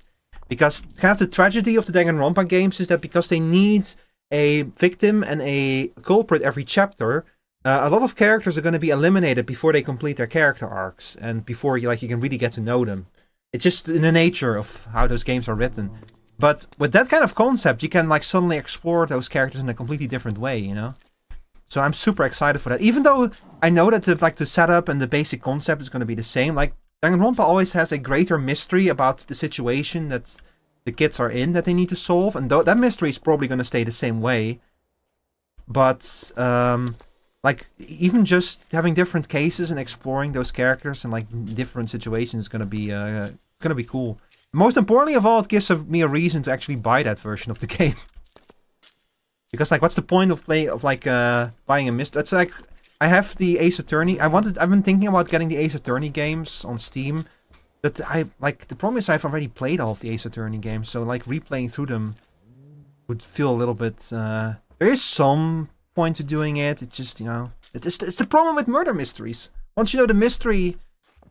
Because kind of the tragedy of the Danganronpa games is that because they need a victim and a culprit every chapter, a lot of characters are going to be eliminated before they complete their character arcs, and before you can really get to know them. It's just in the nature of how those games are written. But with that kind of concept, you can like suddenly explore those characters in a completely different way, you know? So I'm super excited for that. Even though I know that the setup and the basic concept is going to be the same, like Danganronpa always has a greater mystery about the situation that the kids are in that they need to solve, and that mystery is probably going to stay the same way. But like even just having different cases and exploring those characters and like different situations is going to be gonna be cool. Most importantly of all, it gives me a reason to actually buy that version of the game. Because like, what's the point of buying a mist? It's like, I have the Ace Attorney. I've been thinking about getting the Ace Attorney games on Steam. But the problem is I've already played all of the Ace Attorney games, so like replaying through them would feel a little bit. There is some point to doing it. It's just, you know, it's the problem with murder mysteries. Once you know the mystery,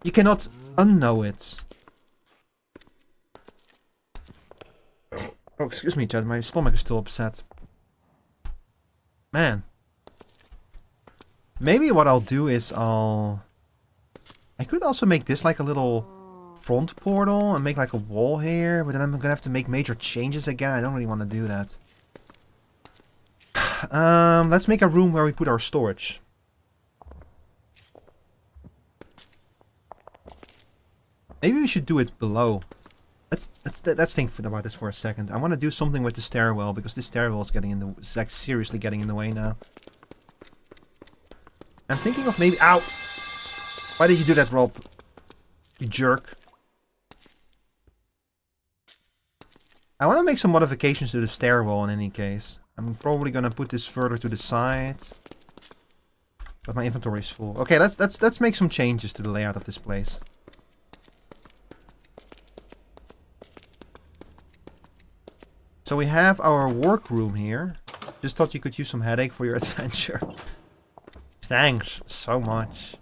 you cannot unknow it. Oh, excuse me, Chad. My stomach is still upset. Man. Maybe what I'll do is I could also make this like a little front portal and make like a wall here, but then I'm gonna have to make major changes again. I don't really want to do that. Let's make a room where we put our storage. Maybe we should do it below. Let's think about this for a second. I want to do something with the stairwell because this stairwell is getting in the like seriously getting in the way now. I'm thinking of maybe. Ow! Why did you do that, Rob? You jerk. I want to make some modifications to the stairwell in any case. I'm probably gonna put this further to the side. But my inventory is full. Okay, let's make some changes to the layout of this place. So we have our workroom here. Just thought you could use some headache for your adventure. Thanks so much.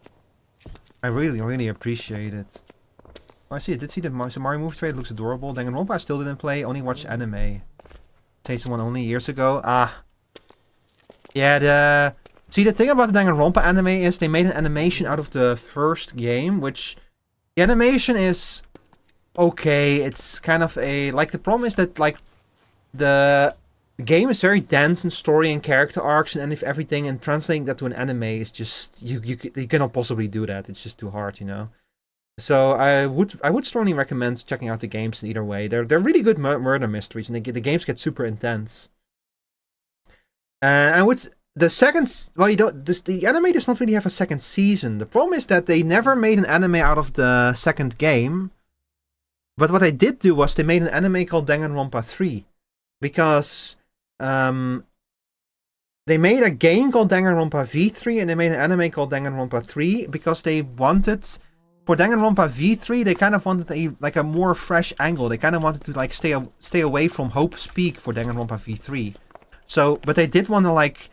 I really appreciate it. Oh, I see. I did see the Mario movie trailer. It looks adorable. Danganronpa I still didn't play. Only watched anime. Tasted one only years ago. Ah. Yeah, see, the thing about the Danganronpa anime is they made an animation out of the first game, which... The animation is... okay. It's kind of a... like, the problem is that, like... The game is very dense in story and character arcs and if everything, and translating that to an anime is just... You cannot possibly do that. It's just too hard, you know? So I would strongly recommend checking out the games either way. They're really good murder mysteries, and the games get super intense. And the second, well, the anime does not really have a second season. The problem is that they never made an anime out of the second game. But what they did do was they made an anime called Danganronpa 3, because they made a game called Danganronpa V3 and they made an anime called Danganronpa 3 because they wanted. For Danganronpa V3, they kind of wanted a more fresh angle. They kind of wanted to like stay away from Hope Speak for Danganronpa V3. So, but they did want to like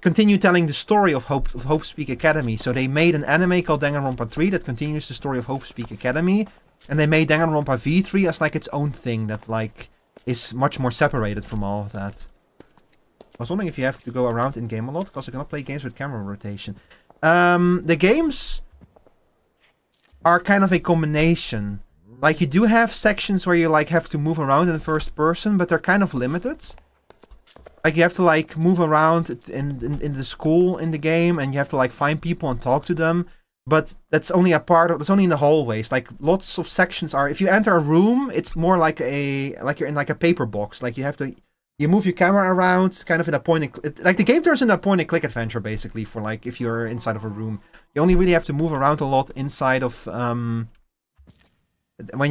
continue telling the story of Hope Speak Academy. So they made an anime called Danganronpa 3 that continues the story of Hope Speak Academy, and they made Danganronpa V3 as like its own thing that like is much more separated from all of that. I was wondering if you have to go around in game a lot because I cannot play games with camera rotation. The games are kind of a combination. Like, you do have sections where you like have to move around in first person, but they're kind of limited. Like, you have to like move around in the school in the game, and you have to like find people and talk to them. But that's only that's only in the hallways. Like, lots of sections are, if you enter a room, it's more like you're in like a paper box. Like, you move your camera around, kind of in a point and click. Like, the game turns into a point and click adventure, basically, for like, if you're inside of a room. You only really have to move around a lot inside of, when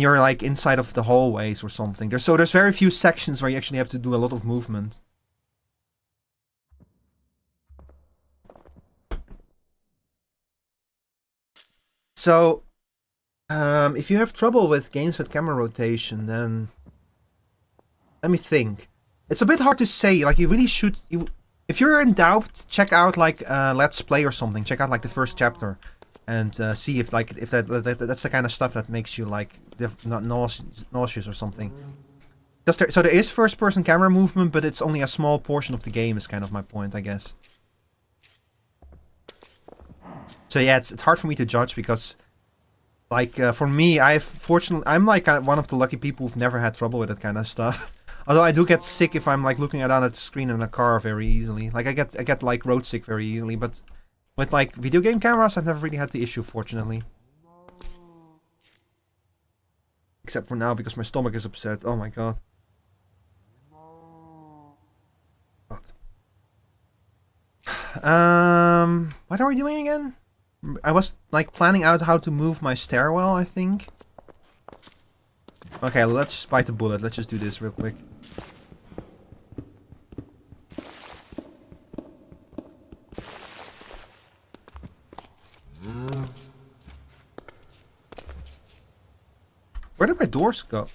you're like inside of the hallways or something. There's very few sections where you actually have to do a lot of movement. So, if you have trouble with games with camera rotation, then let me think. It's a bit hard to say. Like, you really should. If you're in doubt, check out like Let's Play or something. Check out like the first chapter, and see if that's the kind of stuff that makes you like not nauseous or something. So there is first-person camera movement, but it's only a small portion of the game. Is kind of my point, I guess. So yeah, it's hard for me to judge because, like, for me, I'm like one of the lucky people who've never had trouble with that kind of stuff. Although I do get sick if I'm like looking down at the screen in a car very easily. Like, I get like road sick very easily, but with like video game cameras, I've never really had the issue, fortunately. Except for now, because my stomach is upset. Oh my god. What are we doing again? I was like planning out how to move my stairwell, I think. Okay, let's just bite the bullet. Let's just do this real quick. Where did my doors go?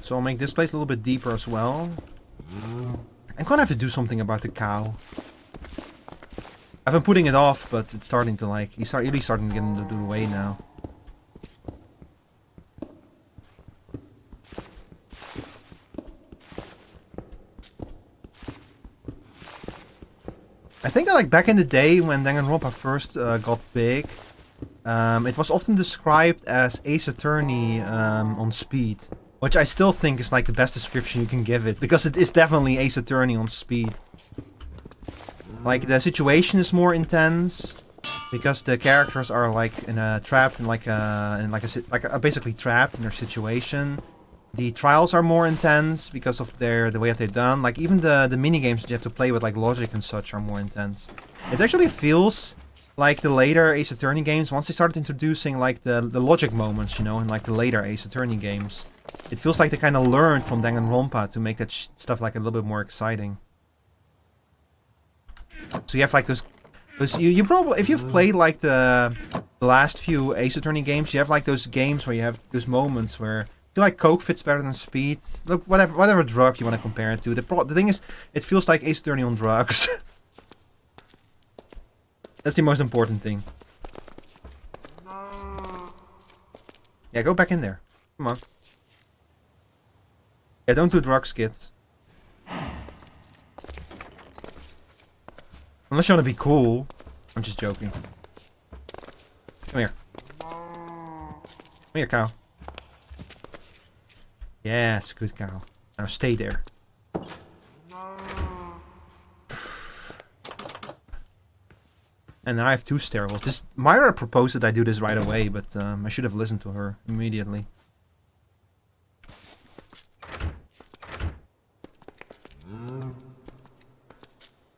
So I'll make this place a little bit deeper as well. I'm gonna have to do something about the cow. I've been putting it off, but it's starting to like... He's really starting to get into the way now. I think that, like, back in the day when Danganronpa first got big, it was often described as Ace Attorney on speed. Which I still think is like the best description you can give it, because it is definitely Ace Attorney on speed. Like, the situation is more intense, because the characters are like trapped in basically trapped in their situation. The trials are more intense because of the way that they're done. Like, even the mini games that you have to play with, like logic and such, are more intense. It actually feels like the later Ace Attorney games, once they started introducing like the logic moments, you know, in like the later Ace Attorney games. It feels like they kind of learned from Danganronpa to make that stuff like a little bit more exciting. So you have like those you probably, if you've played like the last few Ace Attorney games, you have like those games where you have those moments where I feel like Coke fits better than speed. Look, whatever drug you want to compare it to. The thing is, it feels like Ace Attorney on drugs. That's the most important thing. Yeah, go back in there. Come on. Yeah, don't do drugs, kids. Unless you want to be cool. I'm just joking. Come here. Come here, cow. Yes, good cow. Now stay there. And now I have 2 stairwells. Myra proposed that I do this right away, but I should have listened to her immediately.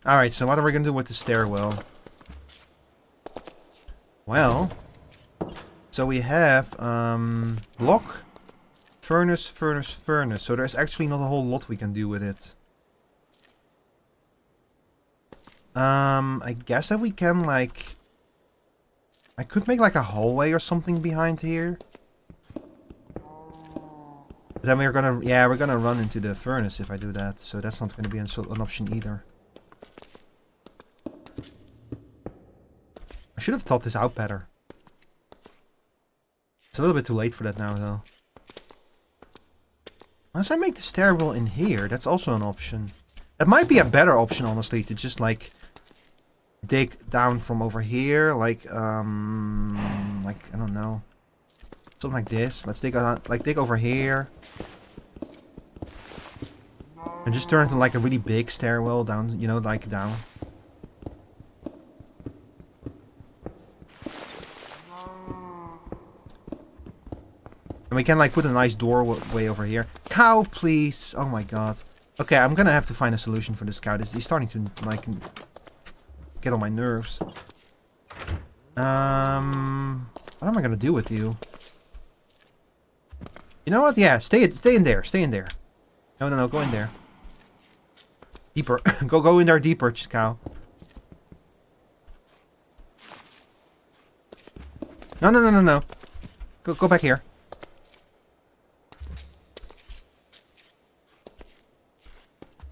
Alright, so what are we gonna do with the stairwell? Well, so we have block, furnace, furnace, furnace. So there's actually not a whole lot we can do with it. I guess that we can like... I could make like a hallway or something behind here. But then we're gonna... Yeah, we're gonna run into the furnace if I do that. So that's not gonna be an option either. I should have thought this out better. It's a little bit too late for that now, though. Unless I make the stairwell in here, that's also an option. That might be a better option, honestly, to just, like, dig down from over here, like, I don't know. Something like this. Let's dig over here. And just turn it into, like, a really big stairwell down, you know, like, down. And we can like put a nice doorway over here. Cow, please! Oh my god. Okay, I'm gonna have to find a solution for this cow. He's starting to like get on my nerves. What am I gonna do with you? You know what? Yeah, stay in there. Stay in there. No, go in there. Deeper. go in there deeper, cow. No. Go back here.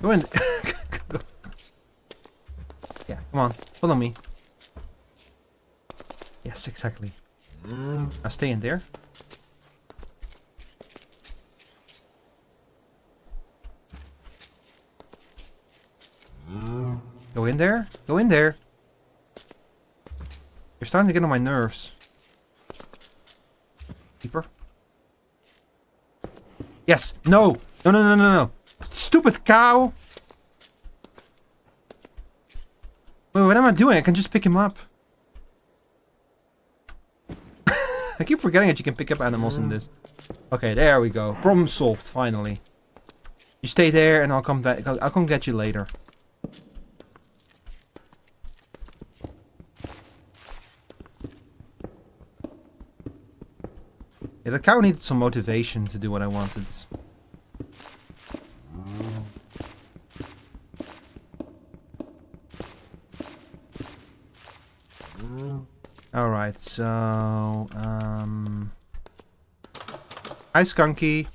Go in. Yeah, come on. Follow me. Yes, exactly. Now stay in there. Go in there. Go in there. You're starting to get on my nerves. Deeper. Yes. No. No. Stupid cow! Wait, what am I doing? I can just pick him up. I keep forgetting that you can pick up animals in this. Okay, there we go. Problem solved, finally. You stay there and I'll come back. I'll come get you later. Yeah, the cow needed some motivation to do what I wanted. Alright, so... Hi, Skunky.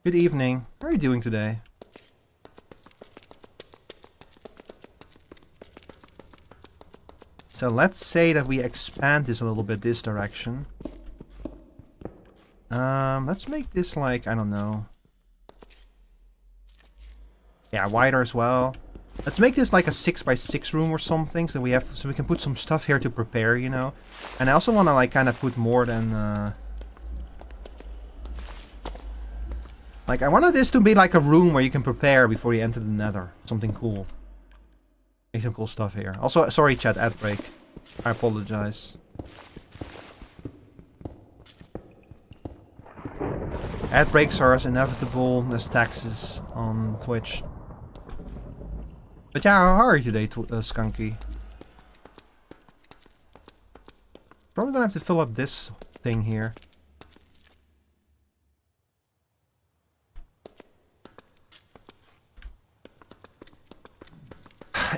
Good evening. How are you doing today? So let's say that we expand this a little bit this direction. Let's make this like, I don't know. Yeah, wider as well. Let's make this like a 6x6 room or something, so we can put some stuff here to prepare, you know. And I also want to like kind of put more than like I wanted this to be like a room where you can prepare before you enter the Nether. Something cool. Make some cool stuff here. Also, sorry chat, ad break. I apologize. Ad breaks are as inevitable as taxes on Twitch. But yeah, how are you today, Skunky? Probably gonna have to fill up this thing here.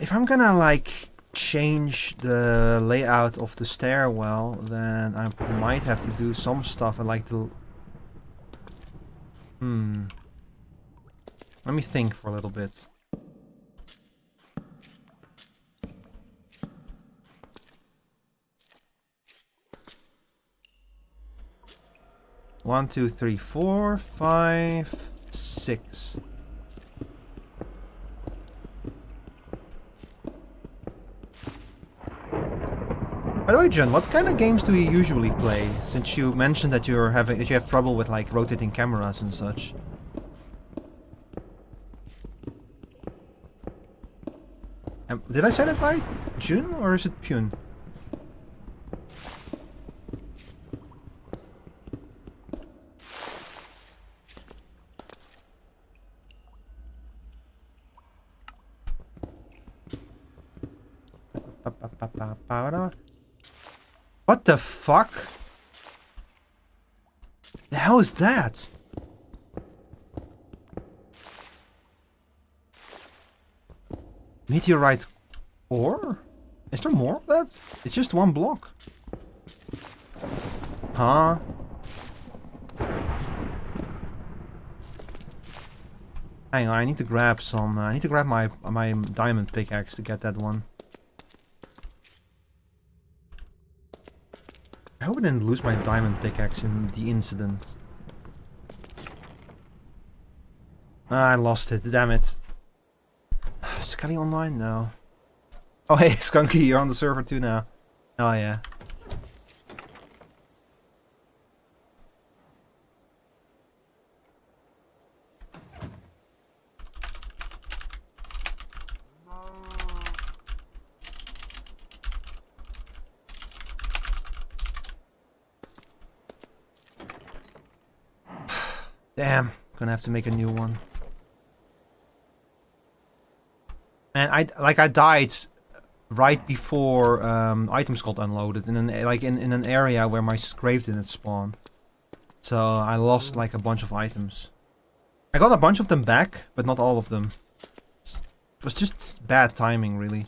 If I'm gonna like change the layout of the stairwell, then I might have to do some stuff. I like to... Let me think for a little bit. One, two, three, 4, 5, 6. By the way, Jen, what kind of games do you usually play? Since you mentioned that you have trouble with like rotating cameras and such. Did I say that right? June or is it Pune? What the fuck? The hell is that? Meteorite ore? Is there more of that? It's just one block. Huh? Hang on, I need to grab some. I need to grab my diamond pickaxe to get that one. I hope I didn't lose my diamond pickaxe in the incident. I lost it, damn it. Skelly online? No. Oh hey, Skunky, you're on the server too now. Oh yeah. Damn, gonna have to make a new one. And I died right before items got unloaded in an area where my grave didn't spawn. So I lost like a bunch of items. I got a bunch of them back, but not all of them. It was just bad timing, really.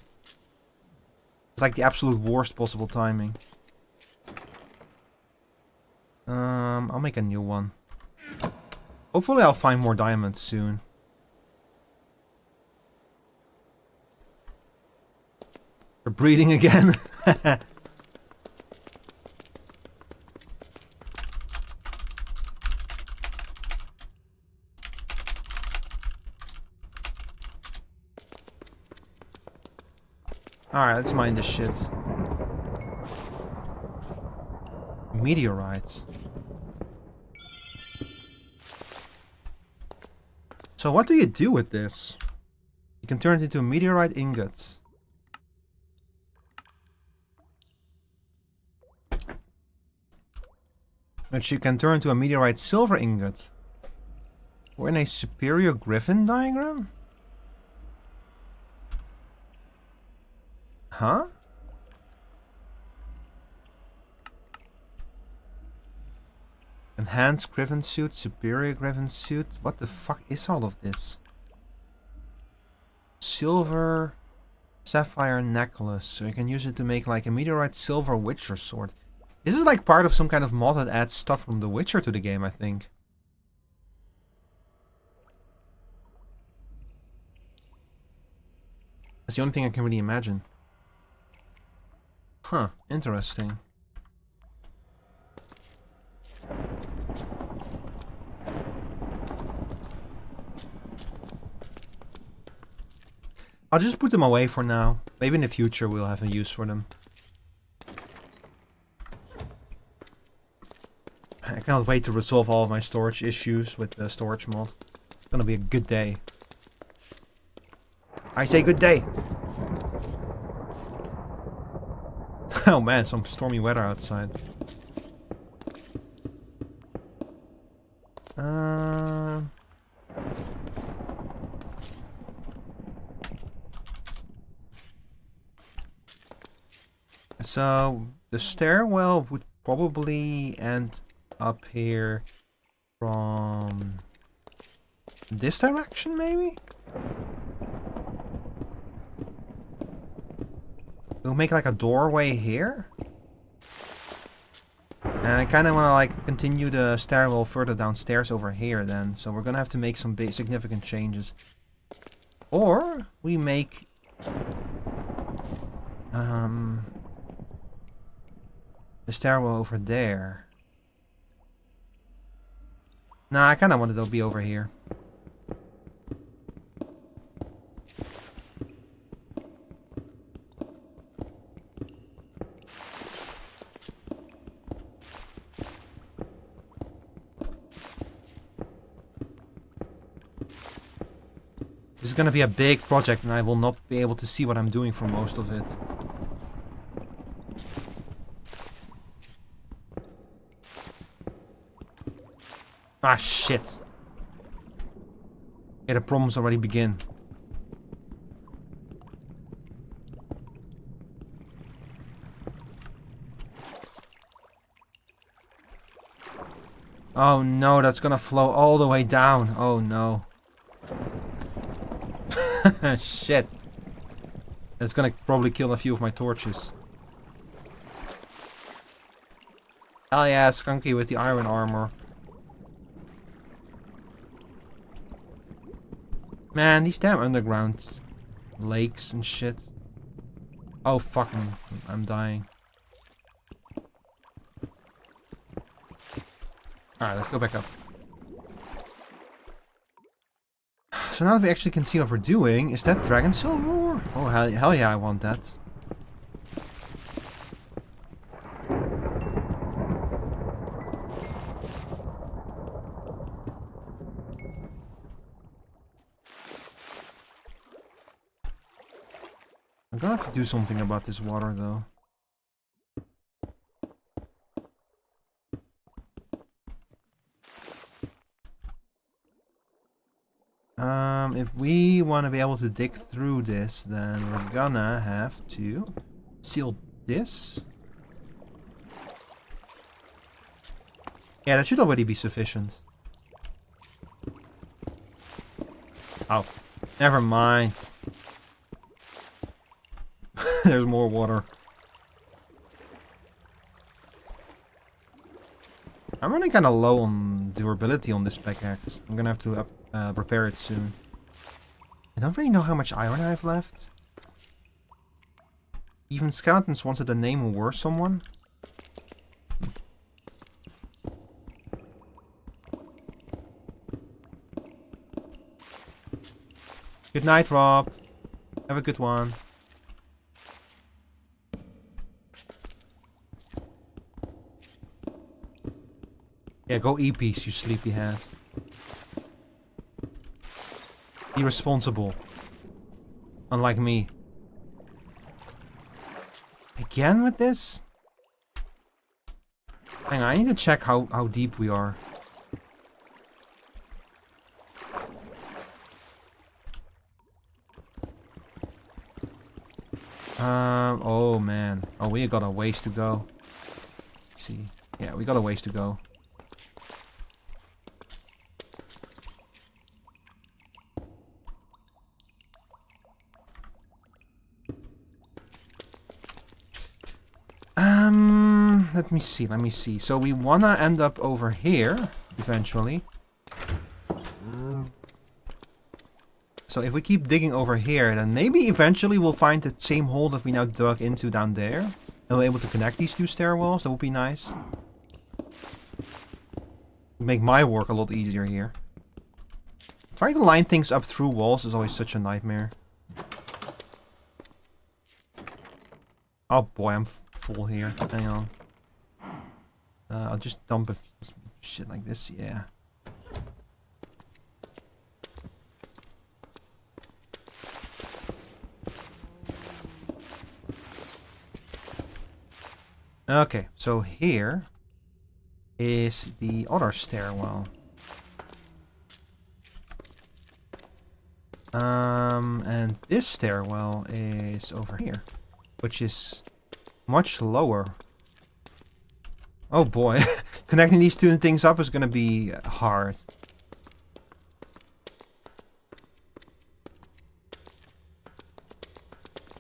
It's like the absolute worst possible timing. I'll make a new one. Hopefully I'll find more diamonds soon. They're breeding again. Alright, let's mine this shit. Meteorites. So what do you do with this? You can turn it into meteorite ingots. Which you can turn into a meteorite silver ingot. We're in a superior griffin diagram? Huh? Enhanced griffin suit, superior griffin suit. What the fuck is all of this? Silver sapphire necklace. So you can use it to make like a meteorite silver witcher sword. This is like part of some kind of mod that adds stuff from The Witcher to the game, I think. That's the only thing I can really imagine. Huh, interesting. I'll just put them away for now. Maybe in the future we'll have a use for them. I cannot wait to resolve all of my storage issues with the storage mod. It's gonna be a good day. I say good day! Oh man, some stormy weather outside. So the stairwell would probably end up here from this direction, maybe? We'll make like a doorway here. And I kind of want to like continue the stairwell further downstairs over here then. So we're going to have to make some big significant changes. Or we make the stairwell over there. Nah, I kind of want it to be over here. This is going to be a big project and I will not be able to see what I'm doing for most of it. Ah, shit. Yeah, the problems already begin. Oh no, that's gonna flow all the way down. Oh no. Shit. That's gonna probably kill a few of my torches. Hell yeah, Skunky with the iron armor. Man, these damn underground lakes and shit. Oh fuck, I'm dying. Alright, let's go back up. So now that we actually can see what we're doing, is that dragon silver? Oh hell yeah, I want that. I'm gonna have to do something about this water though. If we want to be able to dig through this, then we're gonna have to seal this. Yeah, that should already be sufficient. Oh, never mind. There's more water. I'm running kind of low on durability on this pickaxe. I'm gonna have to repair it soon. I don't really know how much iron I have left. Even skeletons wanted to name who were someone. Good night, Rob. Have a good one. Yeah, go E-piece, you sleepyhead. Be responsible. Unlike me. Again with this? Hang on, I need to check how deep we are. Oh man. Oh, we got a ways to go. Let's see. Yeah, we got a ways to go. Let me see. So we wanna end up over here, eventually. So if we keep digging over here, then maybe eventually we'll find the same hole that we now dug into down there. And we're able to connect these two stairwells. That would be nice. Make my work a lot easier here. Trying to line things up through walls is always such a nightmare. Oh boy, I'm full here. Hang on. I'll just dump a shit like this, yeah. Okay, so here is the other stairwell. And this stairwell is over here, which is much lower. Oh boy, connecting these two things up is gonna be hard.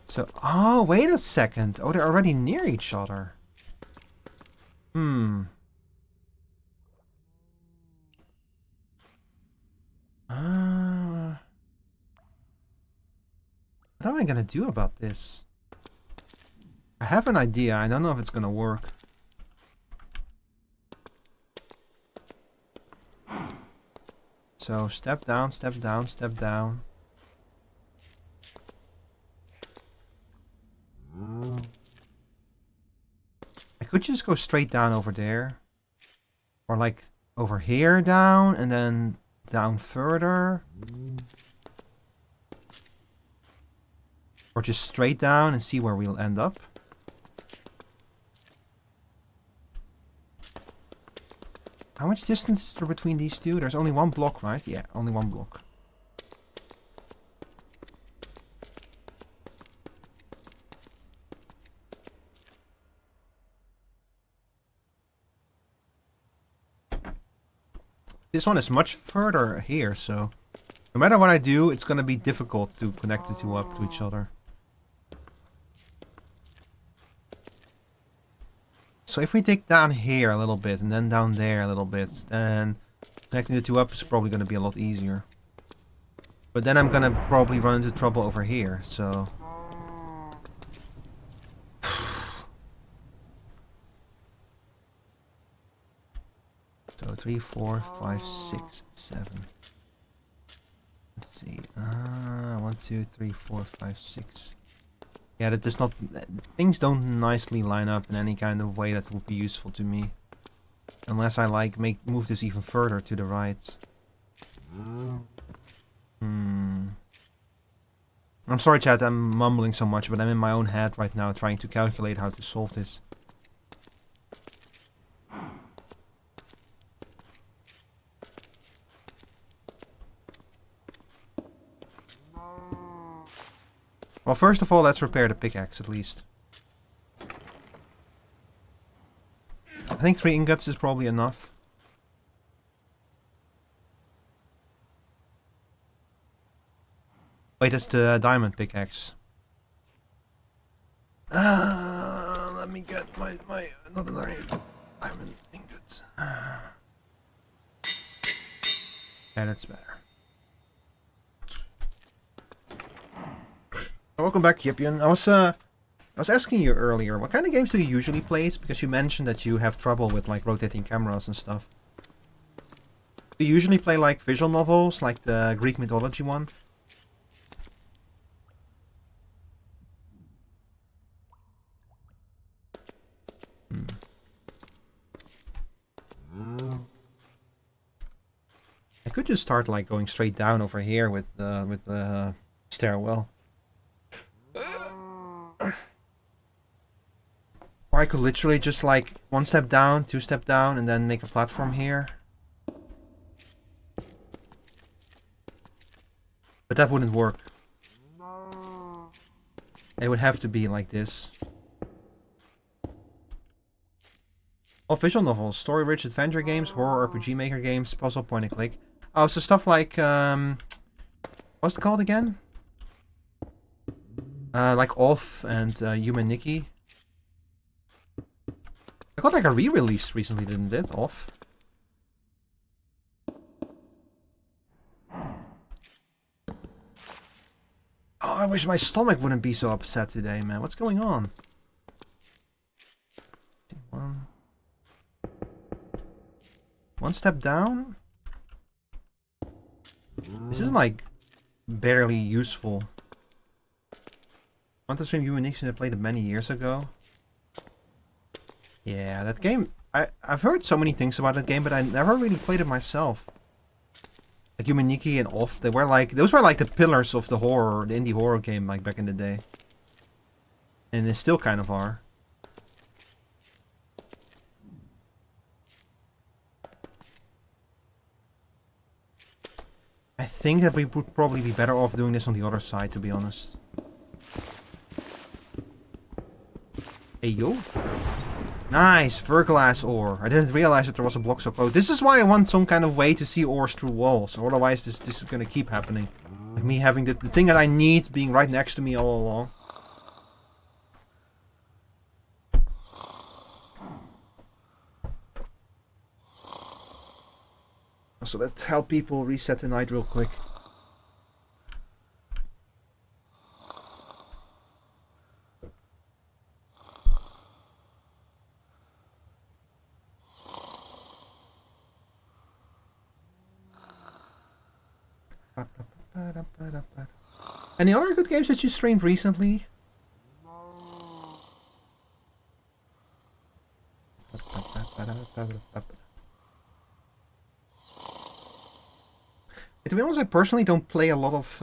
So, oh, wait a second. Oh, they're already near each other. Hmm. What am I gonna do about this? I have an idea. I don't know if it's gonna work. So, step down, step down, step down. I could just go straight down over there. Or like over here down and then down further. Or just straight down and see where we'll end up. How much distance is there between these two? There's only one block, right? Yeah, only one block. This one is much further here, so no matter what I do, it's gonna be difficult to connect the two up to each other. So if we dig down here a little bit and then down there a little bit, then connecting the two up is probably gonna be a lot easier. But then I'm gonna probably run into trouble over here, so... So 3, 4, 5, 6, 7. Let's see. 1, 2, 3, 4, 5, 6. Yeah, that does not. Things don't nicely line up in any kind of way that would be useful to me, unless I like move this even further to the right. I'm sorry, chat. I'm mumbling so much, but I'm in my own head right now, trying to calculate how to solve this. Well, first of all, let's repair the pickaxe at least. I think 3 ingots is probably enough. Wait, that's the diamond pickaxe. Let me get my another diamond ingot. Yeah, that's better. Welcome back, Yipian. I was asking you earlier, what kind of games do you usually play? Because you mentioned that you have trouble with like rotating cameras and stuff. Do you usually play like visual novels, like the Greek mythology one? I could just start like going straight down over here with the stairwell. Or I could literally just like 1 step down, 2 step down, and then make a platform here. But that wouldn't work. It would have to be like this. Oh, visual novels, story-rich adventure games, horror RPG maker games, puzzle point and click. Oh, so stuff like what's it called again? Like Off and Human Nikki. I got like a re-release recently, didn't it? Off. Oh, I wish my stomach wouldn't be so upset today, man. What's going on? One step down? This is like barely useful. Want to stream Human Nixon? I played it many years ago. Yeah, that game. I've heard so many things about that game, but I never really played it myself. Like Human Nikki and Off, they were like those were like the pillars of the horror, the indie horror game, like back in the day. And they still kind of are. I think that we would probably be better off doing this on the other side, to be honest. Hey, yo. Nice, verglass ore. I didn't realize that there was a block so close. This is why I want some kind of way to see ores through walls. Otherwise, this is gonna keep happening. Like me having the thing that I need being right next to me all along. So let's help people reset the night real quick. Any other good games that you streamed recently? To be honest, I personally don't play a lot of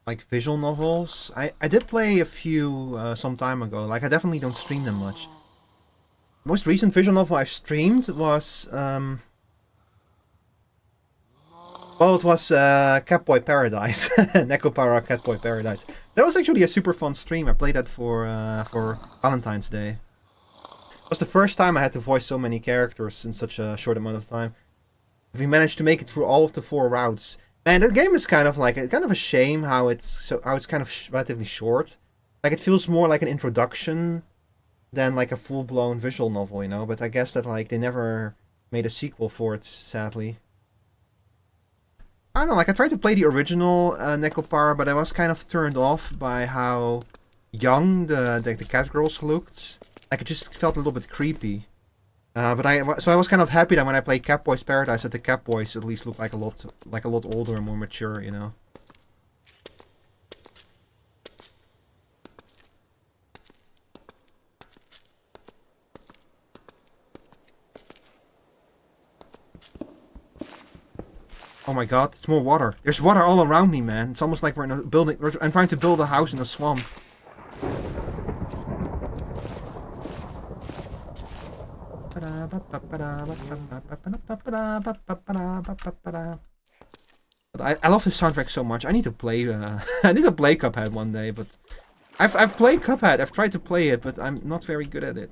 like visual novels. I did play a few some time ago. Like I definitely don't stream them much. The most recent visual novel I've streamed was well, it was Catboy Paradise, Nekopara Catboy Paradise. That was actually a super fun stream. I played that for Valentine's Day. It was the first time I had to voice so many characters in such a short amount of time. We managed to make it through all of the 4 routes. Man, that game is kind of like a shame how it's kind of relatively short. Like it feels more like an introduction than like a full-blown visual novel, you know. But I guess that like they never made a sequel for it, sadly. I don't know, like I tried to play the original Nekopara, but I was kind of turned off by how young the cat girls looked. Like it just felt a little bit creepy. So I was kind of happy that when I played Catboy's Paradise, that the Catboys at least looked like a lot older and more mature, you know. Oh my god, it's more water. There's water all around me, man. It's almost like we're in a building. I'm trying to build a house in a swamp. I love his soundtrack so much. I need to play. I need to play Cuphead one day, but I've played Cuphead. I've tried to play it, but I'm not very good at it.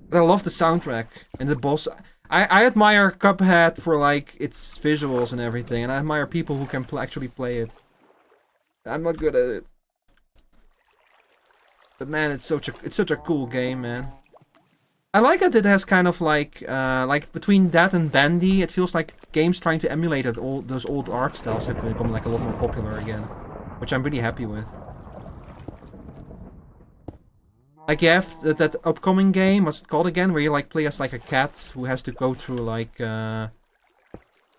But I love the soundtrack and the boss. I admire Cuphead for like its visuals and everything, and I admire people who can actually play it. I'm not good at it. But man, it's such a cool game, man. I like that it has kind of like between that and Bandy, it feels like games trying to emulate it, all those old art styles have become like a lot more popular again, which I'm really happy with. Like you have that upcoming game, what's it called again, where you like play as like a cat who has to go through like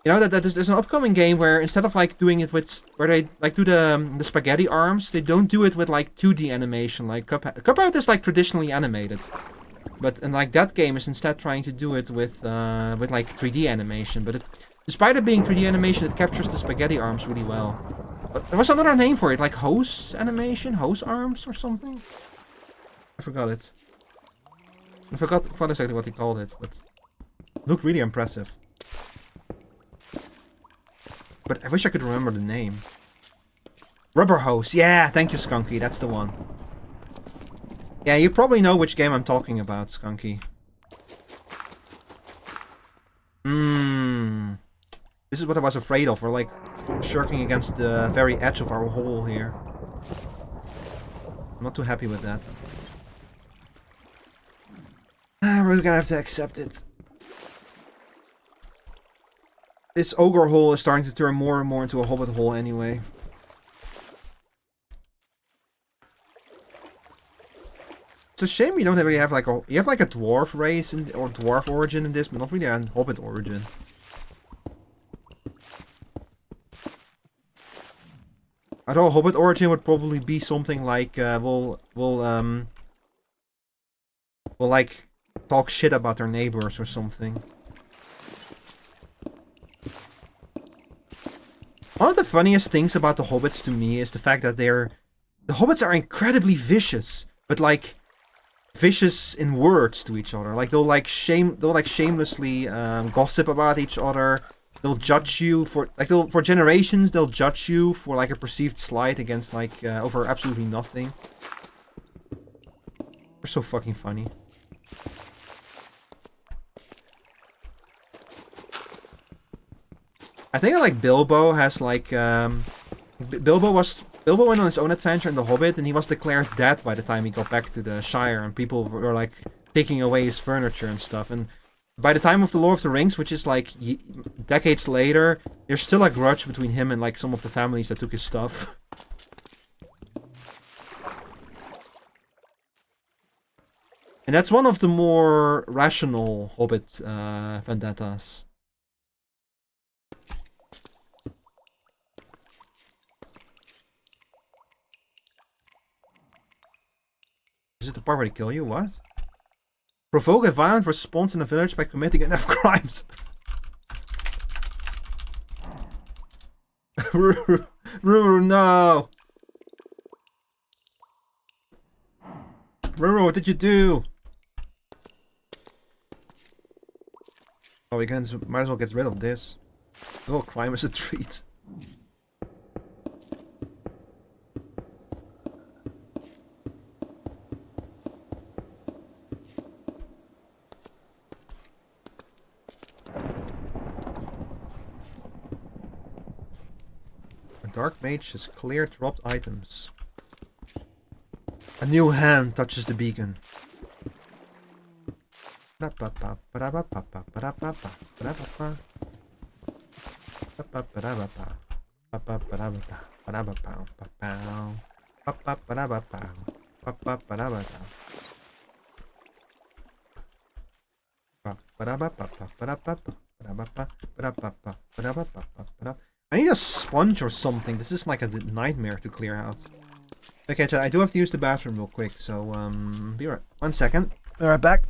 you know, there's an upcoming game where instead of like doing it with where they like do the spaghetti arms, they don't do it with like 2D animation like Cuphead. Cuphead is like traditionally animated, but and like that game is instead trying to do it with like 3D animation. But despite it being 3D animation, it captures the spaghetti arms really well. But there was another name for it, like hose animation, hose arms or something. I forgot it. I forgot exactly what he called it, but it looked really impressive. But I wish I could remember the name. Rubber hose, yeah, thank you, Skunky, that's the one. Yeah, you probably know which game I'm talking about, Skunky. This is what I was afraid of. We're like shirking against the very edge of our hole here. I'm not too happy with that. We're gonna have to accept it. This ogre hole is starting to turn more and more into a hobbit hole anyway. It's a shame you don't really have like a... You have like a dwarf race or dwarf origin in this, but not really a hobbit origin. Although hobbit origin would probably be something like we'll like talk shit about their neighbors or something. One of the funniest things about the hobbits to me is the fact that the hobbits are incredibly vicious, but like vicious in words to each other. Like they'll shamelessly gossip about each other. They'll judge you for for generations. They'll judge you for like a perceived slight against like over absolutely nothing. They're so fucking funny. I think like Bilbo has like Bilbo went on his own adventure in The Hobbit, and he was declared dead by the time he got back to the Shire, and people were like taking away his furniture and stuff. And by the time of The Lord of the Rings, which is like decades later, there's still a grudge between him and like some of the families that took his stuff. And that's one of the more rational Hobbit vendettas. Is it the part where they kill you? What? Provoke a violent response in a village by committing enough crimes. Ruru, no! Ruru, what did you do? Oh, we can might as well get rid of this. A little crime is a treat. A dark mage has cleared dropped items. A new hand touches the beacon. I need a sponge or something. This is like a nightmare to clear out. Okay, chat, I do have to use the bathroom real quick, so be right. 1 second. Be right back.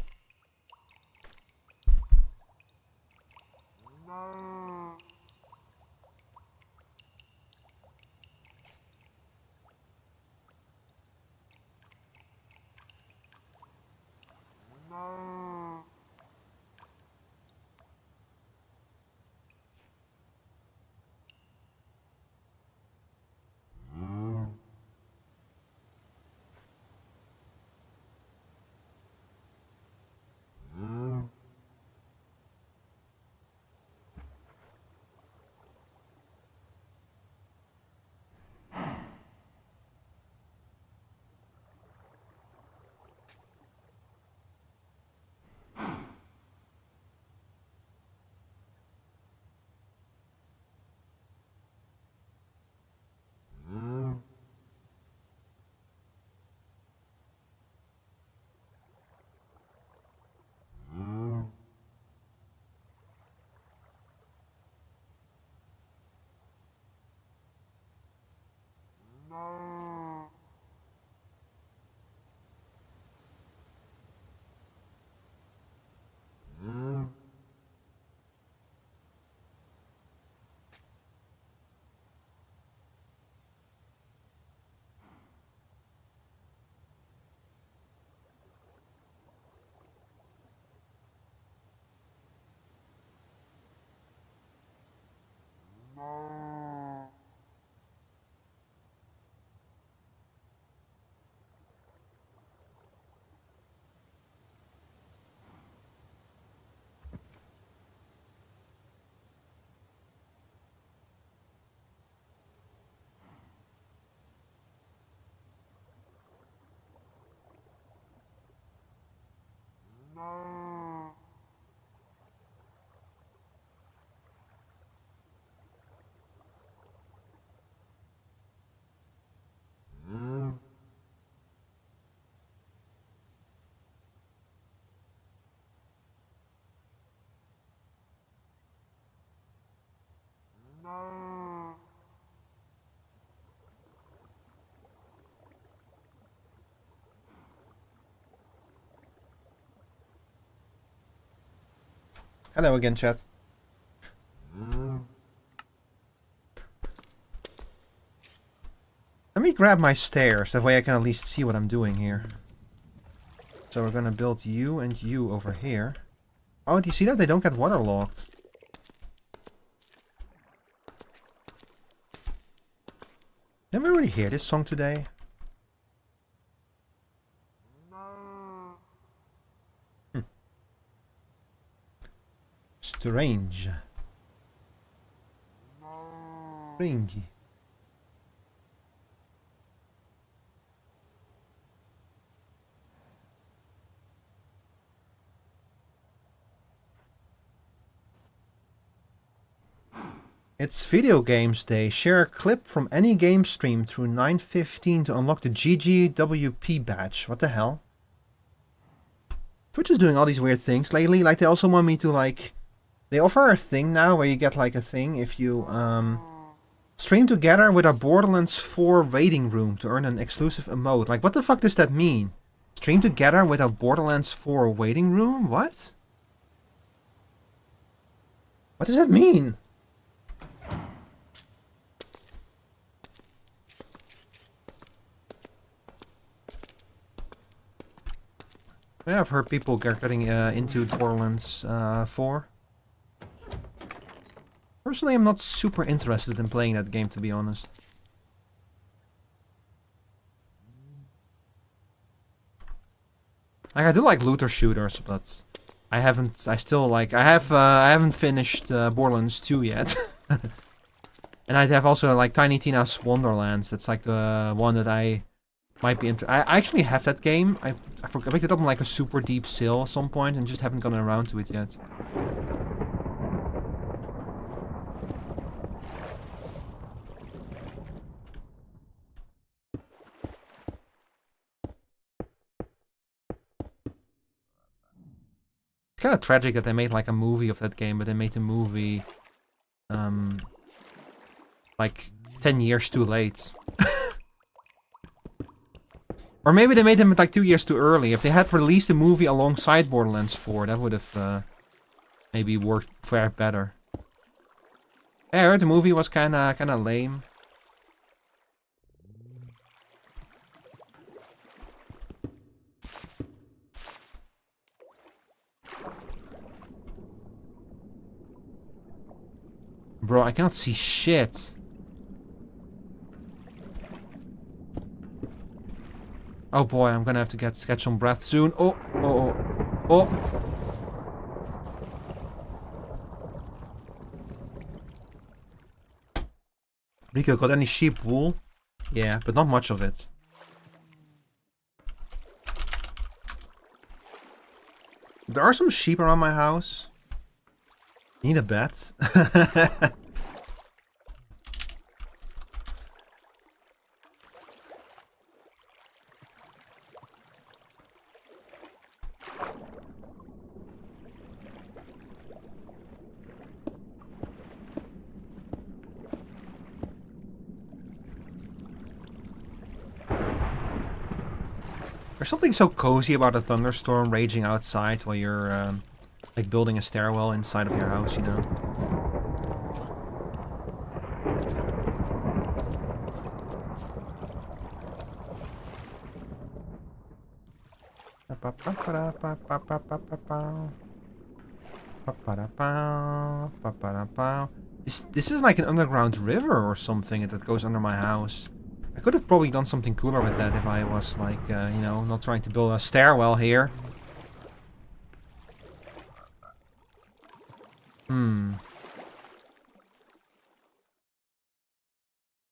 Hello again, chat. Let me grab my stairs, that way I can at least see what I'm doing here. So we're gonna build you and you over here. Oh, do you see that? They don't get waterlogged. Didn't we already hear this song today? Strange. Strange. It's video games day. Share a clip from any game stream through 9:15 to unlock the GGWP badge. What the hell? Twitch is doing all these weird things lately. Like, they also want me to, like... They offer a thing now where you get, like, a thing if you, stream together with a Borderlands 4 waiting room to earn an exclusive emote. Like, what the fuck does that mean? Stream together with a Borderlands 4 waiting room? What? What does that mean? Yeah, I've heard people getting into Borderlands 4. Personally, I'm not super interested in playing that game, to be honest. Like, I do like looter shooters, but I haven't finished Borderlands 2 yet. And I have also, like, Tiny Tina's Wonderlands. That's, like, the one that I might be I actually have that game. I picked it up on, like, a super deep sale at some point and just haven't gotten around to it yet. It's kind of tragic that they made, like, a movie of that game, but they made the movie, like, 10 years too late. Or maybe they made them, like, 2 years too early. If they had released the movie alongside Borderlands 4, that would have, maybe worked far better. Yeah, I heard the movie was kinda lame. Bro, I cannot see shit. Oh boy, I'm gonna have to catch some breath soon. Oh, oh, oh, oh. Rico, got any sheep wool? Yeah, but not much of it. There are some sheep around my house. Need a bet? There's something so cozy about a thunderstorm raging outside while you're like building a stairwell inside of your house, you know? This is like an underground river or something that goes under my house. I could have probably done something cooler with that if I was like, you know, not trying to build a stairwell here.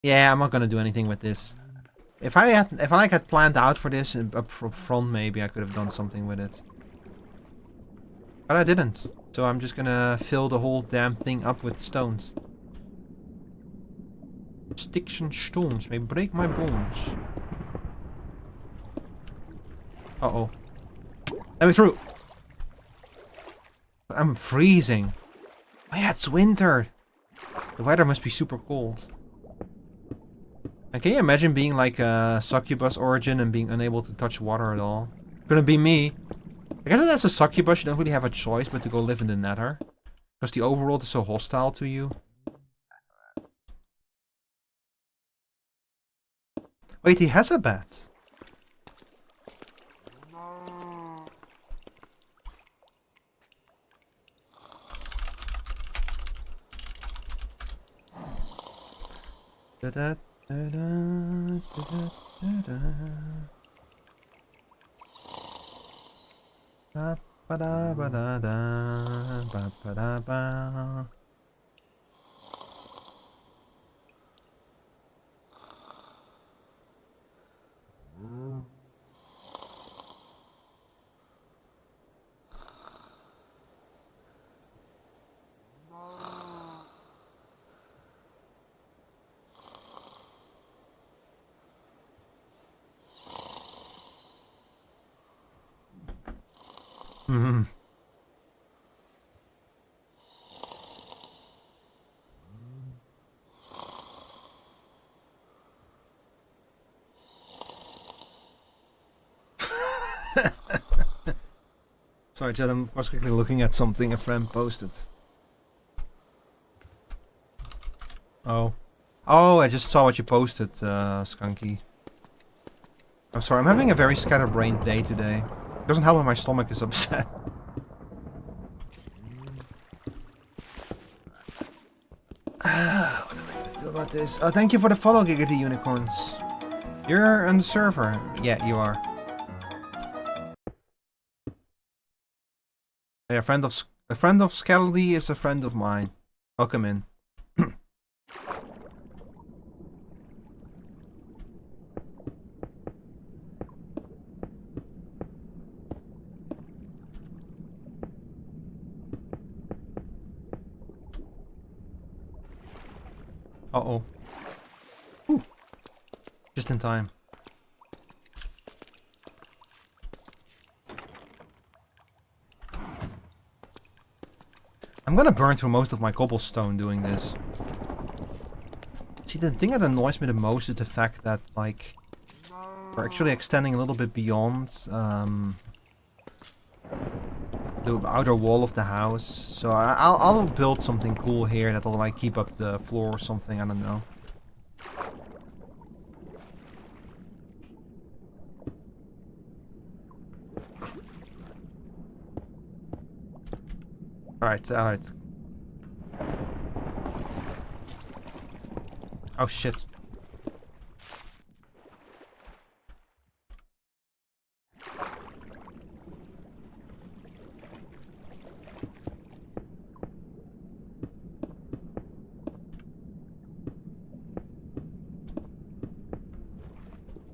Yeah, I'm not gonna do anything with this. If I had planned out for this up front, maybe I could have done something with it. But I didn't. So I'm just gonna fill the whole damn thing up with stones. Sticks and stones may break my bones. Uh-oh. Let me through! I'm freezing. Oh yeah, it's winter. The weather must be super cold. And can you imagine being like a succubus origin and being unable to touch water at all? Couldn't be me. I guess as a succubus you don't really have a choice but to go live in the nether. Because the overworld is so hostile to you. Wait, he has a bat. Da -da, da -da, da -da, da -da. Ba -ba -da -ba -da -da, ba -ba -da -ba. Mm-hmm. Sorry, Chad, I was quickly looking at something a friend posted. Oh. Oh, I just saw what you posted, Skunky. I'm sorry, I'm having a very scatterbrained day today. It doesn't help when my stomach is upset. What am I gonna do about this? Oh, thank you for the follow, Giggity Unicorns. You're on the server. Yeah, you are. Yeah, a friend of Skeldyr is a friend of mine. Welcome in. Uh-oh. Ooh. Just in time. I'm gonna burn through most of my cobblestone doing this. See, the thing that annoys me the most is the fact that, like, we're actually extending a little bit beyond the outer wall of the house. So I'll build something cool here that'll, like, keep up the floor or something, I don't know. Alright, alright. Oh shit.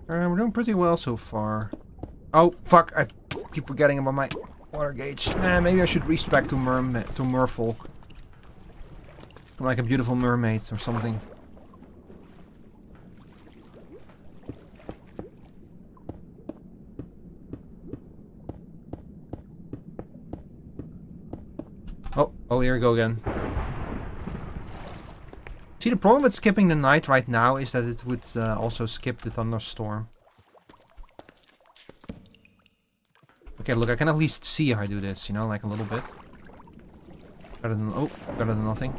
We're doing pretty well so far. Oh, fuck, I keep forgetting about my water gauge. Maybe I should respec to merfolk. Like a beautiful mermaid or something. Oh, here we go again. See, the problem with skipping the night right now is that it would also skip the thunderstorm. Okay, look, I can at least see if I do this, you know, like a little bit. Better than, oh, better than nothing.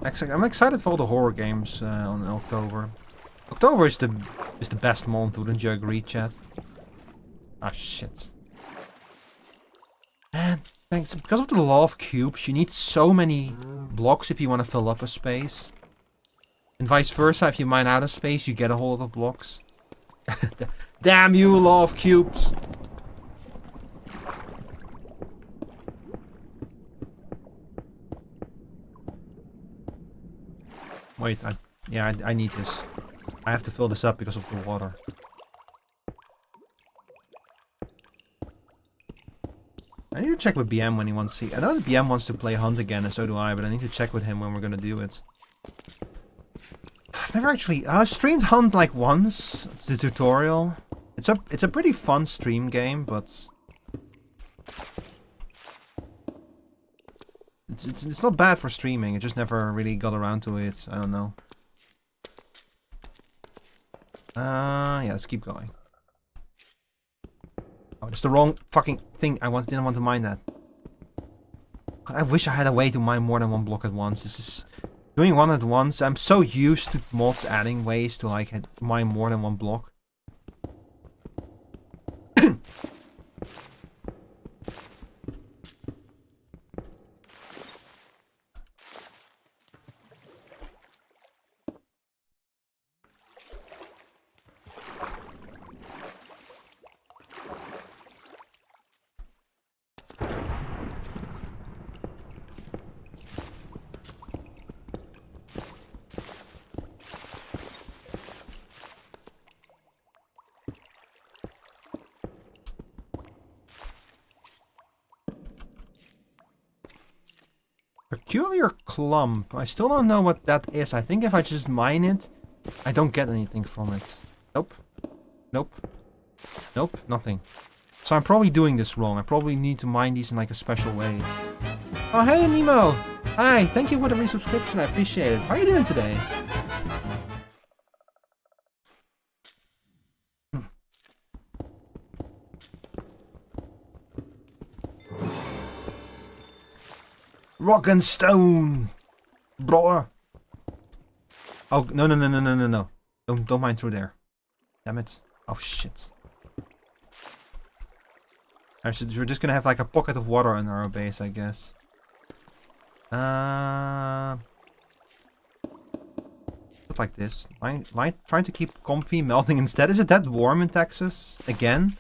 I'm excited for all the horror games on October. October is the best month, wouldn't you agree, chat? Ah, shit. Man, Thanks. Because of the law of cubes, you need so many blocks if you want to fill up a space. And vice versa, if you mine out of space, you get a whole lot of blocks. Damn you, law of cubes! Wait, I need this. I have to fill this up because of the water. I need to check with BM when he wants to see. I know that BM wants to play Hunt again, and so do I, but I need to check with him when we're gonna do it. I've never actually streamed Hunt like once, the tutorial. It's a pretty fun stream game, but it's not bad for streaming. It just never really got around to it. I don't know. Yeah, let's keep going. Oh, that's the wrong fucking thing. Didn't want to mine that. God, I wish I had a way to mine more than one block at once. This is doing one at once. I'm so used to mods adding ways to like mine more than one block. Peculiar clump. I still don't know what that is. I think if I just mine it, I don't get anything from it. Nope. Nope. Nope. Nothing. So I'm probably doing this wrong. I probably need to mine these in like a special way. Oh, hey, Nemo. Hi. Thank you for the resubscription. I appreciate it. How are you doing today? Rock and stone, bro. Oh no! Don't mine through there. Damn it! Oh shit! We're just gonna have like a pocket of water in our base, I guess. Put like this. Trying to keep comfy, melting instead. Is it that warm in Texas again?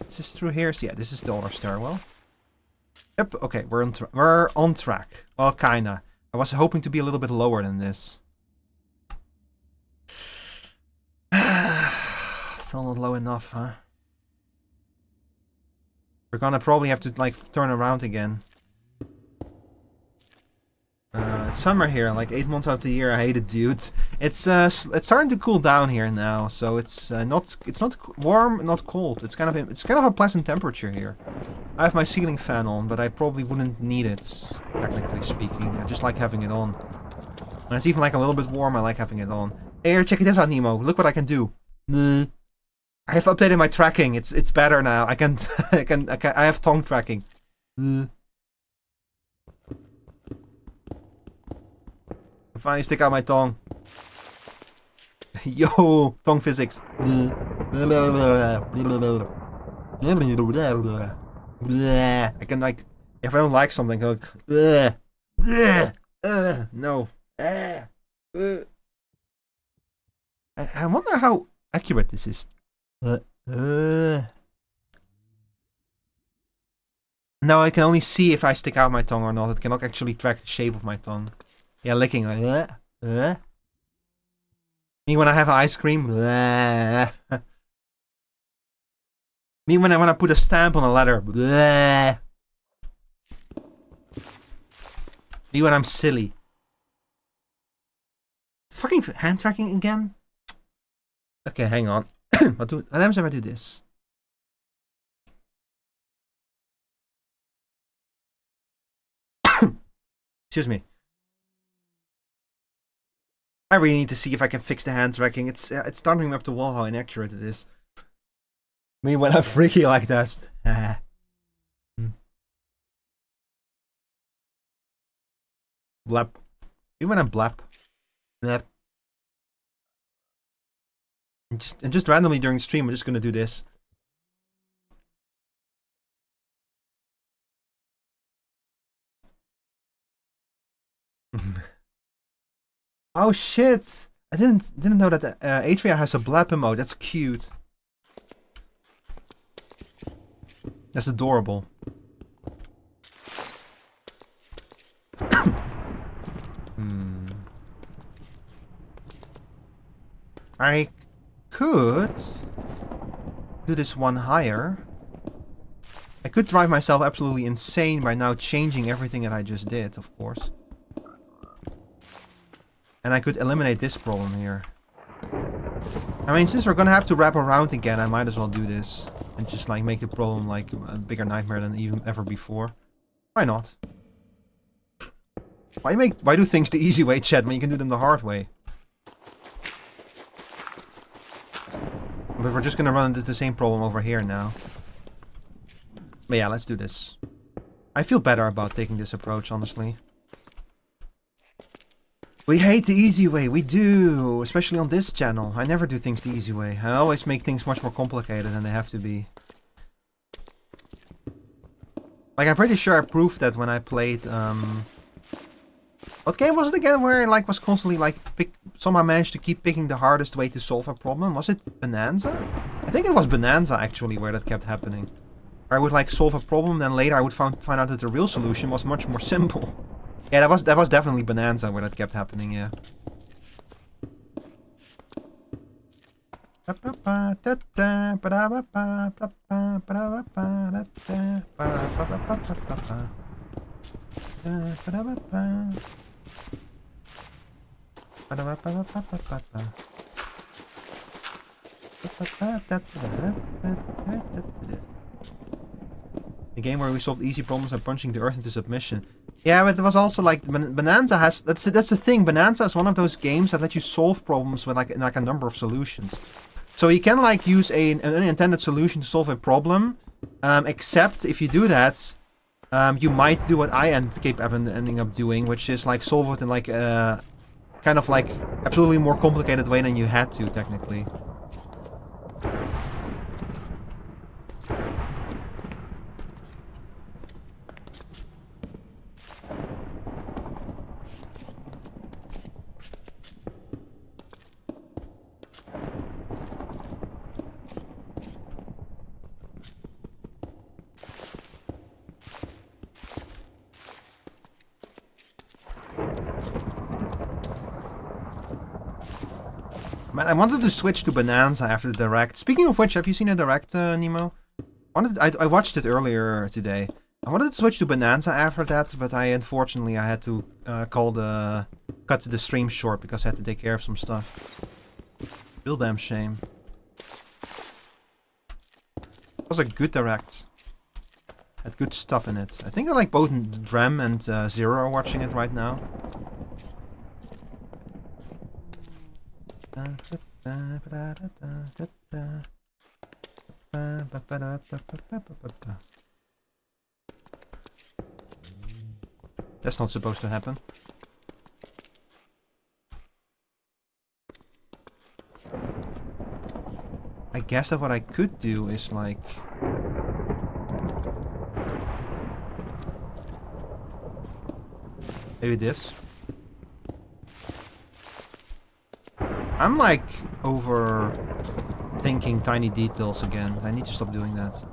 Is this through here? So yeah, this is the other stairwell. Yep, okay, we're on track. Well, kinda. I was hoping to be a little bit lower than this. Still not low enough, huh? We're gonna probably have to, like, turn around again. It's summer here, like 8 months out of the year. I hate it, dude. It's starting to cool down here now, so it's not warm, not cold. It's kind of a pleasant temperature here. I have my ceiling fan on, but I probably wouldn't need it, technically speaking. I just like having it on. When it's even like a little bit warm, I like having it on. Hey, check this out, Nemo. Look what I can do. I have updated my tracking. It's better now. I have tongue tracking. I finally stick out my tongue. Yo, tongue physics. I can, like, if I don't like something, I go, no. I wonder how accurate this is. No, I can only see if I stick out my tongue or not. It cannot actually track the shape of my tongue. Yeah, licking like Me when I have ice cream. Me when I put a stamp on a letter. Me when I'm silly. Fucking hand tracking again? Okay, hang on. What happens if I do this? Excuse me. I really need to see if I can fix the hand tracking. It's starting me up the wall how inaccurate it is. Me when I'm freaky like that. Blap. Me when I'm blap. Blap. And just randomly during the stream, I'm just gonna do this. Oh shit! I didn't know that Atria has a blab emote. That's cute. That's adorable. I could do this one higher. I could drive myself absolutely insane by now changing everything that I just did, of course. And I could eliminate this problem here. I mean, since we're gonna have to wrap around again, I might as well do this. And just like make the problem like a bigger nightmare than even ever before. Why not? Why do things the easy way, chat, when you can do them the hard way? But we're just gonna run into the same problem over here now. But yeah, let's do this. I feel better about taking this approach, honestly. We hate the easy way, we do, especially on this channel. I never do things the easy way. I always make things much more complicated than they have to be. Like, I'm pretty sure I proved that when I played, what game was it again where I like was constantly like somehow managed to keep picking the hardest way to solve a problem? Was it Bonanza? I think it was Bonanza actually where that kept happening. Where I would like solve a problem, then later I would find out that the real solution was much more simple. Yeah, that was definitely Bonanza where that kept happening, yeah. A game where we solved easy problems by punching the earth into submission. Yeah, but it was also like Bonanza has that's the thing. Bonanza is one of those games that let you solve problems with like a number of solutions. So you can like use an unintended solution to solve a problem, except if you do that, you might do what I keep ending up doing, which is like solve it in like a kind of like absolutely more complicated way than you had to technically. Man, I wanted to switch to Bonanza after the Direct. Speaking of which, have you seen a Direct, Nemo? I watched it earlier today. I wanted to switch to Bonanza after that, but unfortunately I had to cut the stream short because I had to take care of some stuff. Real damn shame. It was a good Direct. Had good stuff in it. I think I like both Drem and Zero are watching it right now. That's not supposed to happen. I guess that what I could do is like... maybe this. I'm like overthinking tiny details again. I need to stop doing that.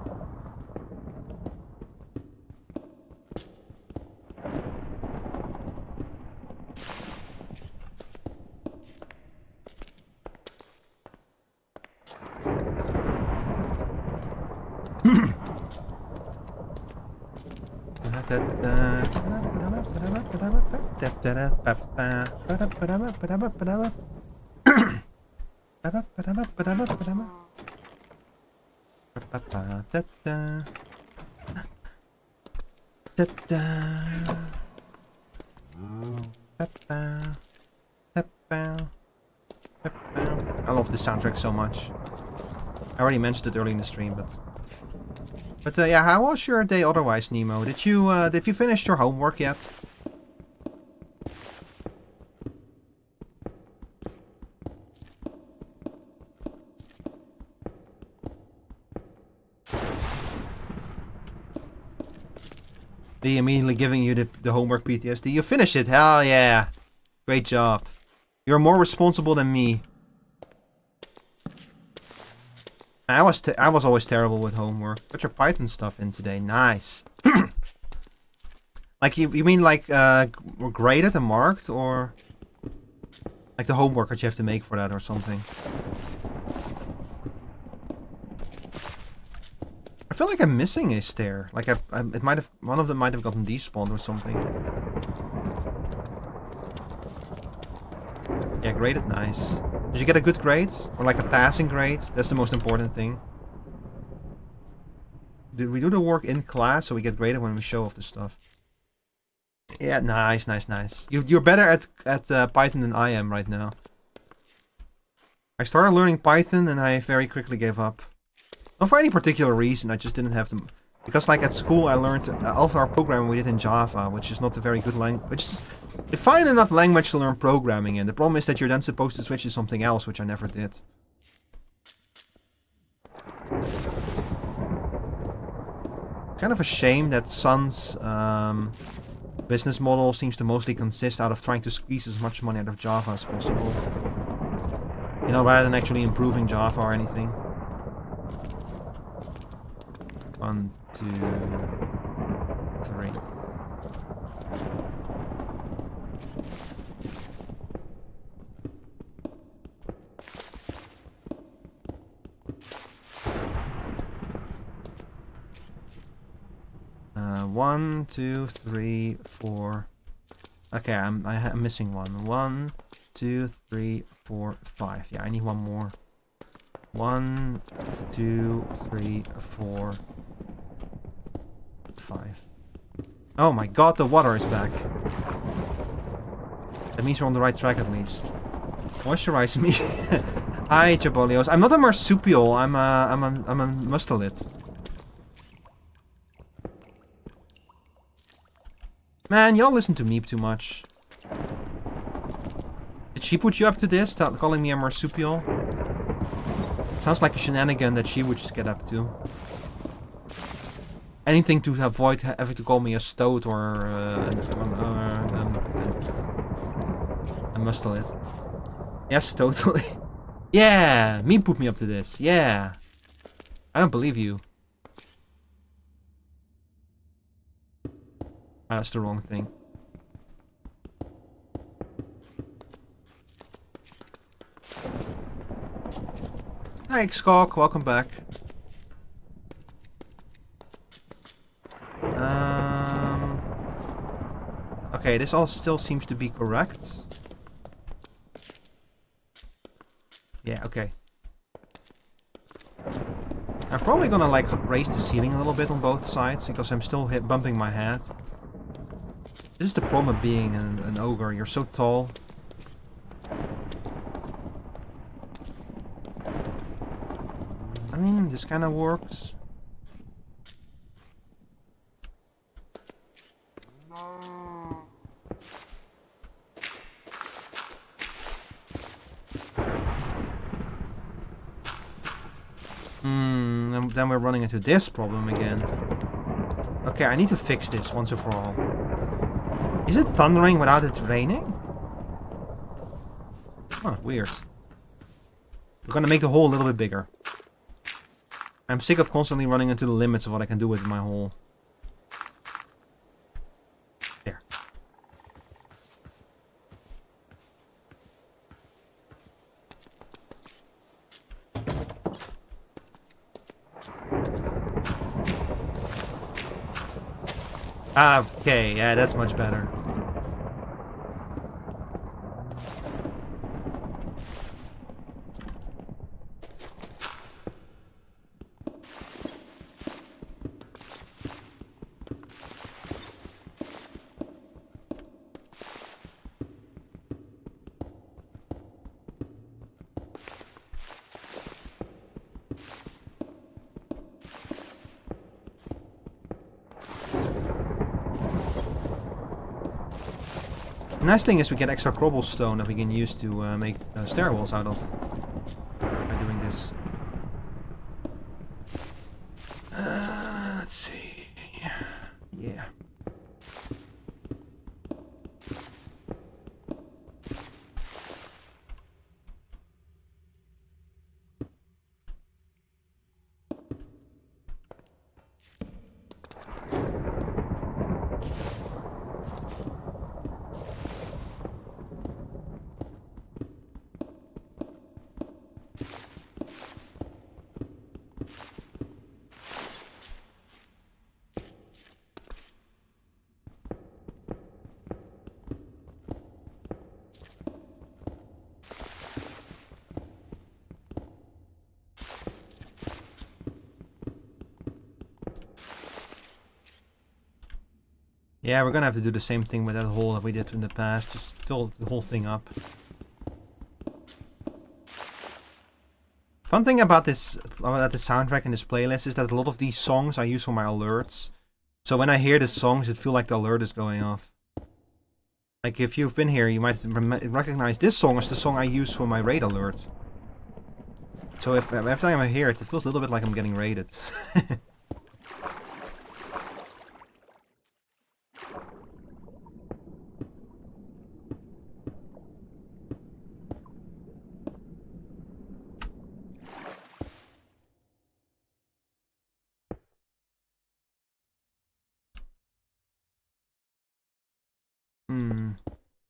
I love this soundtrack so much. I already mentioned it early in the stream, but yeah, how was your day otherwise, Nemo? Did you finish your homework yet? They immediately giving you the homework PTSD. You finished it. Hell yeah. Great job. You're more responsible than me. I was always terrible with homework. Put your Python stuff in today. Nice. Like you mean like graded and marked, or like the homework that you have to make for that or something? I feel like I'm missing a stair. Like it might have, one of them might have gotten despawned or something. Yeah, graded, nice. Did you get a good grade? Or like a passing grade? That's the most important thing. Did we do the work in class so we get graded when we show off the stuff? Yeah, nice, nice, nice. You're better at Python than I am right now. I started learning Python and I very quickly gave up. Not for any particular reason, I just didn't have them. Because like at school I learned all of our programming we did in Java, which is not a very good language. Which is a fine enough language to learn programming in. The problem is that you're then supposed to switch to something else, which I never did. Kind of a shame that Sun's business model seems to mostly consist out of trying to squeeze as much money out of Java as possible. You know, rather than actually improving Java or anything. 1, 2, 3. One, 2, 3, 4. Okay, I'm missing one. 1, 2, 3, 4, 5. Yeah, I need one more. 1, 2, 3, 4, 5. Oh my god, the water is back. That means we're on the right track at least. Moisturize me. Hi, Jabolios. I'm not a marsupial. I'm a mustelid. Man, y'all listen to me too much. Did she put you up to this? Calling me a marsupial? Sounds like a shenanigan that she would just get up to. Anything to avoid having to call me a stoat or a mustelid. Yes, totally. Yeah, me put me up to this. Yeah. I don't believe you. Ah, that's the wrong thing. Hi, Skok, welcome back. Okay, this all still seems to be correct. Yeah, okay. I'm probably gonna like raise the ceiling a little bit on both sides because I'm still bumping my head. This is the problem of being an ogre. You're so tall. I mean, this kind of works. Then we're running into this problem again. Okay, I need to fix this once and for all. Is it thundering without it raining? Huh, weird. We're gonna make the hole a little bit bigger. I'm sick of constantly running into the limits of what I can do with my hole. There. Okay, yeah, that's much better. The nice thing is we get extra cobblestone that we can use to make stairwells out of by doing this. Let's see. Yeah. Yeah, we're gonna have to do the same thing with that hole that we did in the past. Just fill the whole thing up. Fun thing about this, about the soundtrack and this playlist is that a lot of these songs I use for my alerts. So when I hear the songs, it feels like the alert is going off. Like if you've been here, you might recognize this song as the song I use for my raid alert. So if every time I hear it, it feels a little bit like I'm getting raided.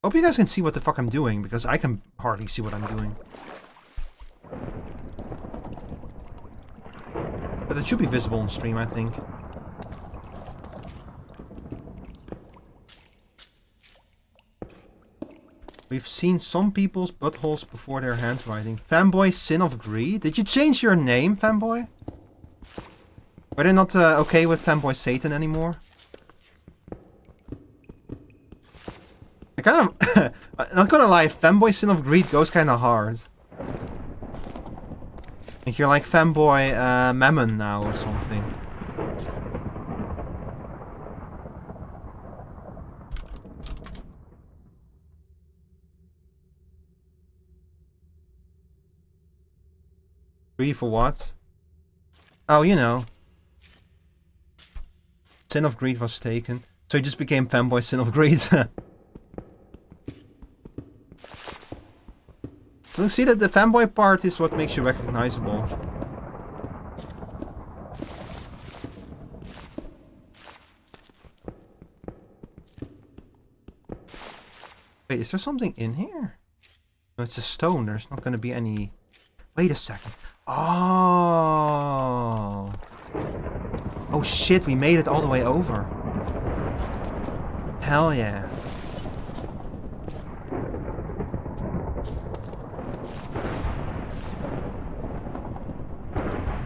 Hope you guys can see what the fuck I'm doing, because I can hardly see what I'm doing. But it should be visible on stream, I think. We've seen some people's buttholes before their handwriting. Fanboy Sin of Greed? Did you change your name, Fanboy? Are they not okay with Fanboy Satan anymore? I kind of... not gonna lie, Fanboy Sin of Greed goes kind of hard. Like you're like Fanboy Mammon now or something. Greed for what? Oh, you know. Sin of Greed was taken. So he just became Fanboy Sin of Greed. So see that the fanboy part is what makes you recognizable. Wait, is there something in here? No, it's a stone. There's not going to be any... Wait a second. Oh. Oh shit, we made it all the way over. Hell yeah.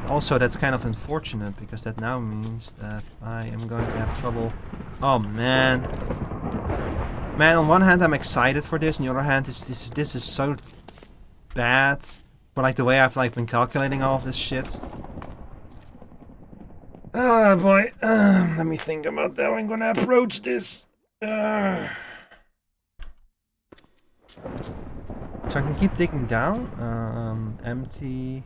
Also, that's kind of unfortunate, because that now means that I am going to have trouble... Oh, man. Man, on one hand, I'm excited for this, on the other hand, this is so bad. For, like, the way I've, like, been calculating all of this shit. Ah, boy. Let me think about how I'm gonna approach this. So I can keep digging down. Empty...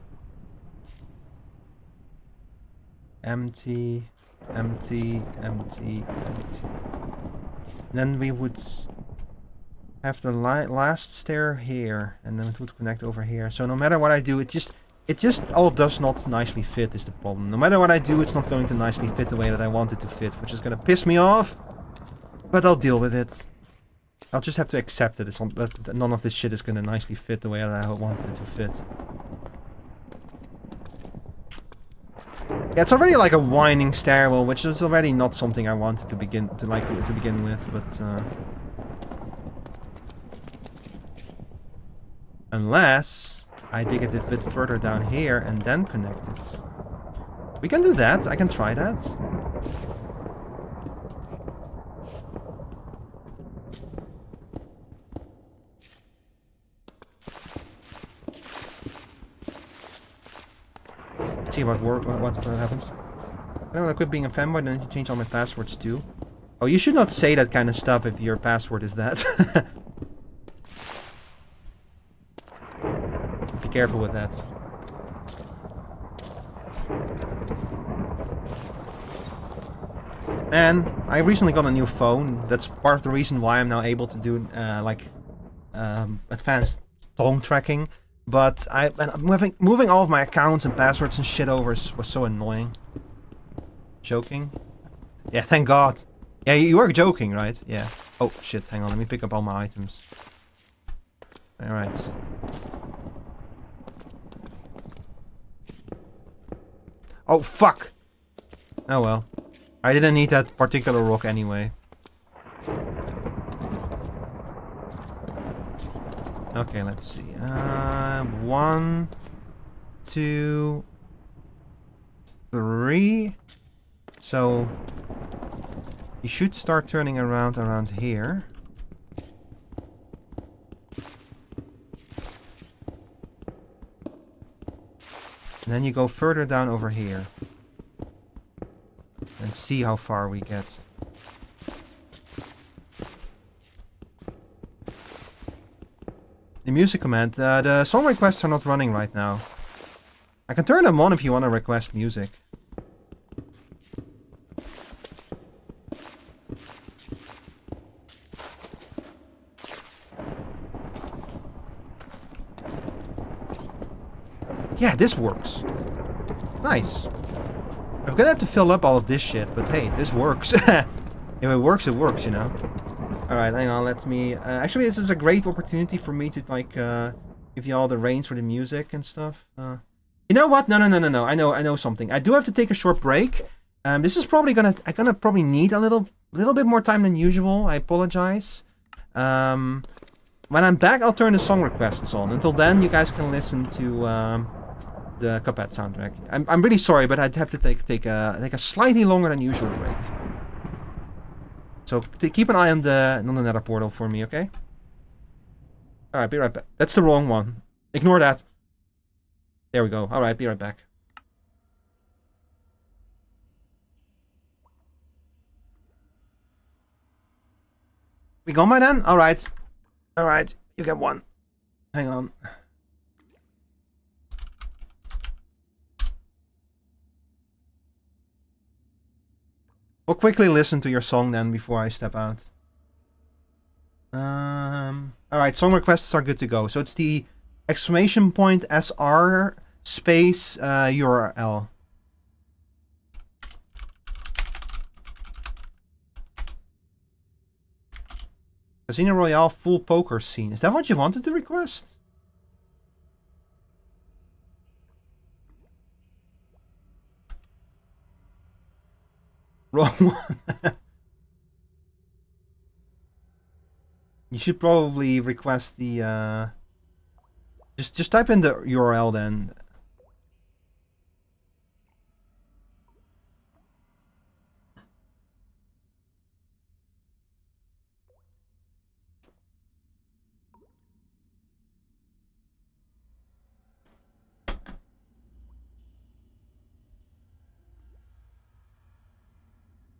Empty, empty, empty, empty. Then we would have the last stair here, and then it would connect over here. So no matter what I do, it just all does not nicely fit is the problem. No matter what I do, it's not going to nicely fit the way that I want it to fit, which is going to piss me off. But I'll deal with it. I'll just have to accept that, that none of this shit is going to nicely fit the way that I wanted it to fit. Yeah, it's already like a winding stairwell, which is already not something I wanted to begin with, but unless I dig it a bit further down here and then connect it. We can do that. I can try that. See what happens. I don't want to quit being a fanboy, then you change all my passwords too. Oh, you should not say that kind of stuff if your password is that. Be careful with that. And I recently got a new phone. That's part of the reason why I'm now able to do advanced tongue tracking. But moving all of my accounts and passwords and shit over was so annoying. Joking? Yeah, thank God. Yeah, you were joking, right? Yeah. Oh, shit, hang on, let me pick up all my items. Alright. Oh, fuck! Oh well. I didn't need that particular rock anyway. Okay, let's see. 1, 2, 3. So You should start turning around here. And then you go further down over here. And see how far we get. The music command. The song requests are not running right now. I can turn them on if you want to request music. Yeah, this works. Nice. I'm gonna have to fill up all of this shit, but hey, this works. If it works, you know. Alright, hang on, let me... actually, this is a great opportunity for me to, like, give you all the reins for the music and stuff. You know what? No. I know something. I do have to take a short break. This is probably gonna... I'm gonna probably need a little bit more time than usual. I apologize. When I'm back, I'll turn the song requests on. Until then, you guys can listen to... the Cuphead soundtrack. I'm really sorry, but I'd have to take a slightly longer than usual break. So keep an eye on the nether portal for me, okay? Alright, be right back. That's the wrong one. Ignore that. There we go. Alright, be right back. We gone by then? Alright. Alright, you get one. Hang on. We'll quickly listen to your song then before I step out. Alright, song requests are good to go. So it's the exclamation point SR space URL. Casino Royale full poker scene. Is that what you wanted to request? Wrong one. You should probably request the just type in the URL then.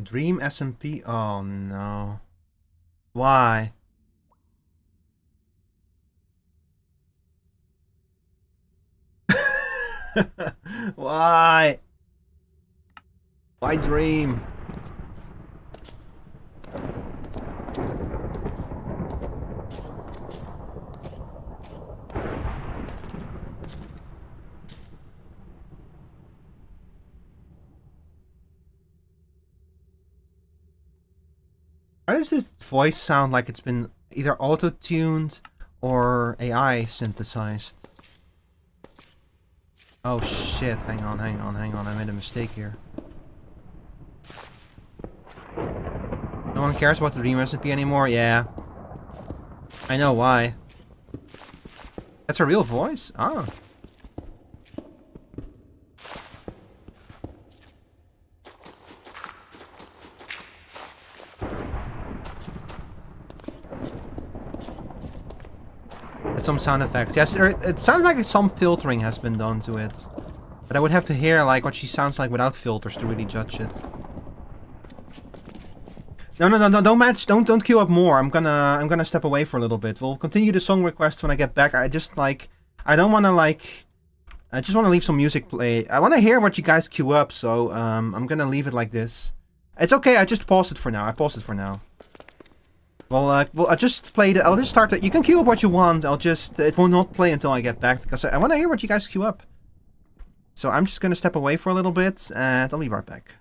Dream SMP. Oh no. Why? Why? Why Dream? Why does this voice sound like it's been either auto-tuned or AI synthesized? Oh shit, hang on, I made a mistake here. No one cares about the dream recipe anymore? Yeah. I know why. That's a real voice? Oh. Some sound effects. Yes, it sounds like some filtering has been done to it. But I would have to hear like what she sounds like without filters to really judge it. No, don't queue up more. I'm gonna step away for a little bit. We'll continue the song request when I get back. I just don't wanna I just wanna leave some music play. I wanna hear what you guys queue up, so I'm gonna leave it like this. It's okay, I just paused it for now. Well, I'll just play I'll just start it. You can queue up what you want. It will not play until I get back because I want to hear what you guys queue up. So I'm just gonna step away for a little bit and I'll be right back.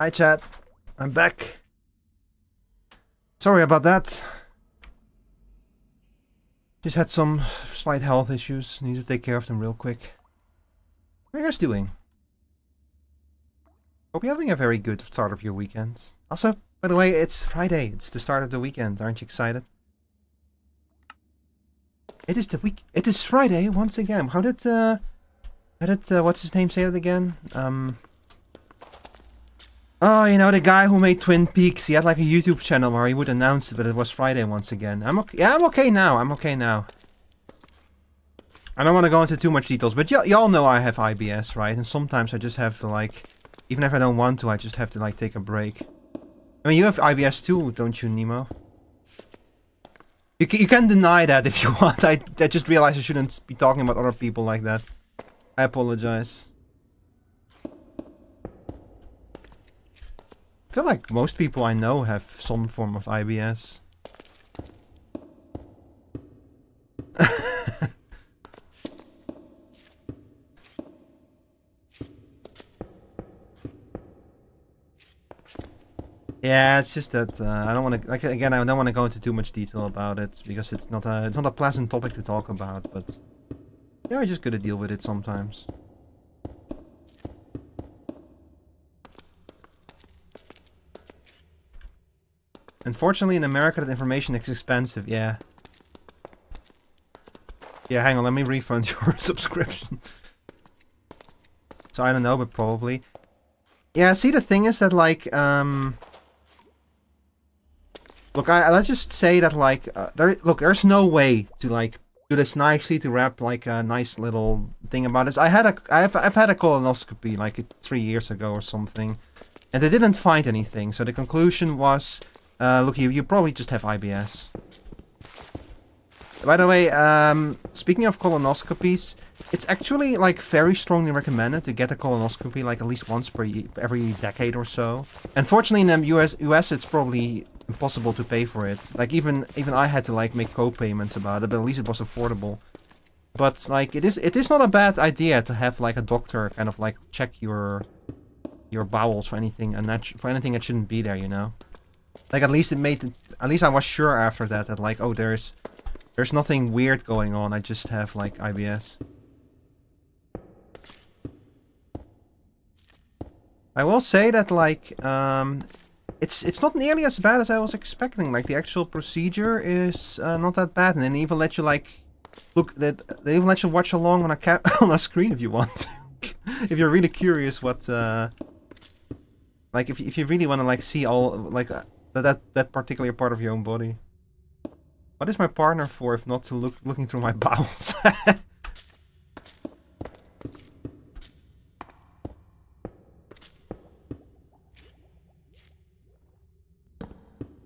Hi chat, I'm back. Sorry about that. Just had some slight health issues. Need to take care of them real quick. How are you guys doing? Hope you're having a very good start of your weekend. Also, by the way, it's Friday. It's the start of the weekend. Aren't you excited? It is the week. It is Friday once again. How did what's his name say it again? Oh, you know, the guy who made Twin Peaks. He had like a YouTube channel where he would announce it, but it was Friday once again. I'm okay. Yeah, I'm okay now. I'm okay now. I don't want to go into too much details, but y'all know I have IBS, right? And sometimes I just have to like, even if I don't want to, I just have to like take a break. I mean, you have IBS too, don't you, Nemo? You can deny that if you want. I just realized I shouldn't be talking about other people like that. I apologize. I feel like most people I know have some form of IBS. Yeah, it's just that I don't want to. Like again, I don't want to go into too much detail about it because it's not a pleasant topic to talk about. But yeah, I just gotta deal with it sometimes. Unfortunately, in America, that information is expensive. Yeah. Yeah, hang on. Let me refund your subscription. So I don't know, but probably. Yeah. See, the thing is that like look, let's just say that like there's no way to like do this nicely to wrap like a nice little thing about this. I've had a colonoscopy like 3 years ago or something, and they didn't find anything. So the conclusion was, look, you probably just have IBS. By the way, speaking of colonoscopies, it's actually like very strongly recommended to get a colonoscopy like at least once every decade or so. Unfortunately, in the US it's probably impossible to pay for it. Like even I had to like make co-payments about it, but at least it was affordable. But like it is not a bad idea to have like a doctor kind of like check your bowels for anything that shouldn't be there, you know. Like at least I was sure after that like, oh, there's nothing weird going on. I just have like IBS. I will say that like it's not nearly as bad as I was expecting. Like the actual procedure is not that bad, and they even let you like they even let you watch along on a screen if you want. If you're really curious what like if you really want to like see all like that particular part of your own body. What is my partner for if not to looking through my bowels?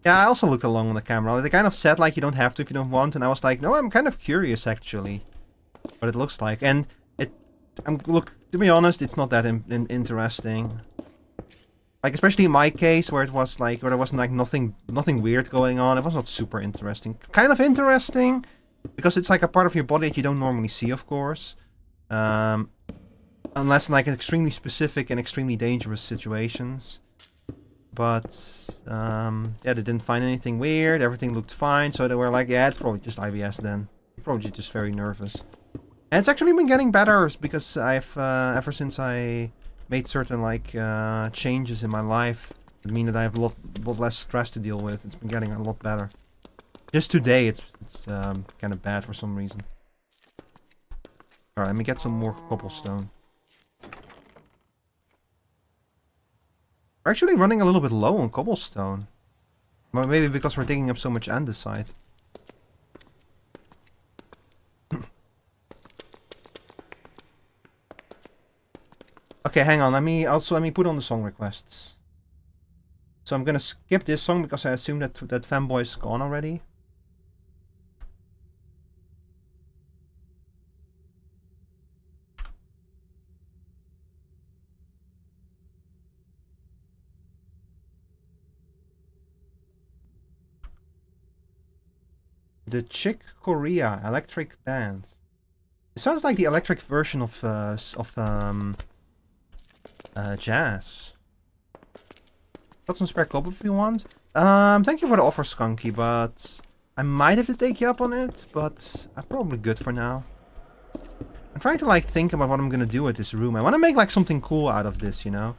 Yeah, I also looked along on the camera. They kind of said like you don't have to if you don't want, and I was like, no, I'm kind of curious actually, what it looks like. And look, to be honest, it's not that interesting. Like especially in my case, where there wasn't like nothing weird going on. It was not super interesting. Kind of interesting because it's like a part of your body that you don't normally see, of course, unless in like extremely specific and extremely dangerous situations. But yeah, they didn't find anything weird. Everything looked fine, so they were like, yeah, it's probably just IBS then. You're probably just very nervous. And it's actually been getting better because I've ever since I made certain like changes in my life that mean that I have a lot less stress to deal with. It's been getting a lot better. Just today, it's kind of bad for some reason. All right, let me get some more cobblestone. We're actually running a little bit low on cobblestone. Well, maybe because we're digging up so much andesite. Okay, hang on. Let me put on the song requests. So I'm gonna skip this song because I assume that fanboy's gone already. The Chick Corea Electric Band. It sounds like the electric version of jazz. Got some spare cobble if you want. Thank you for the offer, Skunky, but I might have to take you up on it, but I'm probably good for now. I'm trying to like think about what I'm gonna do with this room. I want to make like something cool out of this, you know?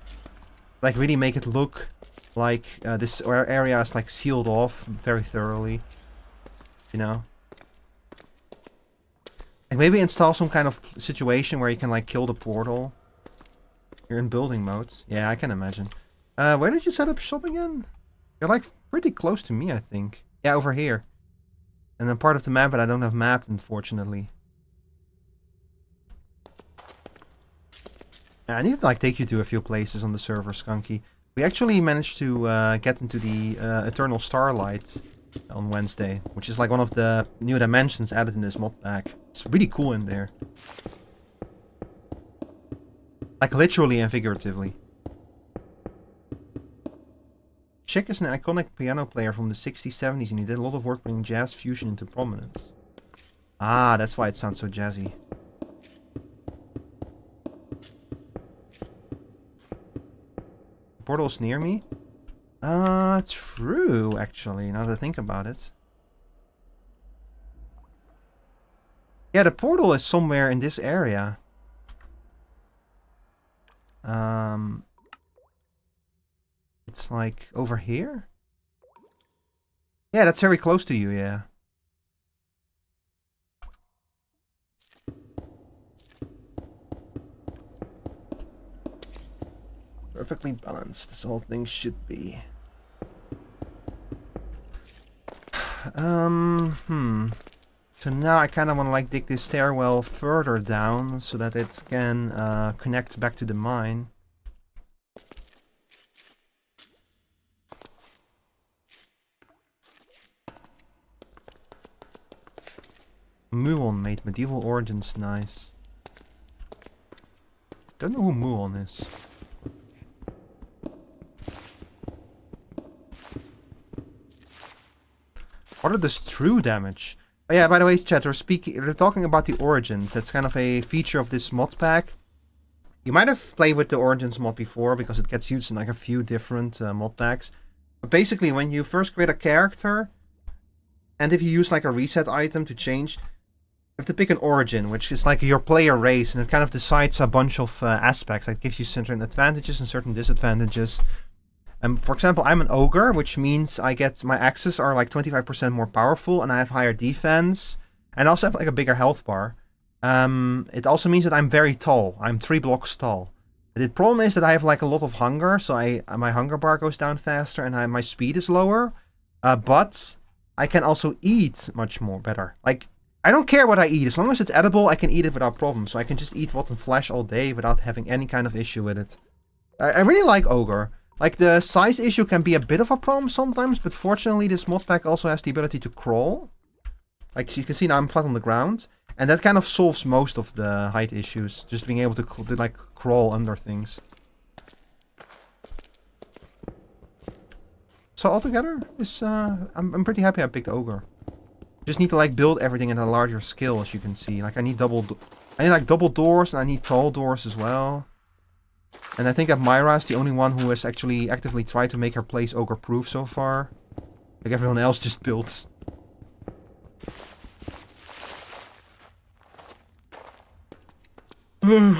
Like really make it look like this area is like sealed off very thoroughly, you know? Like maybe install some kind of situation where you can like kill the portal. You're in building mode. Yeah, I can imagine. Where did you set up shop again? You're like pretty close to me, I think. Yeah, over here. And then part of the map that I don't have mapped, unfortunately. Yeah, I need to like take you to a few places on the server, Skunky. We actually managed to get into the Eternal Starlight on Wednesday, which is like one of the new dimensions added in this mod pack. It's really cool in there. Like literally and figuratively. Chick is an iconic piano player from the 60s, 70s, and he did a lot of work bringing jazz fusion into prominence. Ah, that's why it sounds so jazzy. The portal's near me? True, actually, now that I think about it. Yeah, the portal is somewhere in this area. It's like over here? Yeah, that's very close to you, yeah. Perfectly balanced, as all things should be. So now I kind of want to like dig this stairwell further down so that it can connect back to the mine. Muon made medieval origins nice. Don't know who Muon is. What does true damage? Oh yeah, by the way, chat, we're talking about the origins. That's kind of a feature of this mod pack. You might have played with the origins mod before because it gets used in like a few different mod packs. But basically, when you first create a character, and if you use like a reset item to change, you have to pick an origin, which is like your player race, and it kind of decides a bunch of aspects. Like it gives you certain advantages and certain disadvantages. For example, I'm an ogre, which means I get my axes are like 25% more powerful, and I have higher defense, and I also have like a bigger health bar. It also means that I'm very tall. I'm 3 blocks tall. The problem is that I have like a lot of hunger, so my hunger bar goes down faster, and my speed is lower. But I can also eat much more better. Like I don't care what I eat, as long as it's edible, I can eat it without problem. So I can just eat rotten flesh all day without having any kind of issue with it. I really like ogre. Like, the size issue can be a bit of a problem sometimes, but fortunately this mod pack also has the ability to crawl. Like, you can see now I'm flat on the ground, and that kind of solves most of the height issues, just being able to like, crawl under things. So altogether, I'm pretty happy I picked Ogre. Just need to, like, build everything at a larger scale, as you can see. Like, I need like, double doors, and I need tall doors as well. And I think that Myra is the only one who has actually actively tried to make her place ogre-proof so far. Like everyone else just builds. Hang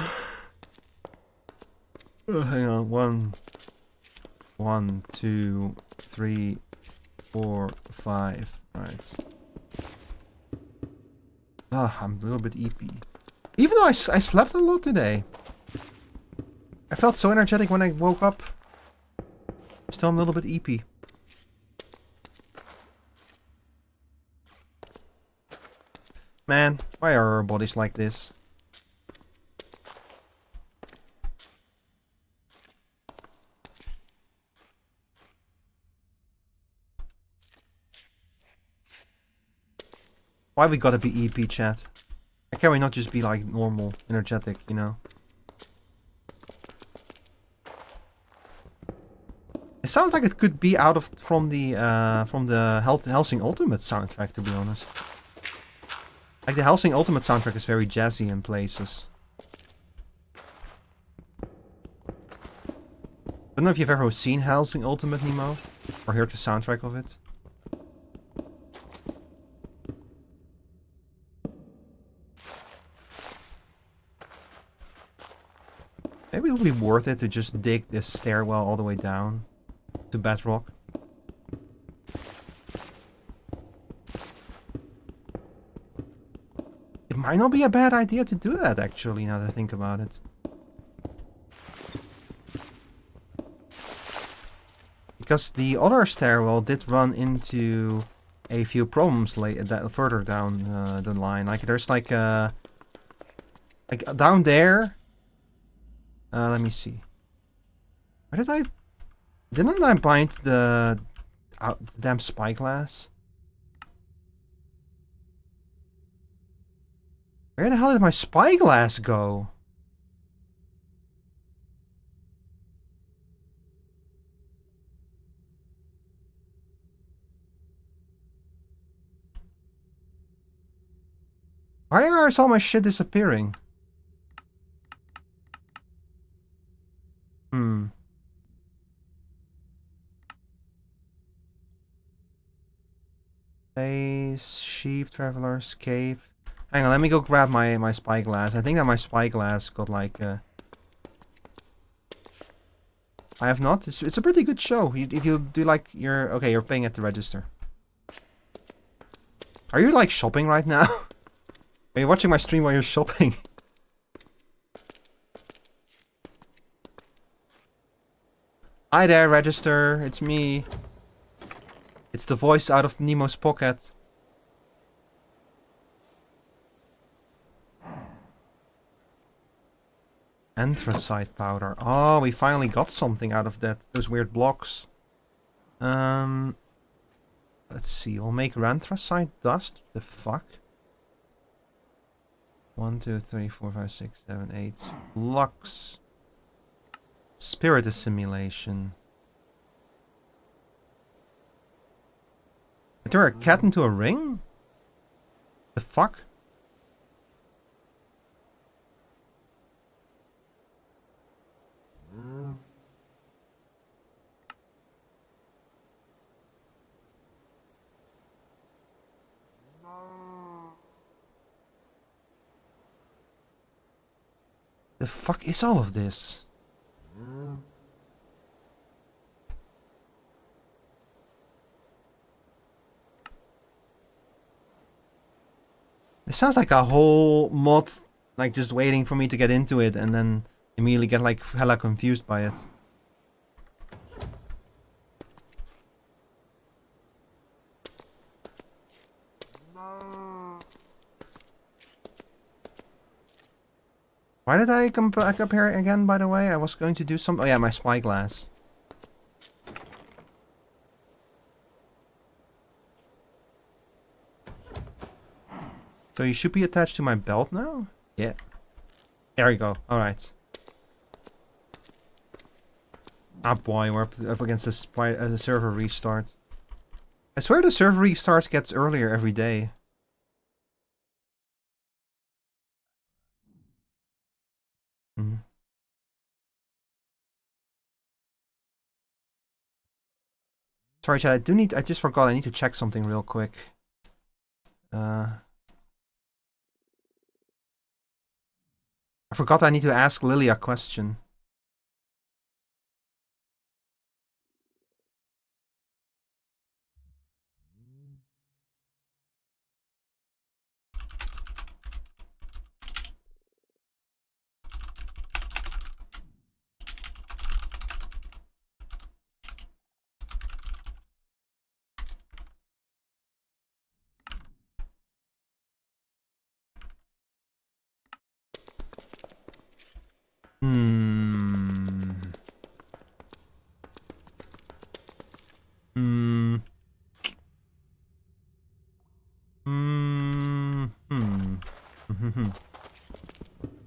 on. 1, 2, 3, 4, 5. Right. Ah, I'm a little bit EP. Even though I slept a lot today. I felt so energetic when I woke up. Still I'm a little bit EP. Man, why are our bodies like this? Why we gotta be EP, chat? Why can't we not just be like normal, energetic, you know? It sounds like it could be from the Hellsing Ultimate soundtrack, to be honest. Like the Hellsing Ultimate soundtrack is very jazzy in places. don't know if you've ever seen Helsing Ultimate Nemo or heard the soundtrack of it. Maybe it'll be worth it to just dig this stairwell all the way down to bedrock. It might not be a bad idea to do that, actually, now that I think about it. Because the other stairwell did run into a few problems further down the line. Like, there's like down there. Let me see. Where did I... Didn't I bind the damn spyglass? Where the hell did my spyglass go? Why is all my shit disappearing? Sheep, traveler, escape. Hang on, let me go grab my spyglass. I think that my spyglass got like I have not. It's a pretty good show. If you do like your... Okay, you're paying at the register. Are you like shopping right now? Are you watching my stream while you're shopping? Hi there, register. It's me. It's the voice out of Nemo's pocket. Anthracite powder. Oh, we finally got something out of those weird blocks. Let's see. We'll make anthracite dust. The fuck? 1, 2, 3, 4, 5, 6, 7, 8. Flux. Spirit assimilation. Is there a cat into a ring? The fuck? The fuck is all of this? It sounds like a whole mod, like just waiting for me to get into it and then immediately get like hella confused by it. Why did I come back up here again, by the way? I was going to do some... Oh yeah, my spyglass. So you should be attached to my belt now? Yeah. There we go. Alright. Ah boy, we're up against the server restart. I swear the server restarts gets earlier every day. Sorry, chat. I just forgot. I need to check something real quick. I forgot I need to ask Lily a question.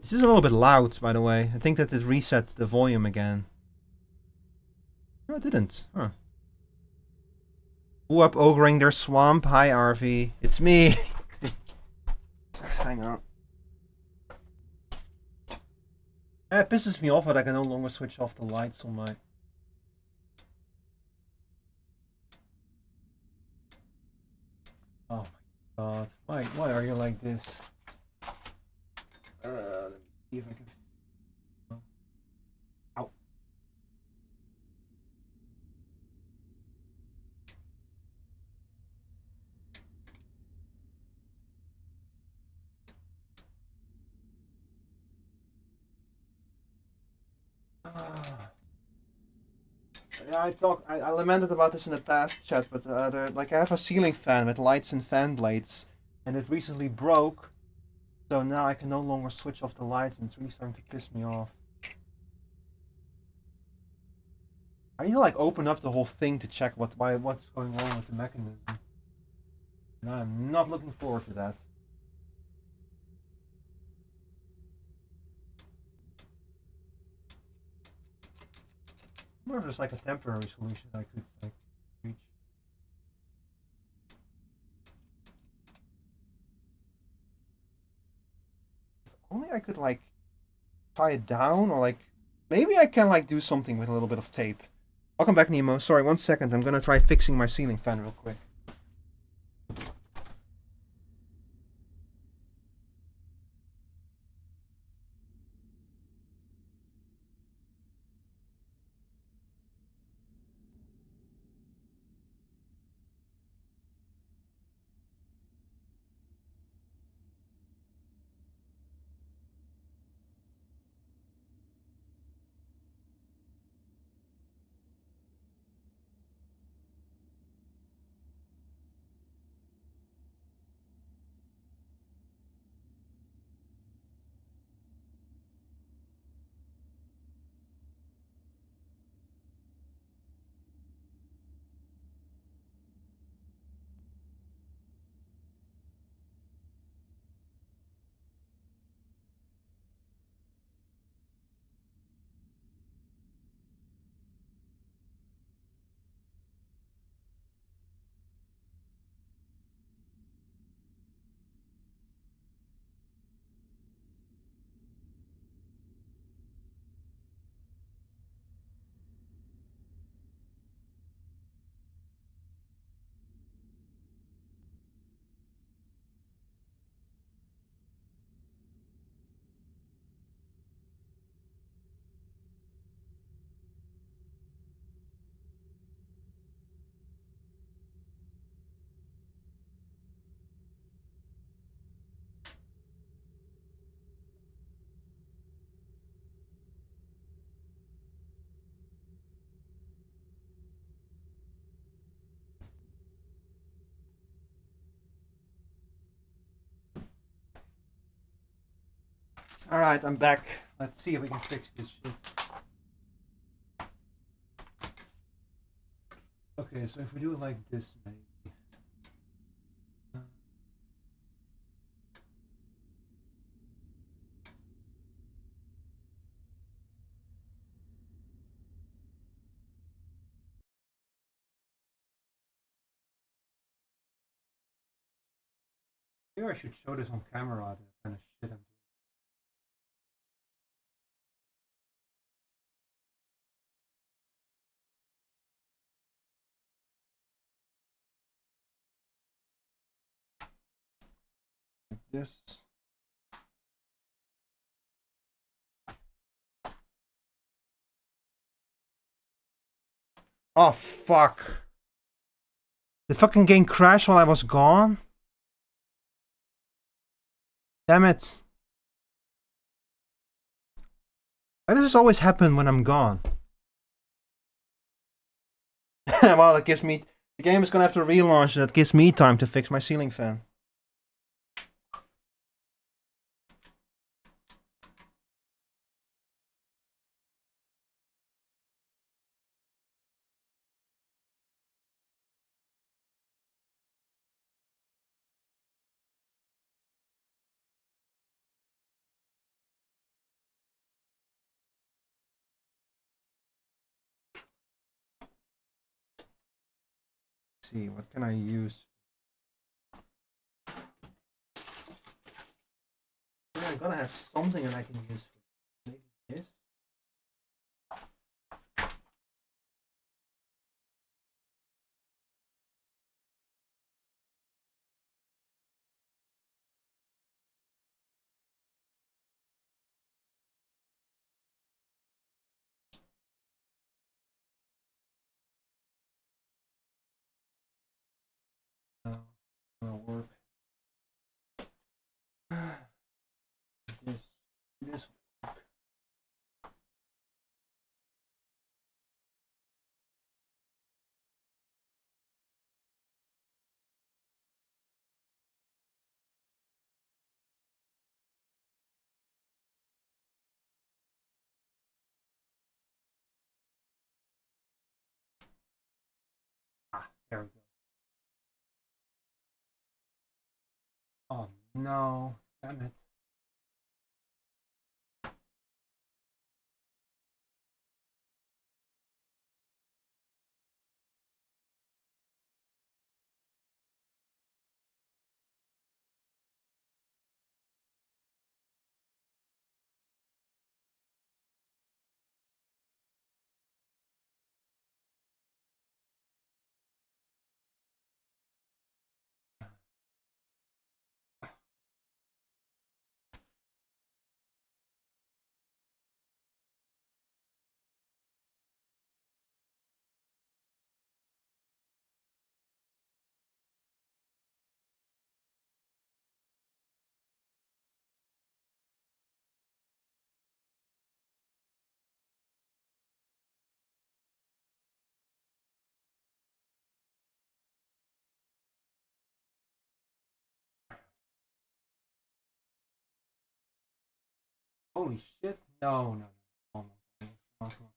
This is a little bit loud, by the way. I think that it resets the volume again. No, it didn't. Huh. Who up ogring their swamp? Hi, RV. It's me. Hang on. It pisses me off that I can no longer switch off the lights on my Oh my god. Why are you like this? Let me see if I can. Ow. Ah. Yeah, I lamented about this in the past, chat, but like I have a ceiling fan with lights and fan blades, and it recently broke, so now I can no longer switch off the lights, and it's really starting to piss me off. I need to like open up the whole thing to check what's going on with the mechanism, and I'm not looking forward to that. More of just like a temporary solution I could like reach. If only I could like tie it down, or like maybe I can like do something with a little bit of tape. I'll come back, Nemo. Sorry, 1 second. I'm gonna try fixing my ceiling fan real quick. Alright, I'm back. Let's see if we can fix this shit. Okay, so if we do it like this, maybe. Maybe I should show this on camera, the kind of shit I'm doing. This. Oh, fuck. The fucking game crashed while I was gone? Damn it. Why does this always happen when I'm gone? Well, that gives me... The game is gonna have to relaunch, and that gives me time to fix my ceiling fan. Let's see, what can I use? Yeah, I'm gonna have something that I can use. Maybe this? There we go. Oh no, damn it. Holy shit. No, no, no. Almost. Come on, come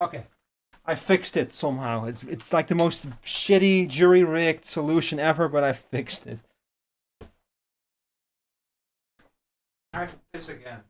on. Okay. I fixed it somehow. It's like the most shitty jury rigged solution ever, but I fixed it. Try this again.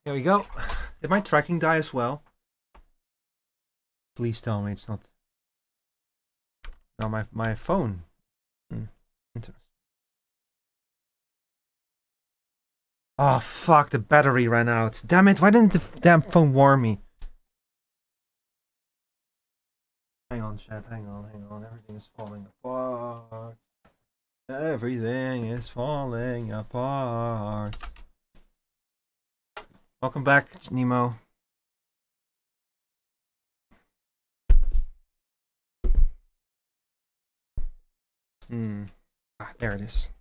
Here we go. Did my tracking die as well? Please tell me it's not. No, my phone. Interesting. Oh fuck! The battery ran out. Damn it! Why didn't the damn phone warn me? Hang on, chat. Hang on, hang on. Everything is falling apart. Everything is falling apart. Welcome back, Nemo. There it is.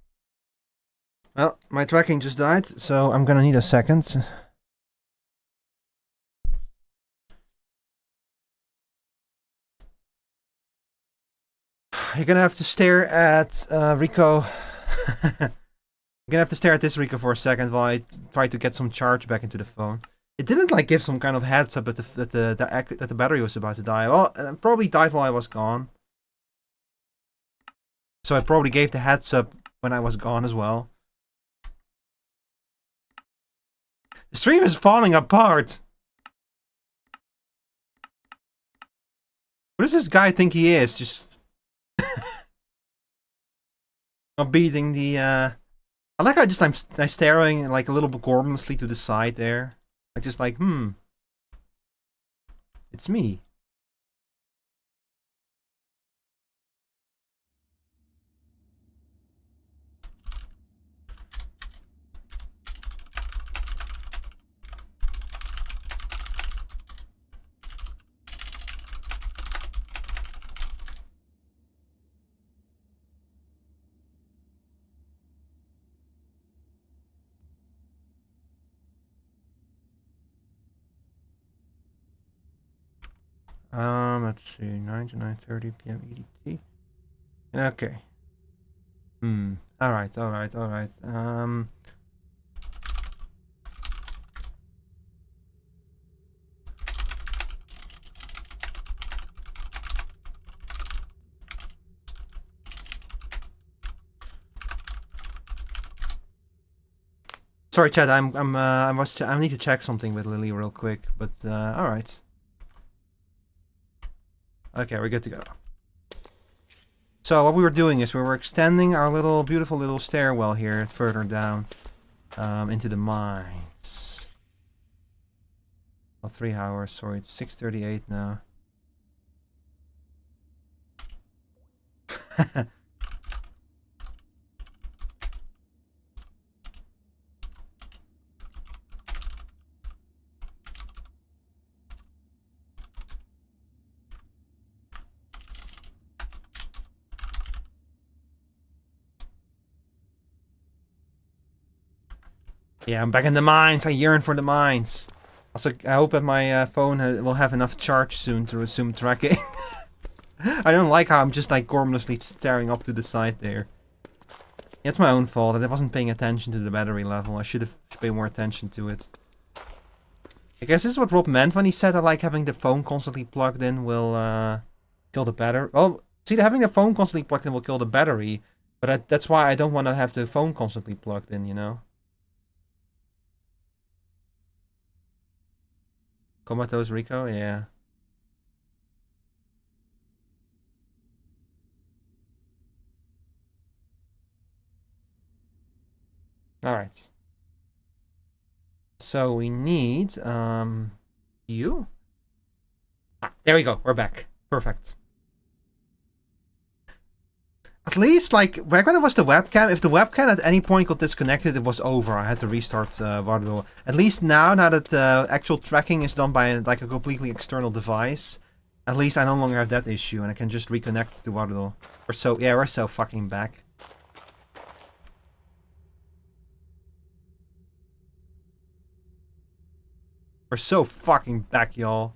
Well, my tracking just died, so I'm gonna need a second. You're gonna have to stare at Rico. You're gonna have to stare at this Rico for a second while I try to get some charge back into the phone. It didn't like give some kind of heads up that the battery was about to die. Well, it probably died while I was gone. So it probably gave the heads up when I was gone as well. The stream is falling apart. What does this guy think he is? Just not beating the I like how I'm staring like a little bit gormlessly to the side there. Like just like, it's me. Let's see, 9 to 9:30 p.m. EDT. Okay. Alright. Sorry, Chad. I need to check something with Lily real quick. But all right. Okay, we're good to go. So what we were doing is we were extending our little beautiful little stairwell here further down into the mines. Well, 3 hours. Sorry, it's 6:38 now. Yeah, I'm back in the mines. I yearn for the mines. Also, I hope that my phone will have enough charge soon to resume tracking. I don't like how I'm just like gormlessly staring up to the side there. Yeah, it's my own fault that I wasn't paying attention to the battery level. I should have paid more attention to it. I guess this is what Rob meant when he said that like having the phone constantly plugged in will kill the battery. Well, see, having the phone constantly plugged in will kill the battery, but that's why I don't want to have the phone constantly plugged in, you know? Comatose Rico, yeah. Alright. So we need, you? Ah, there we go, we're back. Perfect. At least, like, back when it was the webcam, if the webcam at any point got disconnected, it was over. I had to restart Vardel. At least now that actual tracking is done by like a completely external device, at least I no longer have that issue, and I can just reconnect to Vardel. We're so fucking back. We're so fucking back, y'all.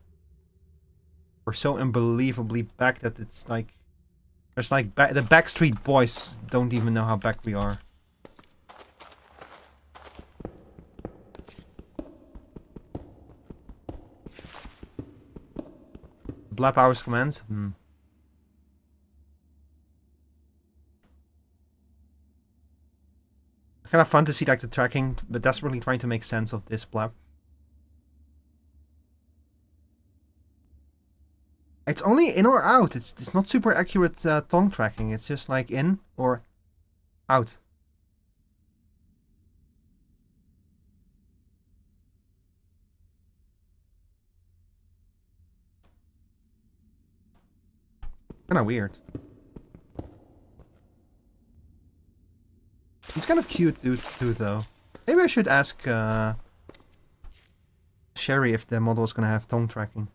We're so unbelievably back that it's like... There's like... the Backstreet Boys don't even know how back we are. Blap hours commands? Kind of fun to see like the tracking, but desperately trying to make sense of this blap. It's only in or out. It's not super accurate tongue tracking. It's just like in or out. Kind of weird. It's kind of cute too, though. Maybe I should ask Sherry if the model is gonna have tongue tracking.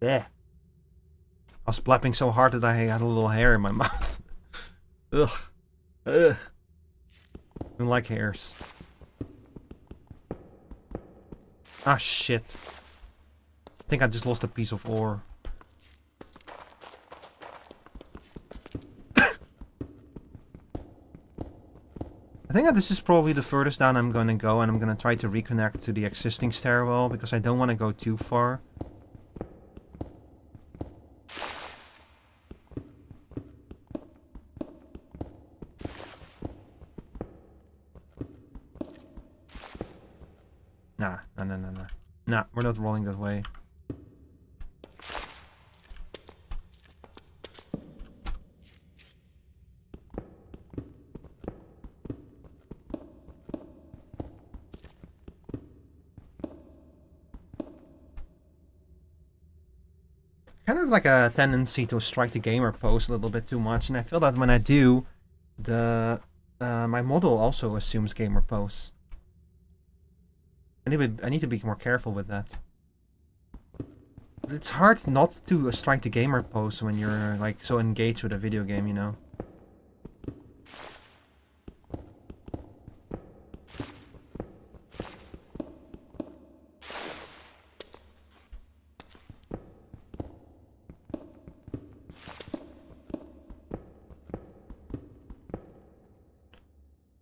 Yeah. I was blapping so hard that I had a little hair in my mouth. Ugh. Ugh. I don't like hairs. Ah, shit. I think I just lost a piece of ore. I think that this is probably the furthest down I'm going to go, and I'm going to try to reconnect to the existing stairwell, because I don't want to go too far. Nah, we're not rolling that way. Kind of like a tendency to strike the gamer pose a little bit too much, and I feel that when I do, the my model also assumes gamer pose. I need to be more careful with that. It's hard not to strike the gamer pose when you're like so engaged with a video game, you know.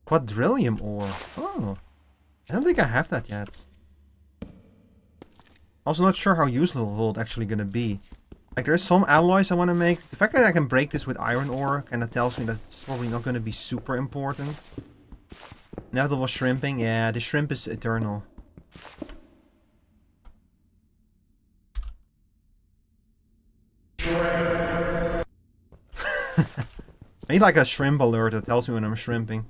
Quadrillium ore. Oh, I don't think I have that yet. Also not sure how useful it's actually gonna be. Like there's some alloys I want to make. The fact that I can break this with iron ore kind of tells me that it's probably not gonna be super important. Now that was shrimping, yeah, the shrimp is eternal. I need like a shrimp alert that tells me when I'm shrimping.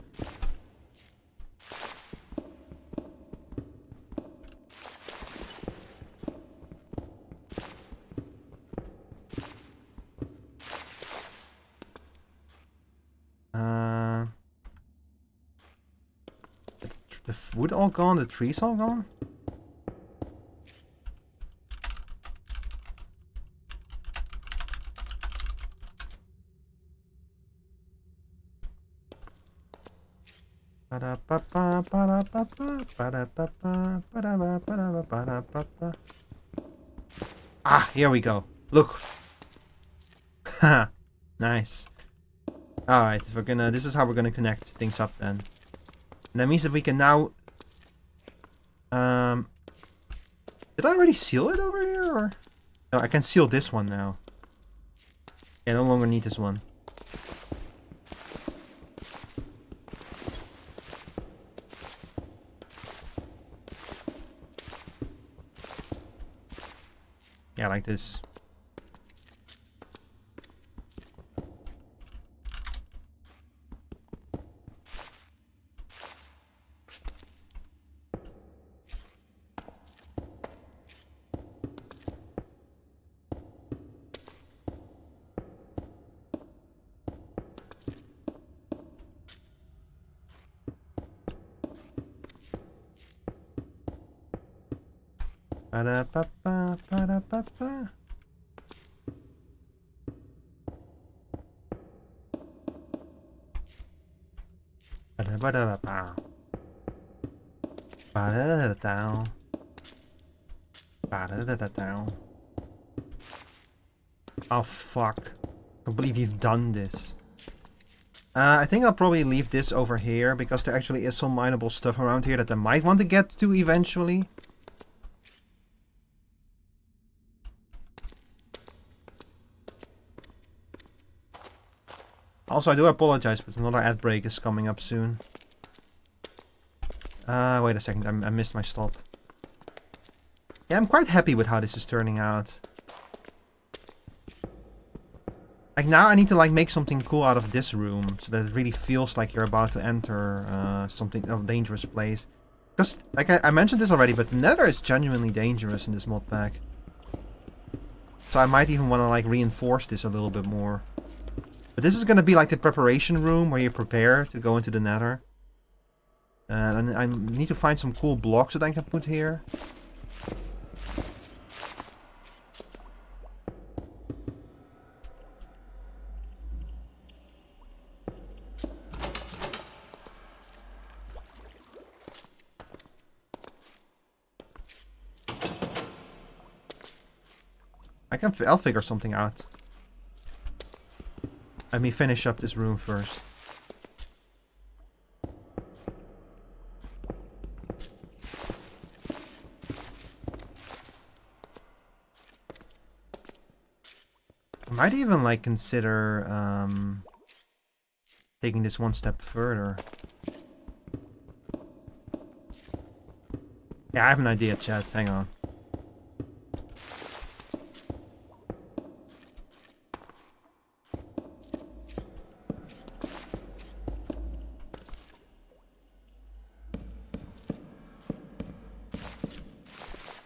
The wood all gone, the trees all gone? Ah, here we go. Look. Haha. Nice. Alright, if we're gonna this is how we're gonna connect things up then. And that means that we can now did I already seal it over here or? No, I can seal this one now. I no longer need this one. Yeah, like this. Ba-da-ba-ba, ba-da-ba-ba. Ba-da-ba-da-ba-ba. Ba-da-da-da-down. Ba-da-da-da-down. Oh fuck. I believe you've done this. I think I'll probably leave this over here because there actually is some mineable stuff around here that I might want to get to eventually. Also, I do apologize, but another ad break is coming up soon. Wait a second, I missed my stop. Yeah, I'm quite happy with how this is turning out. Like, now I need to, like, make something cool out of this room, so that it really feels like you're about to enter, something of a dangerous place. Because, like, I mentioned this already, but the Nether is genuinely dangerous in this mod pack. So I might even want to, like, reinforce this a little bit more. But this is going to be like the preparation room where you prepare to go into the Nether. And I need to find some cool blocks that I can put here. I'll figure something out. Let me finish up this room first. I might even like consider taking this one step further. Yeah, I have an idea, chat. Hang on.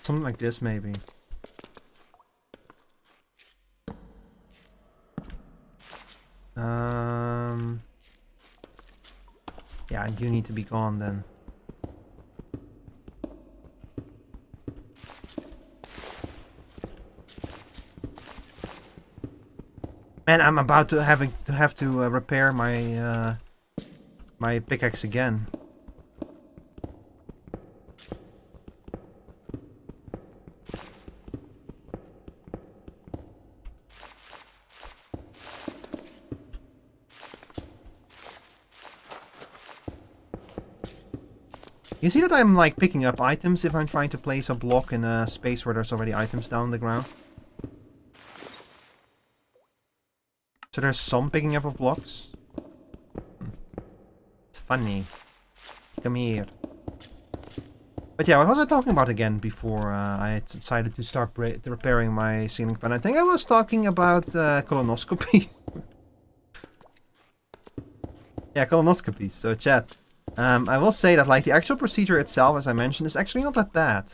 Something like this, maybe. Yeah, you need to be gone then. Man, I'm about to have to repair my my pickaxe again. You see that I'm like picking up items if I'm trying to place a block in a space where there's already items down on the ground. So there's some picking up of blocks. It's funny. Come here. But yeah, what was I talking about again before I decided to start repairing my ceiling fan? I think I was talking about colonoscopy. Yeah, colonoscopies. So chat. I will say that like the actual procedure itself, as I mentioned, is actually not that bad.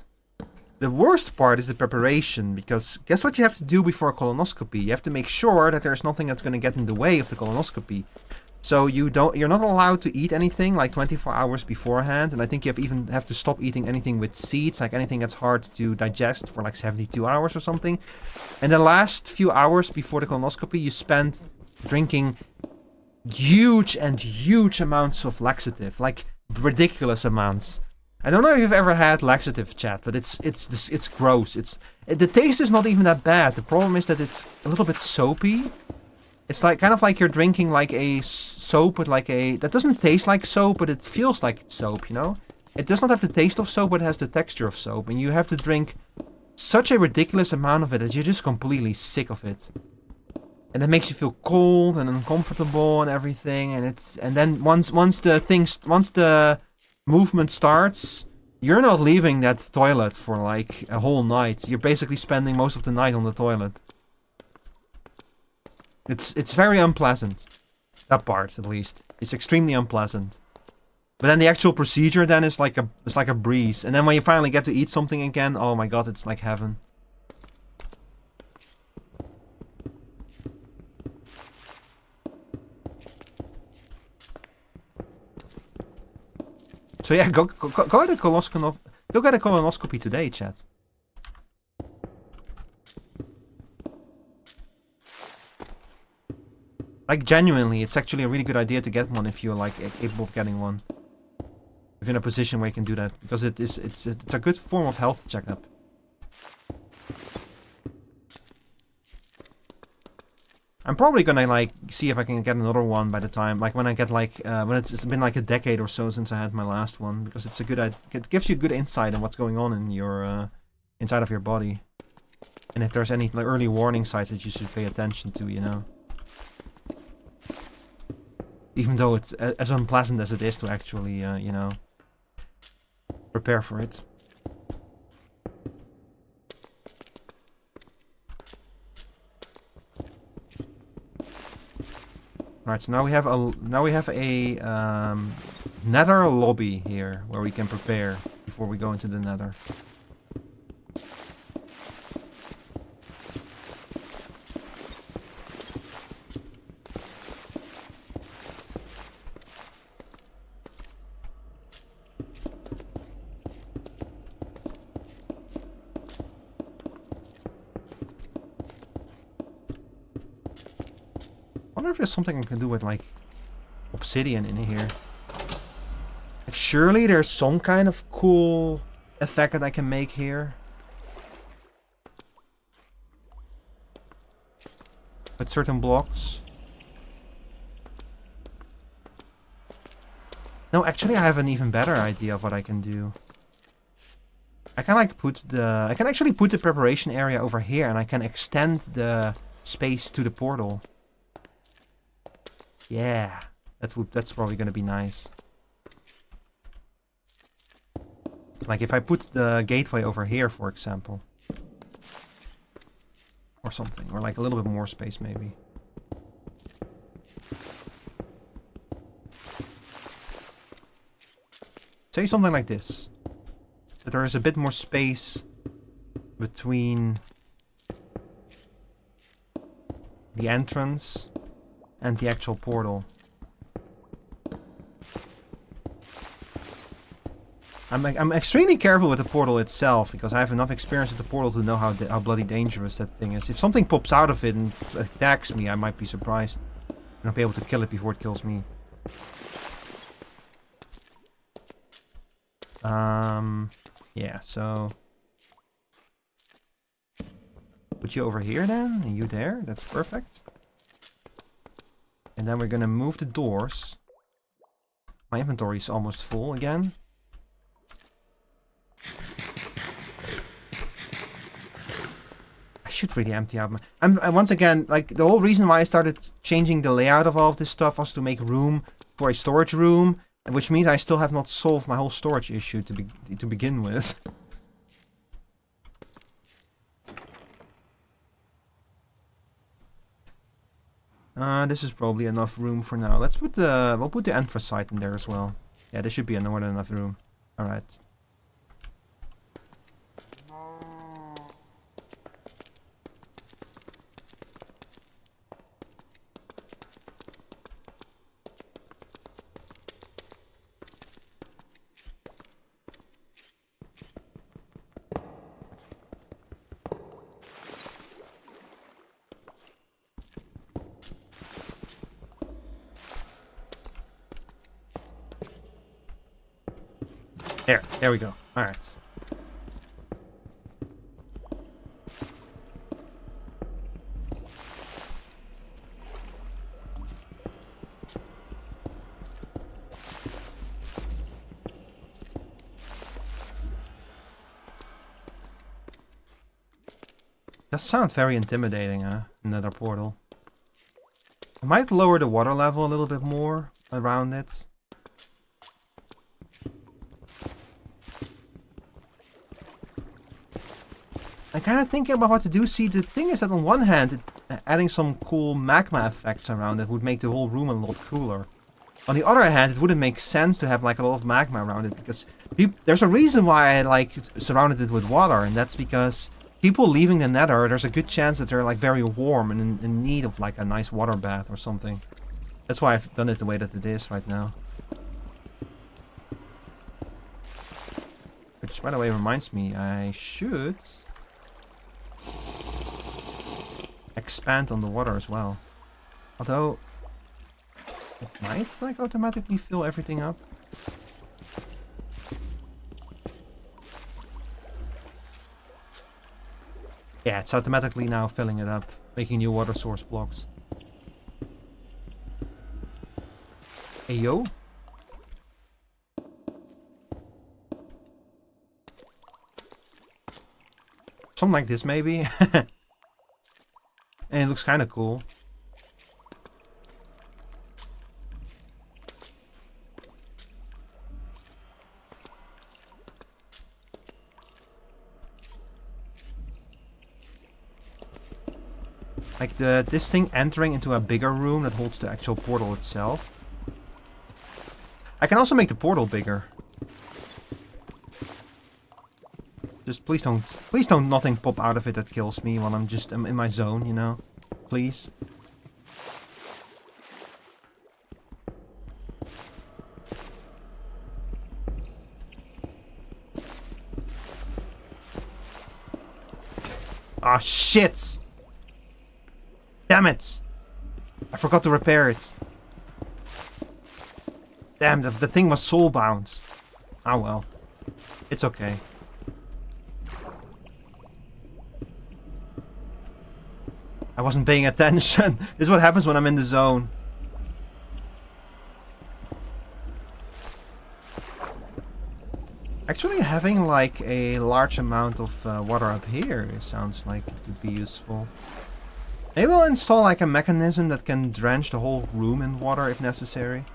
The worst part is the preparation, because guess what you have to do before a colonoscopy? You have to make sure that there's nothing that's going to get in the way of the colonoscopy. So you're not allowed to eat anything like 24 hours beforehand, and I think you even have to stop eating anything with seeds, like anything that's hard to digest for like 72 hours or something. And the last few hours before the colonoscopy, you spend drinking huge amounts of laxative, like ridiculous amounts. I don't know if you've ever had laxative, chat, but it's gross. The taste is not even that bad. The problem is that it's a little bit soapy. It's like kind of like you're drinking like a soap with like a that doesn't taste like soap, but it feels like soap, you know? It does not have the taste of soap, but it has the texture of soap, and you have to drink such a ridiculous amount of it that you're just completely sick of it. And it makes you feel cold and uncomfortable and everything, and then once the movement starts, you're not leaving that toilet for like a whole night. You're basically spending most of the night on the toilet. It's very unpleasant. That part, at least, it's extremely unpleasant. But then the actual procedure then is like a breeze, and then when you finally get to eat something again, oh my god, it's like heaven. So yeah, go get a colonoscopy today, chat. Like genuinely, it's actually a really good idea to get one if you're like capable of getting one. If you're in a position where you can do that, because it's a good form of health checkup. I'm probably gonna like see if I can get another one by the time, like when I get like when it's been like a decade or so since I had my last one, because it's a good it gives you good insight on what's going on in your inside of your body, and if there's any like early warning signs that you should pay attention to, you know. Even though it's as unpleasant as it is to actually you know, prepare for it. Alright, so now we have a nether lobby here where we can prepare before we go into the nether. I wonder if there's something I can do with like obsidian in here. Like, surely there's some kind of cool effect that I can make here. With certain blocks. No, actually I have an even better idea of what I can do. I can like I can actually put the preparation area over here, and I can extend the space to the portal. Yeah, that's probably gonna be nice. Like if I put the gateway over here, for example. Or something, or like a little bit more space maybe. Say something like this. That there is a bit more space between the entrance and the actual portal. I'm extremely careful with the portal itself, because I have enough experience with the portal to know how bloody dangerous that thing is. If something pops out of it and attacks me, I might be surprised. And I'll be able to kill it before it kills me. Yeah, so... Put you over here then, and you there. That's perfect. And then we're gonna move the doors. My inventory is almost full again. I should really empty out my... once again, like, the whole reason why I started changing the layout of all of this stuff was to make room for a storage room, which means I still have not solved my whole storage issue to begin with. This is probably enough room for now. Let's put we'll put the anthracite in there as well. Yeah, this should be more than enough room. Alright. There we go. Alright. That sounds very intimidating, huh? Another portal. I might lower the water level a little bit more around it. I'm kind of thinking about what to do. See, the thing is that on one hand, adding some cool magma effects around it would make the whole room a lot cooler. On the other hand, it wouldn't make sense to have like a lot of magma around it, because there's a reason why I like surrounded it with water, and that's because people leaving the Nether, there's a good chance that they're like very warm and in need of like a nice water bath or something. That's why I've done it the way that it is right now. Which, by the way, reminds me, I should expand on the water as well. Although it might like automatically fill everything up. Yeah, it's automatically now filling it up, making new water source blocks. Hey yo. Something like this maybe. And it looks kind of cool. Like this thing entering into a bigger room that holds the actual portal itself. I can also make the portal bigger. Just please don't nothing pop out of it that kills me while I'm just in my zone, you know? Please. Ah, shit! Damn it! I forgot to repair it. Damn, the thing was soulbound. Ah well. It's okay. I wasn't paying attention. This is what happens when I'm in the zone. Actually, having like a large amount of water up here, it sounds like it could be useful. Maybe we'll install like a mechanism that can drench the whole room in water if necessary.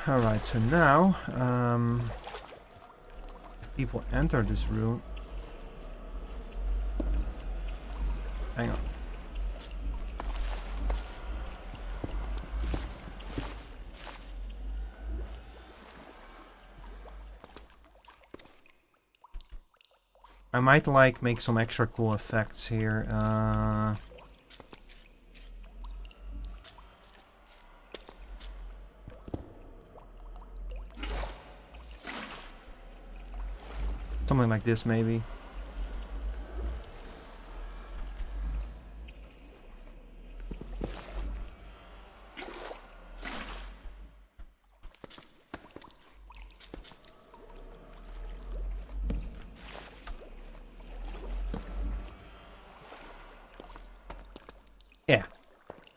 Alright, so now, if people enter this room... Hang on. I might like make some extra cool effects here. Something like this, maybe. Yeah.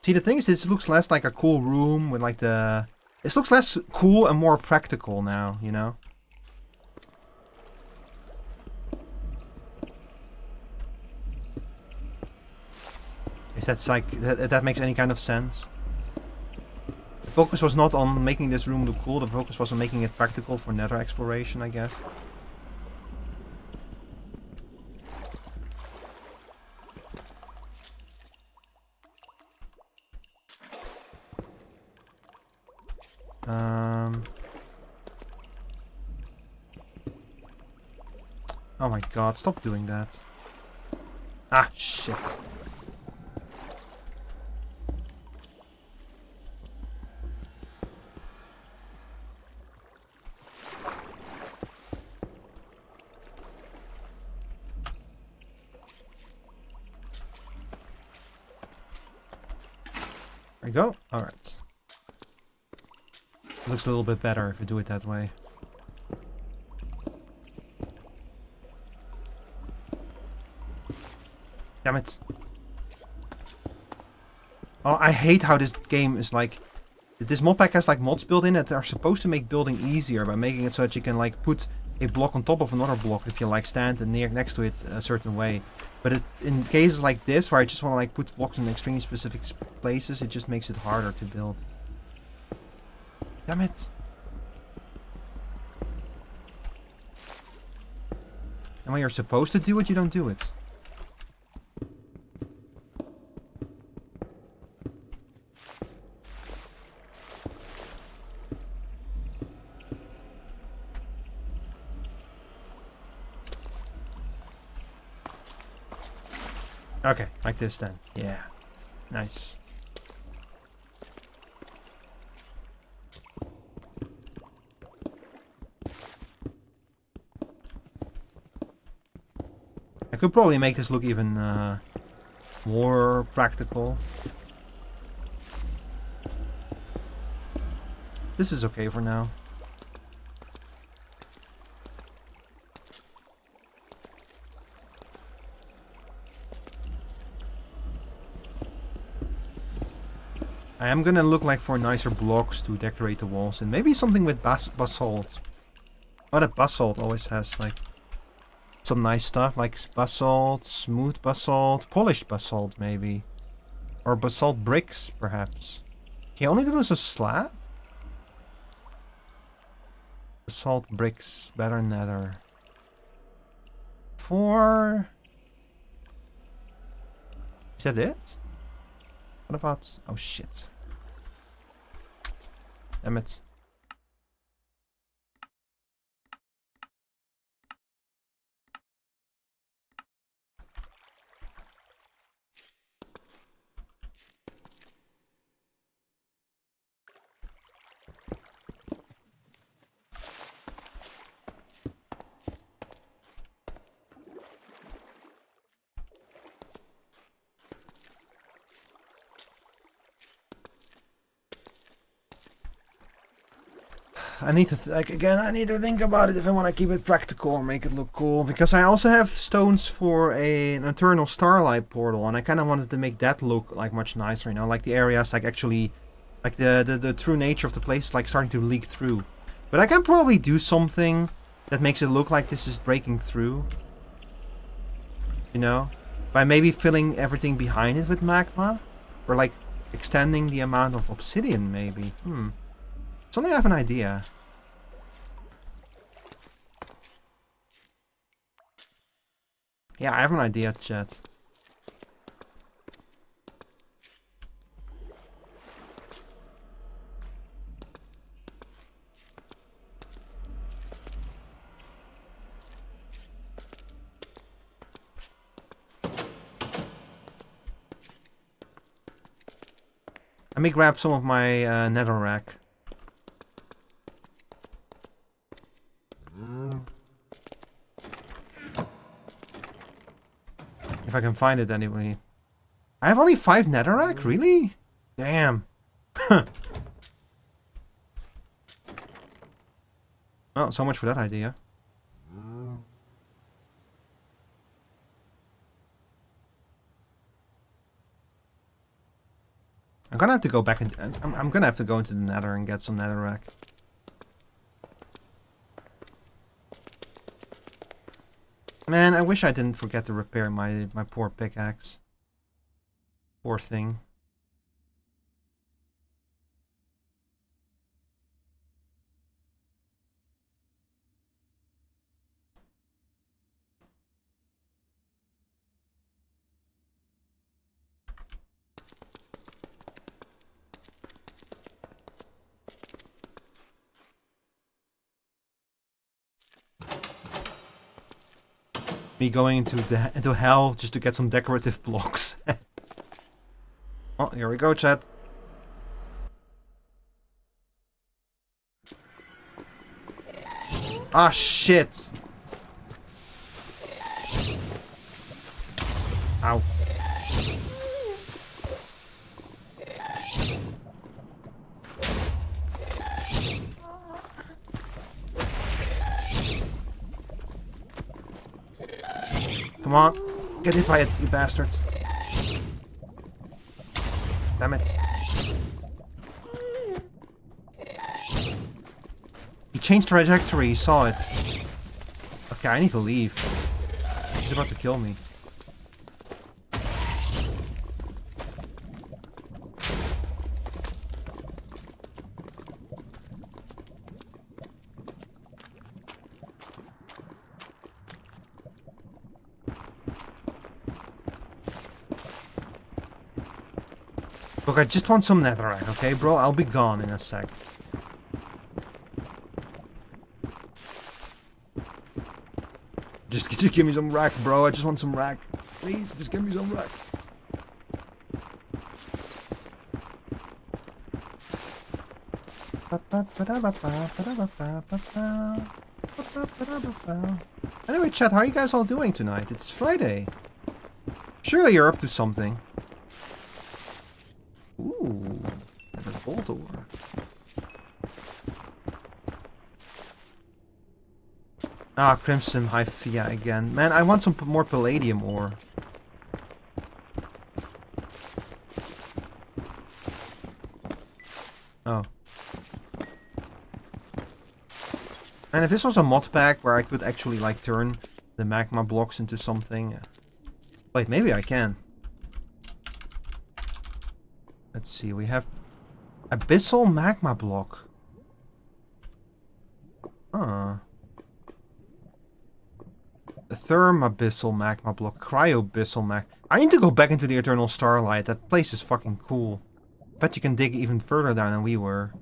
See, the thing is, this looks less like a cool room with like the... This looks less cool and more practical now, you know? Is that like that makes any kind of sense? The focus was not on making this room look cool, the focus was on making it practical for nether exploration, I guess. Oh my god, stop doing that. Ah, shit. There we go. Alright. Looks a little bit better if we do it that way. Damn it. Oh, I hate how this game is like... This mod pack has like mods built in that are supposed to make building easier by making it so that you can like put a block on top of another block if you like stand and next to it a certain way. But in cases like this where I just want to like put blocks in extremely specific places, it just makes it harder to build. Damn it. And when you're supposed to do it, you don't do it. Okay, like this then. Yeah. Nice. I could probably make this look even more practical. This is okay for now. I am gonna look like for nicer blocks to decorate the walls and maybe something with basalt. Oh, that basalt always has like some nice stuff like basalt, smooth basalt, polished basalt maybe. Or basalt bricks perhaps. Can you only do this as a slab? Basalt bricks, better nether. Is that it? What about... Oh shit. Damn it. I need to I need to think about it if I want to keep it practical or make it look cool. Because I also have stones for an eternal starlight portal, and I kind of wanted to make that look like much nicer, you know, like the areas like actually, like the true nature of the place like starting to leak through. But I can probably do something that makes it look like this is breaking through, you know, by maybe filling everything behind it with magma, or like extending the amount of obsidian maybe. Suddenly I have an idea. Yeah, I have an idea, chat. Let me grab some of my netherrack. If I can find it anyway. I have only 5 netherrack? Really? Damn. Oh, so much for that idea. I'm gonna have to go back and I'm gonna have to go into the nether and get some netherrack. Man, I wish I didn't forget to repair my poor pickaxe. Poor thing. Me going into hell just to get some decorative blocks. Oh, here we go, chat. Ah, shit! Ow. Come on, get hit by it, you bastards. Damn it. He changed trajectory, he saw it. Okay, I need to leave. He's about to kill me. Look, I just want some netherrack, okay, bro? I'll be gone in a sec. Just give me some rack, bro. I just want some rack. Please, just give me some rack. Anyway, chat, how are you guys all doing tonight? It's Friday. Surely you're up to something. Ooh, and a Vtuber. Ah, Crimson Hyphia again. Man, I want some more palladium ore. Oh. And if this was a mod pack where I could actually, like, turn the magma blocks into something... Wait, maybe I can. Let's see, we have... Abyssal magma block. Huh. Thermabyssal magma block. Cryobyssal mag... I need to go back into the Eternal Starlight. That place is fucking cool. Bet you can dig even further down than we were.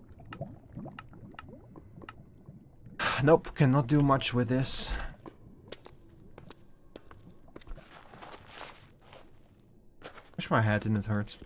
Nope, cannot do much with this. Wish my head didn't hurt.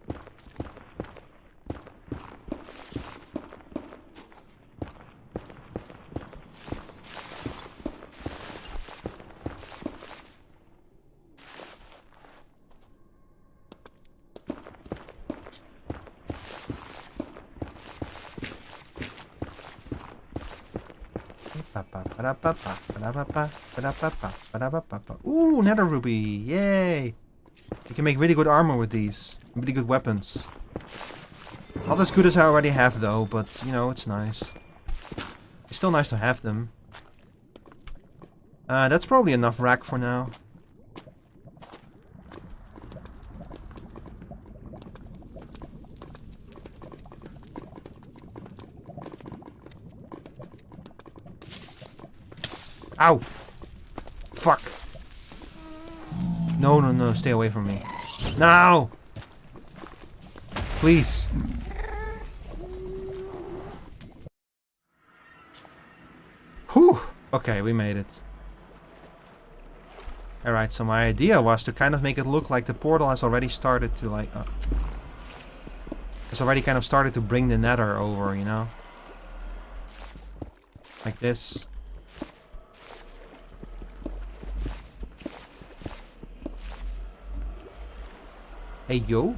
Ooh, nether ruby! Yay! You can make really good armor with these. Really good weapons. Not as good as I already have though, but you know, it's nice. It's still nice to have them. That's probably enough rack for now. Ow! Fuck! No, no, no, stay away from me. No! Please. Whew! Okay, we made it. Alright, so my idea was to kind of make it look like the portal has already started to like... it's already kind of started to bring the nether over, you know? Like this. Hey, yo.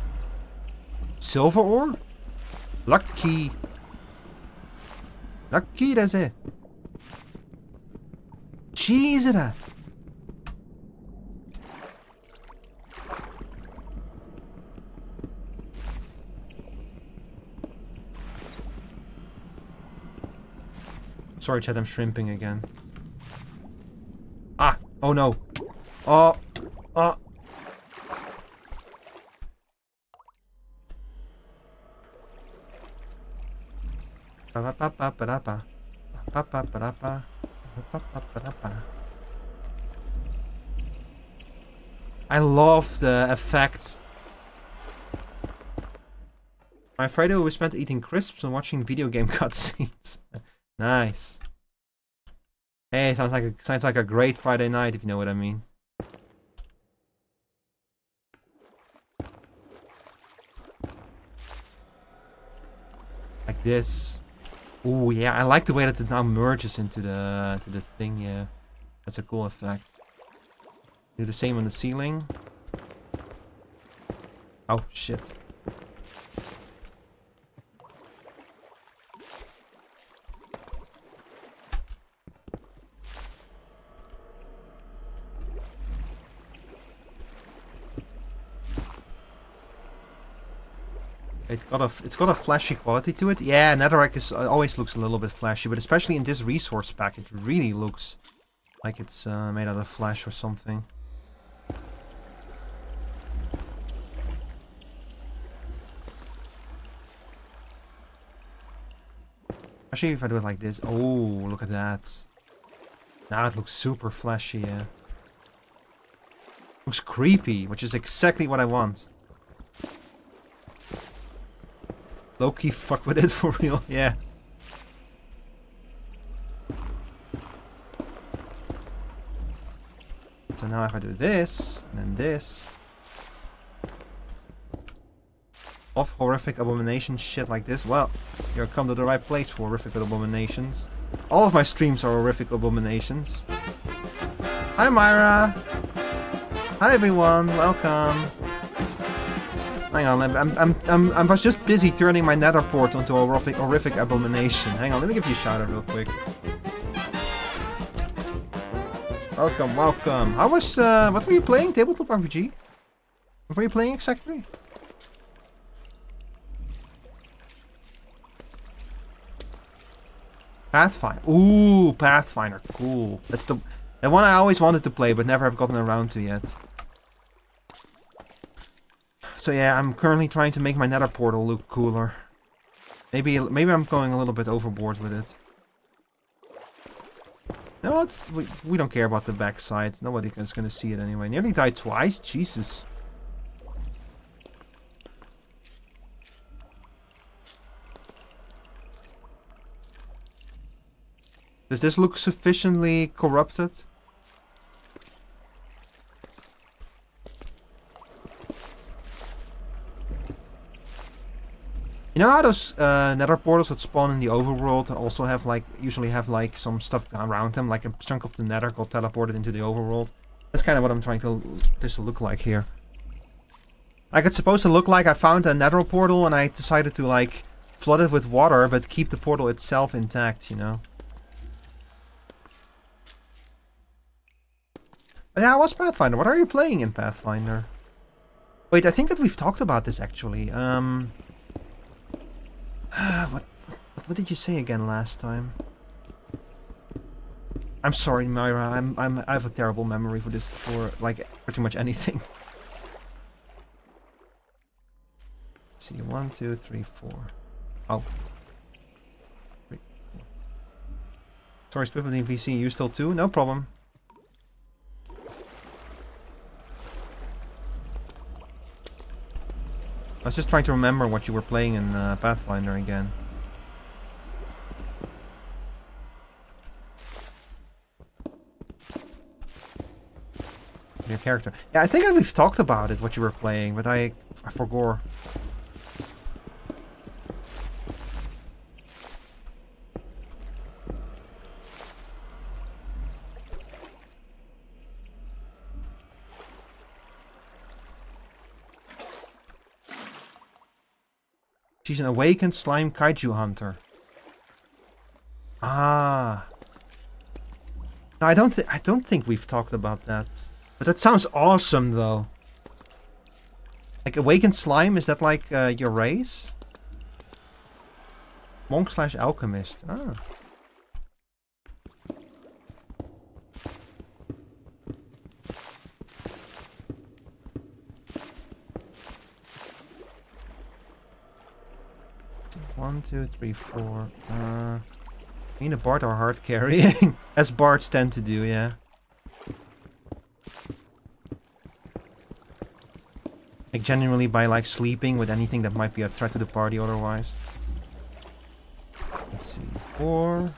Silver ore? Lucky. Lucky, that's it. Jeez, Sorry, Chad, I'm shrimping again. Ah! Oh no! Oh! Oh! I love the effects. My Friday was spent eating crisps and watching video game cutscenes. Nice. Hey, sounds like a great Friday night, if you know what I mean. Like this. Ooh, yeah, I like the way that it now merges into the thing. Yeah, that's a cool effect. Do the same on the ceiling. Oh shit. It's got a flashy quality to it. Yeah, netherrack is always looks a little bit flashy, but especially in this resource pack, it really looks like it's made out of flash or something. Especially if I do it like this. Oh, look at that. Now it looks super flashy. Yeah. Looks creepy, which is exactly what I want. Low-key fuck with it for real, yeah. So now if I do this, and then this. Of horrific abomination shit like this, well, you're come to the right place for horrific abominations. All of my streams are horrific abominations. Hi Myra! Hi everyone, welcome! Hang on, I was just busy turning my nether port into a horrific abomination. Hang on, let me give you a shout out real quick. Welcome, welcome. How was, what were you playing? Tabletop RPG? What were you playing exactly? Pathfinder. Ooh, Pathfinder, cool. That's the one I always wanted to play, but never have gotten around to yet. So yeah, I'm currently trying to make my nether portal look cooler. Maybe I'm going a little bit overboard with it. No, we don't care about the backside. Nobody is going to see it anyway. Nearly died twice? Jesus. Does this look sufficiently corrupted? You know how those nether portals that spawn in the overworld also have usually have some stuff around them, like a chunk of the nether got teleported into the overworld? That's kind of what I'm trying to this to look like here. Like it's supposed to look like I found a nether portal and I decided to flood it with water, but keep the portal itself intact, you know. But yeah, what's Pathfinder? What are you playing in Pathfinder? Wait, I think that we've talked about this actually. What did you say again last time? I'm sorry, Myra. I have a terrible memory for this, for pretty much anything. See, 1, 2, 3, 4. Oh. 3, 4. Sorry, split between VC and you still too? No problem. I was just trying to remember what you were playing in Pathfinder again. Your character. Yeah, I think we've talked about it, what you were playing, but I forgot. She's an awakened slime kaiju hunter. Ah. No, I don't think we've talked about that. But that sounds awesome, though. Like, awakened slime, is that like your race? Monk/alchemist. Ah. One, two, three, four. Me and the Bard are hard carrying, as Bards tend to do, yeah. Like, genuinely by, like, sleeping with anything that might be a threat to the party otherwise. Let's see, 4.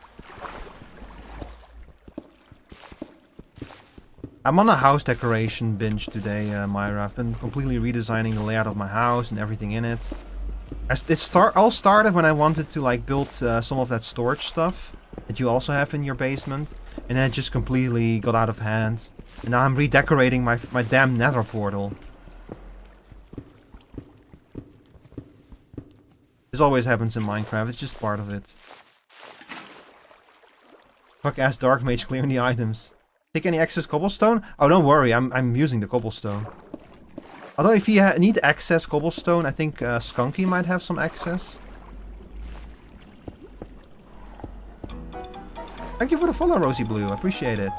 I'm on a house decoration binge today, Myra. I've been completely redesigning the layout of my house and everything in it. All started when I wanted to like build some of that storage stuff that you also have in your basement, and then it just completely got out of hand. And now I'm redecorating my damn nether portal. This always happens in Minecraft, it's just part of it. Fuck ass Dark Mage clearing the items. Take any excess cobblestone? Oh, don't worry, I'm using the cobblestone. Although if you need access cobblestone, I think Skunky might have some access. Thank you for the follow, Rosie Blue. I appreciate it.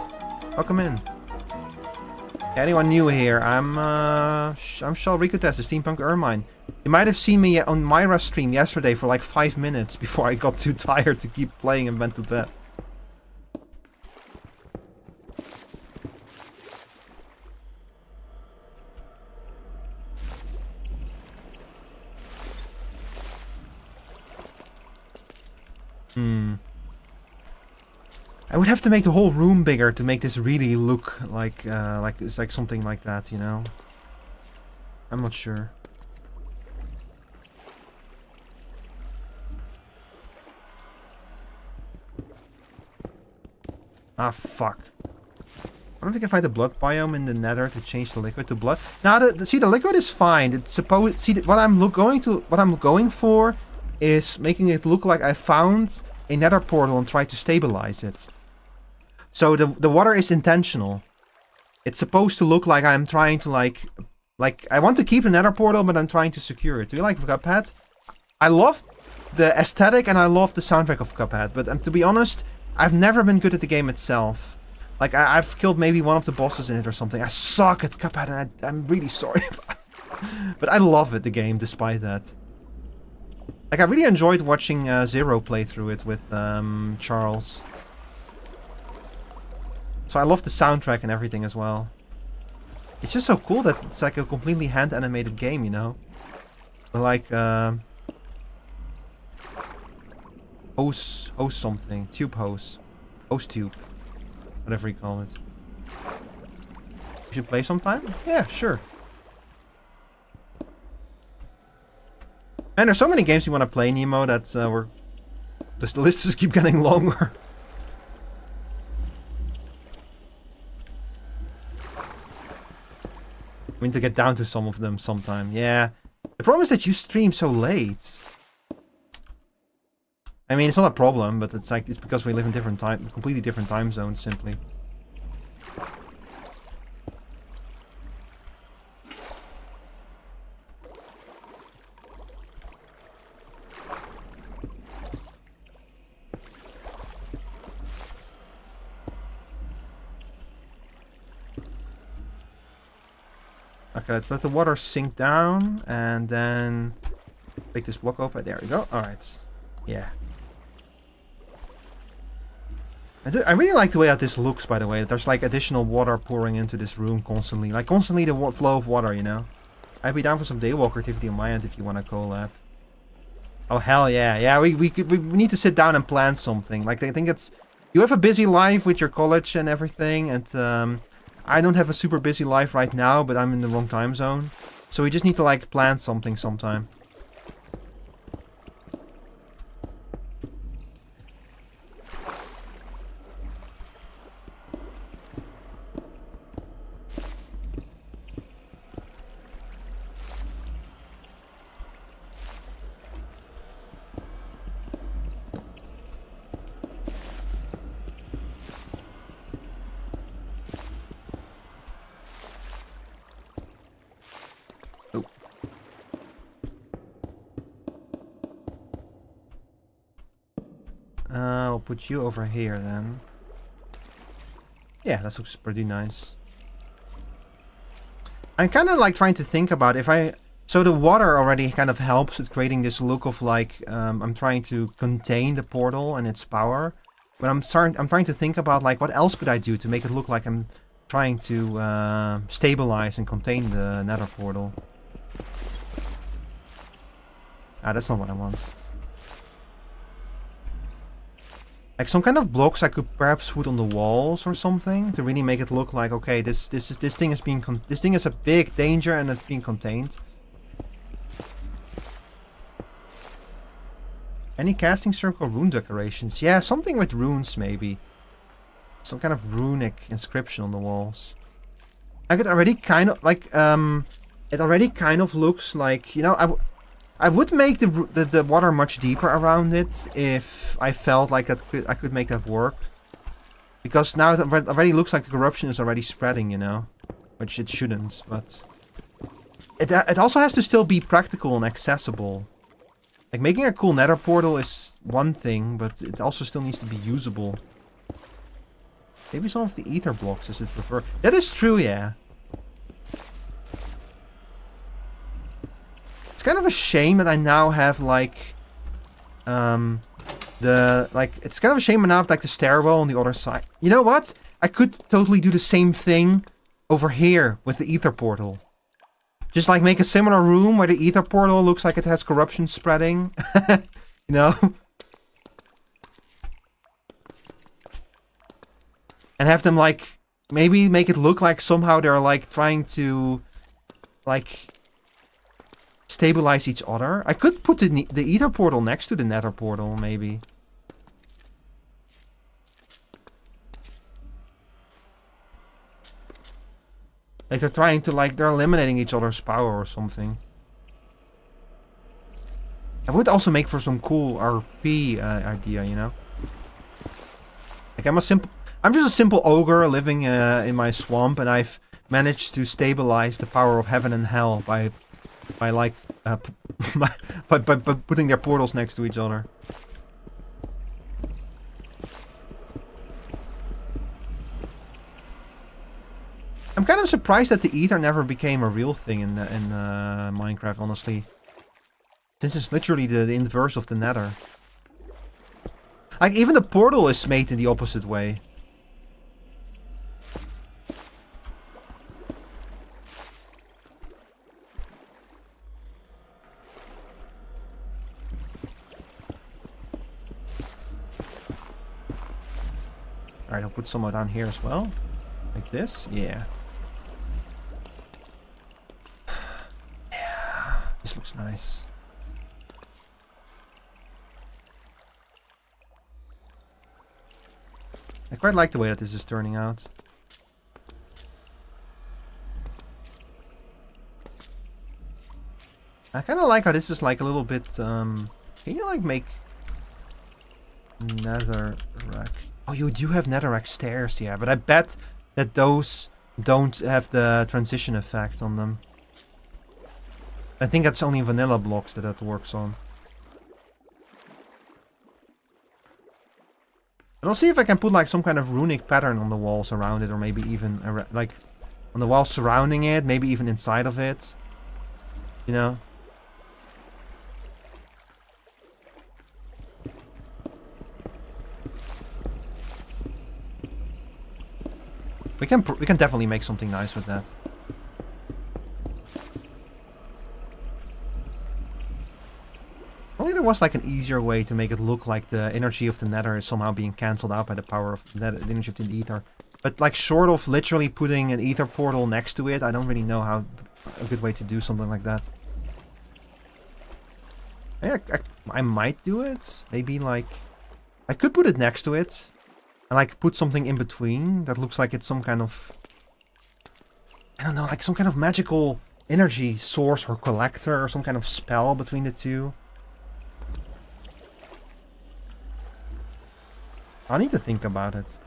Welcome in. Yeah, anyone new here? I'm Shal Ricotez, the Steampunk Ermine. You might have seen me on Myra's stream yesterday for like 5 minutes before I got too tired to keep playing and went to bed. I would have to make the whole room bigger to make this really look like it's like something like that, you know? I'm not sure. Ah, fuck. I don't think I find the blood biome in the nether to change the liquid to blood. Now, see, the liquid is fine. It's supposed. See, what I'm going for is making it look like I found a nether portal and tried to stabilize it. So the water is intentional. It's supposed to look like I'm trying to like I want to keep the nether portal, but I'm trying to secure it. Do you like Cuphead? I love the aesthetic and I love the soundtrack of Cuphead, but to be honest, I've never been good at the game itself. Like, I've killed maybe one of the bosses in it or something. I suck at Cuphead and I'm really sorry about it. But I love it, the game, despite that. Like, I really enjoyed watching Zero play through it with Charles. So I love the soundtrack and everything as well. It's just so cool that it's like a completely hand-animated game, you know? Like, hose something. Tube hose. Hose tube. Whatever you call it. You should play sometime? Yeah, sure. Man, there's so many games you want to play, Nemo, that the list just keep getting longer. We need to get down to some of them sometime. Yeah. The problem is that you stream so late. I mean, it's not a problem, but it's like it's because we live in completely different time zones, simply. Okay, let's let the water sink down, and then pick this block open. There we go. Alright. Yeah. I really like the way that this looks, by the way. There's like additional water pouring into this room constantly. Like constantly the flow of water, you know? I'd be down for some daywalker activity on my end if you want to collab. Oh, hell yeah. Yeah, we need to sit down and plan something. Like, I think it's... You have a busy life with your college and everything, and I don't have a super busy life right now, but I'm in the wrong time zone. So we just need to, like, plan something sometime. I'll put you over here then. Yeah, that looks pretty nice. I'm kind of like trying to think about if I... So the water already kind of helps with creating this look of like... I'm trying to contain the portal and its power. But I'm trying to think about like what else could I do to make it look like I'm trying to stabilize and contain the nether portal. Ah, that's not what I want. Like some kind of blocks I could perhaps put on the walls or something to really make it look like, okay, this thing is being this thing is a big danger and it's being contained. Any casting circle rune decorations? Yeah, something with runes maybe. Some kind of runic inscription on the walls. Like it already kind of like it already kind of looks like, you know, I would make the water much deeper around it if I felt like I could make that work. Because now it already looks like the corruption is already spreading, you know. Which it shouldn't, but... It also has to still be practical and accessible. Like, making a cool nether portal is one thing, but it also still needs to be usable. Maybe some of the ether blocks is it prefer... That is true, yeah. It's kind of a shame that I now have, like... it's kind of a shame I now have, like, the stairwell on the other side. You know what? I could totally do the same thing over here with the ether portal. Just, like, make a similar room where the ether portal looks like it has corruption spreading. You know? And have them, like, maybe make it look like somehow they're, like, trying to, like... stabilize each other. I could put the ether portal next to the nether portal, maybe. Like they're trying to, like, they're eliminating each other's power or something. I would also make for some cool RP idea, you know? Like I'm just a simple ogre living in my swamp, and I've managed to stabilize the power of heaven and hell by like by putting their portals next to each other. I'm kind of surprised that the ether never became a real thing in Minecraft, honestly. Since it's literally the inverse of the nether. Like, even the portal is made in the opposite way. Alright, I'll put some down here as well. Like this? Yeah. Yeah. This looks nice. I quite like the way that this is turning out. I kind of like how this is like a little bit, can you like make netherrack? Oh, you do have netherrack stairs, yeah, but I bet that those don't have the transition effect on them. I think that's only vanilla blocks that works on. But I'll see if I can put like some kind of runic pattern on the walls around it, or maybe even like on the walls surrounding it, maybe even inside of it. You know? We can definitely make something nice with that. Only there was like an easier way to make it look like the energy of the nether is somehow being cancelled out by the power of the energy of the ether. But like short of literally putting an ether portal next to it, I don't really know how a good way to do something like that. Yeah, I might do it. Maybe like I could put it next to it and like put something in between that looks like it's some kind of, I don't know, like some kind of magical energy source or collector or some kind of spell between the two. I need to think about it.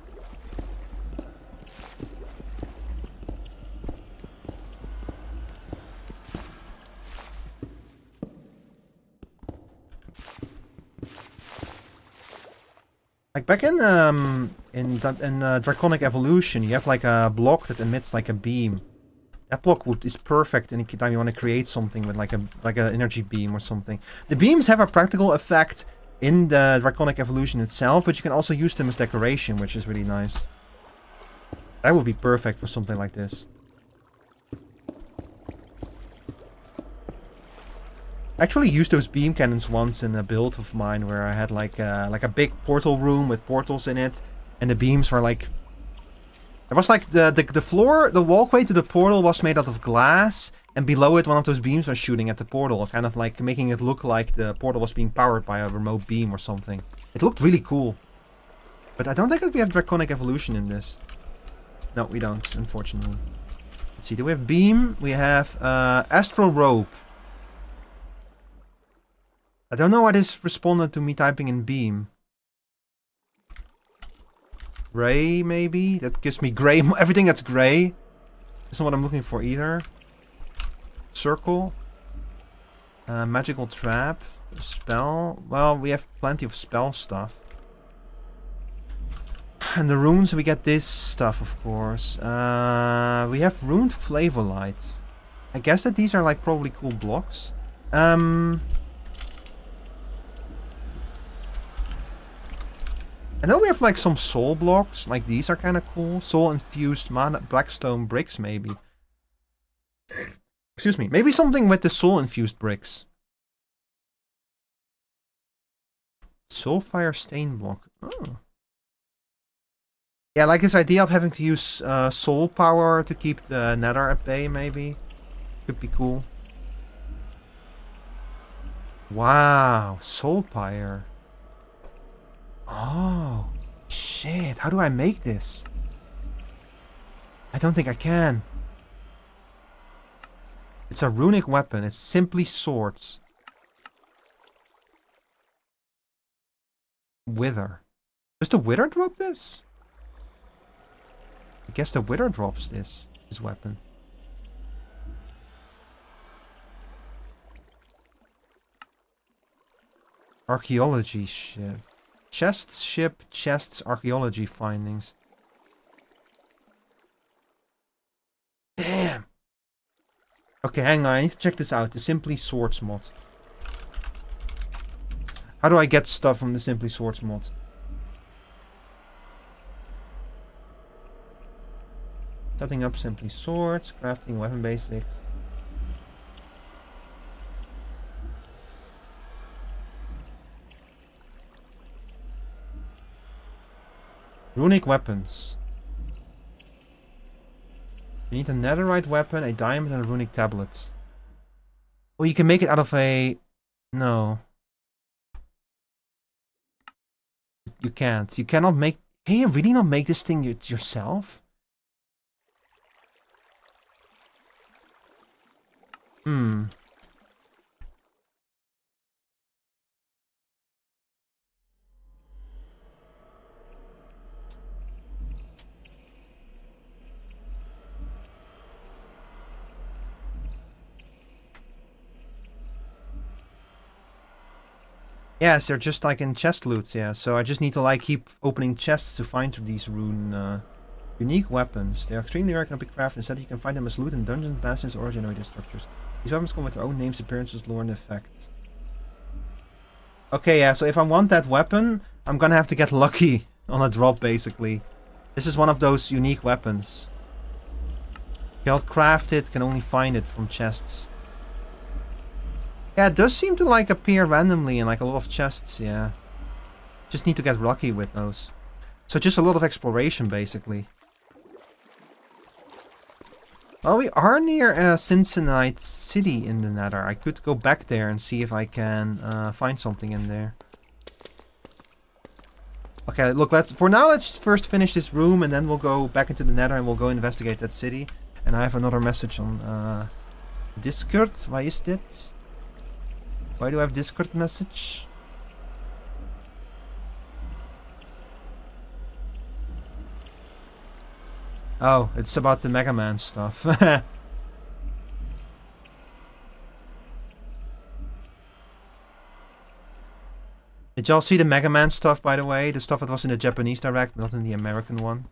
Like back in Draconic Evolution, you have like a block that emits like a beam. That block is perfect any time you want to create something with like an energy beam or something. The beams have a practical effect in the Draconic Evolution itself, but you can also use them as decoration, which is really nice. That would be perfect for something like this. I actually used those beam cannons once in a build of mine where I had like a big portal room with portals in it, and the beams were like... It was like the floor, the walkway to the portal was made out of glass, and below it one of those beams was shooting at the portal, kind of like making it look like the portal was being powered by a remote beam or something. It looked really cool. But I don't think that we have Draconic Evolution in this. No, we don't, unfortunately. Let's see, do we have beam? We have Astral Rope. I don't know why this responded to me typing in beam. Gray, maybe? That gives me gray. Everything that's gray. That's not what I'm looking for either. Circle. Magical trap. Spell. Well, we have plenty of spell stuff. And the runes, we get this stuff, of course. We have runed flavolite. I guess that these are like probably cool blocks. I know we have like some soul blocks, like these are kind of cool. Soul infused mana blackstone bricks, maybe. Excuse me, maybe something with the soul infused bricks. Soulfire stain block. Oh. Yeah, like this idea of having to use soul power to keep the nether at bay, maybe. Could be cool. Wow, soul pyre. Oh, shit. How do I make this? I don't think I can. It's a runic weapon. It's simply swords. Wither. Does the Wither drop this? I guess the Wither drops this weapon. Archaeology ship. Chests, ship, chests, archaeology findings. Damn! Okay, hang on, I need to check this out. The Simply Swords mod. How do I get stuff from the Simply Swords mod? Setting up Simply Swords, crafting weapon basics. Runic weapons. You need a netherite weapon, a diamond, and a runic tablet. Oh, you can make it out of a... No. You can't. You cannot make... Can you really not make this thing yourself? Hmm. Yes, they're just like in chest loot, yeah. So I just need to like keep opening chests to find these rune unique weapons. They are extremely rare, cannot be crafted. Instead, you can find them as loot in dungeons, bastions, or generated structures. These weapons come with their own names, appearances, lore, and effects. Okay, yeah. So if I want that weapon, I'm gonna have to get lucky on a drop, basically. This is one of those unique weapons. Cannot craft it, can only find it from chests. Yeah, it does seem to like appear randomly in like a lot of chests, yeah. Just need to get lucky with those. So just a lot of exploration, basically. Well, we are near Cincinnati City in the Nether. I could go back there and see if I can find something in there. Okay, look, let's first finish this room and then we'll go back into the Nether and we'll go investigate that city. And I have another message on Discord. Why is that? Why do I have Discord message? Oh, it's about the Mega Man stuff. Did y'all see the Mega Man stuff, by the way? The stuff that was in the Japanese Direct, not in the American one.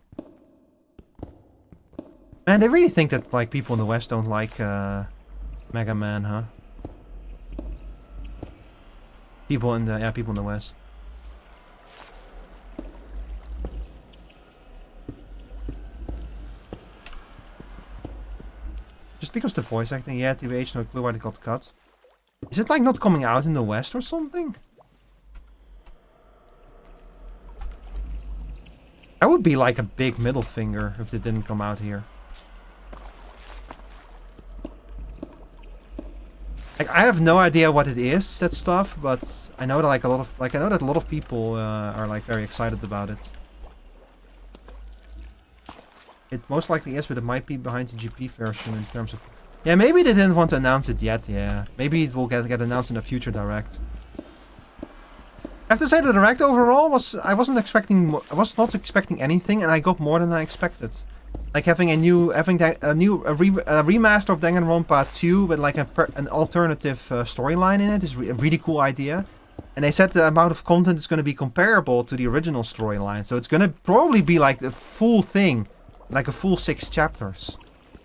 Man, they really think that like people in the West don't like Mega Man, huh? People in the West. Just because the voice acting, yeah, TBH, no clue why it got cut. Is it like not coming out in the West or something? That would be like a big middle finger if it didn't come out here. Like, I have no idea what it is, that stuff, but I know that like a lot of people are like very excited about it. It most likely is, but it might be behind the GP version in terms of... Yeah, maybe they didn't want to announce it yet, yeah. Maybe it will get announced in a future Direct. I have to say the Direct overall was... I was not expecting anything, and I got more than I expected. Like having a remaster of Danganronpa 2 with like an alternative storyline in it is a really cool idea. And they said the amount of content is going to be comparable to the original storyline, so it's going to probably be like the full thing. Like a full 6 chapters.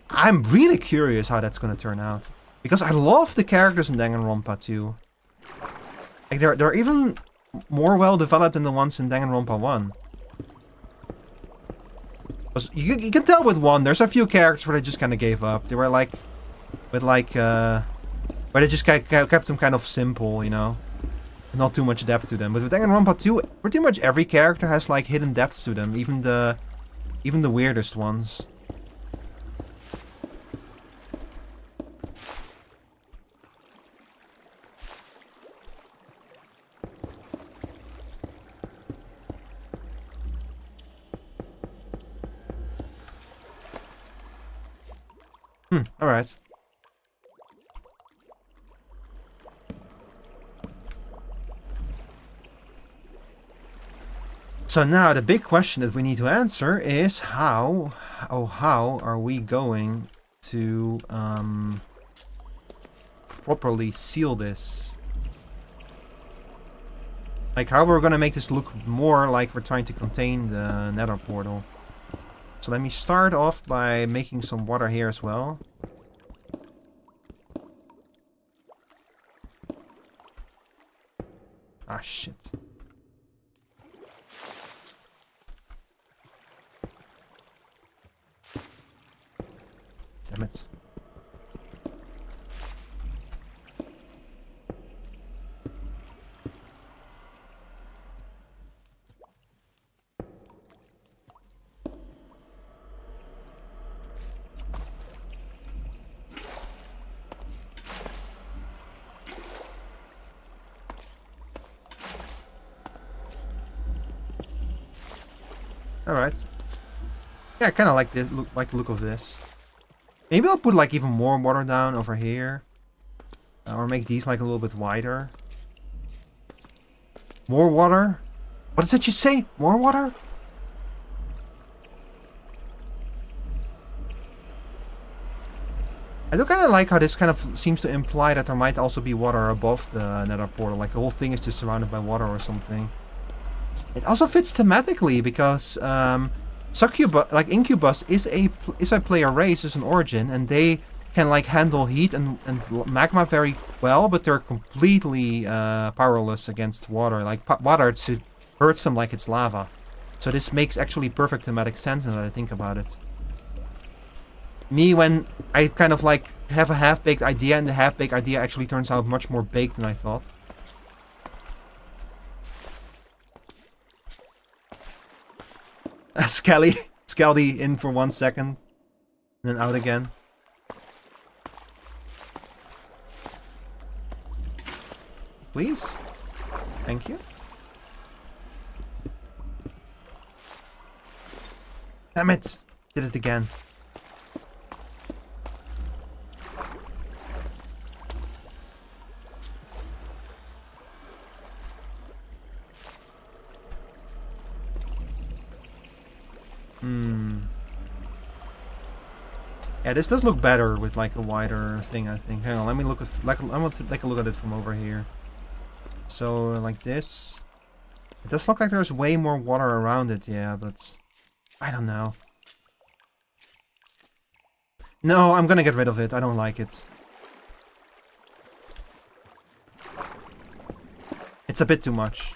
I'm really curious how that's going to turn out. Because I love the characters in Danganronpa 2. Like they're even more well developed than the ones in Danganronpa 1. You can tell with 1, there's a few characters where they just kind of gave up. They were like... where they just kept them kind of simple, you know. Not too much depth to them. But with Danganronpa 2, pretty much every character has like hidden depths to them. Even the weirdest ones. Alright. So now the big question that we need to answer is how are we going to properly seal this? Like how we're gonna make this look more like we're trying to contain the Nether portal. So let me start off by making some water here as well. Ah, shit. Damn it. Alright. Yeah, I kind of like this. Like the look of this. Maybe I'll put like even more water down over here, or make these like a little bit wider. More water. What did you say? More water? I do kind of like how this kind of seems to imply that there might also be water above the Nether portal. Like the whole thing is just surrounded by water or something. It also fits thematically because Succubus, like Incubus, is a player race, is an origin, and they can like handle heat and magma very well, but they're completely powerless against water. Like water hurts them like it's lava. So this makes actually perfect thematic sense now that I think about it. Me, when I kind of like have a half-baked idea, and the half-baked idea actually turns out much more baked than I thought. Skeldy in for 1 second, and then out again. Please? Thank you. Damn it! Did it again. Yeah, this does look better with like a wider thing, I think. Hang on, let me look at I'm going to take a look at it from over here. So like this. It does look like there's way more water around it, yeah, but I don't know. No, I'm gonna get rid of it. I don't like it. It's a bit too much.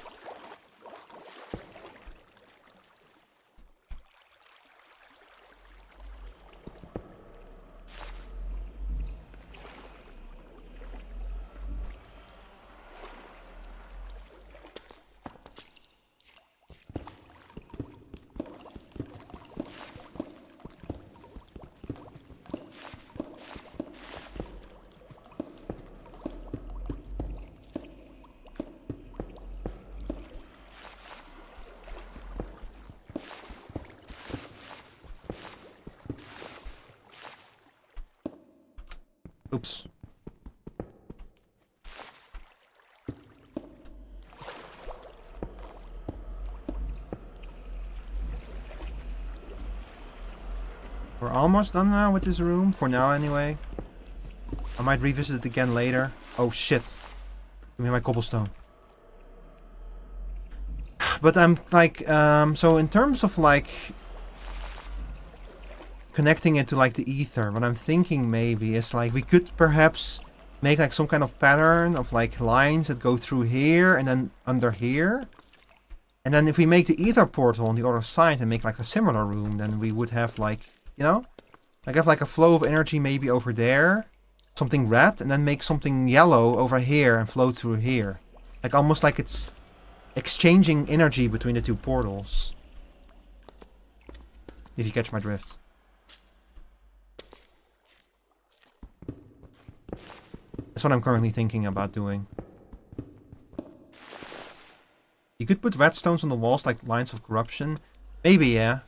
Oops. We're almost done now with this room, for now anyway. I might revisit it again later. Oh shit. Give me my cobblestone. But I'm like, so in terms of like connecting it to like the ether, what I'm thinking maybe is like we could perhaps make like some kind of pattern of like lines that go through here and then under here. And then if we make the ether portal on the other side and make like a similar room, then we would have like, you know, like have like a flow of energy maybe over there, something red, and then make something yellow over here and flow through here. Like almost like it's exchanging energy between the two portals. If you catch my drift. That's what I'm currently thinking about doing. You could put redstones on the walls like lines of corruption. Maybe, yeah.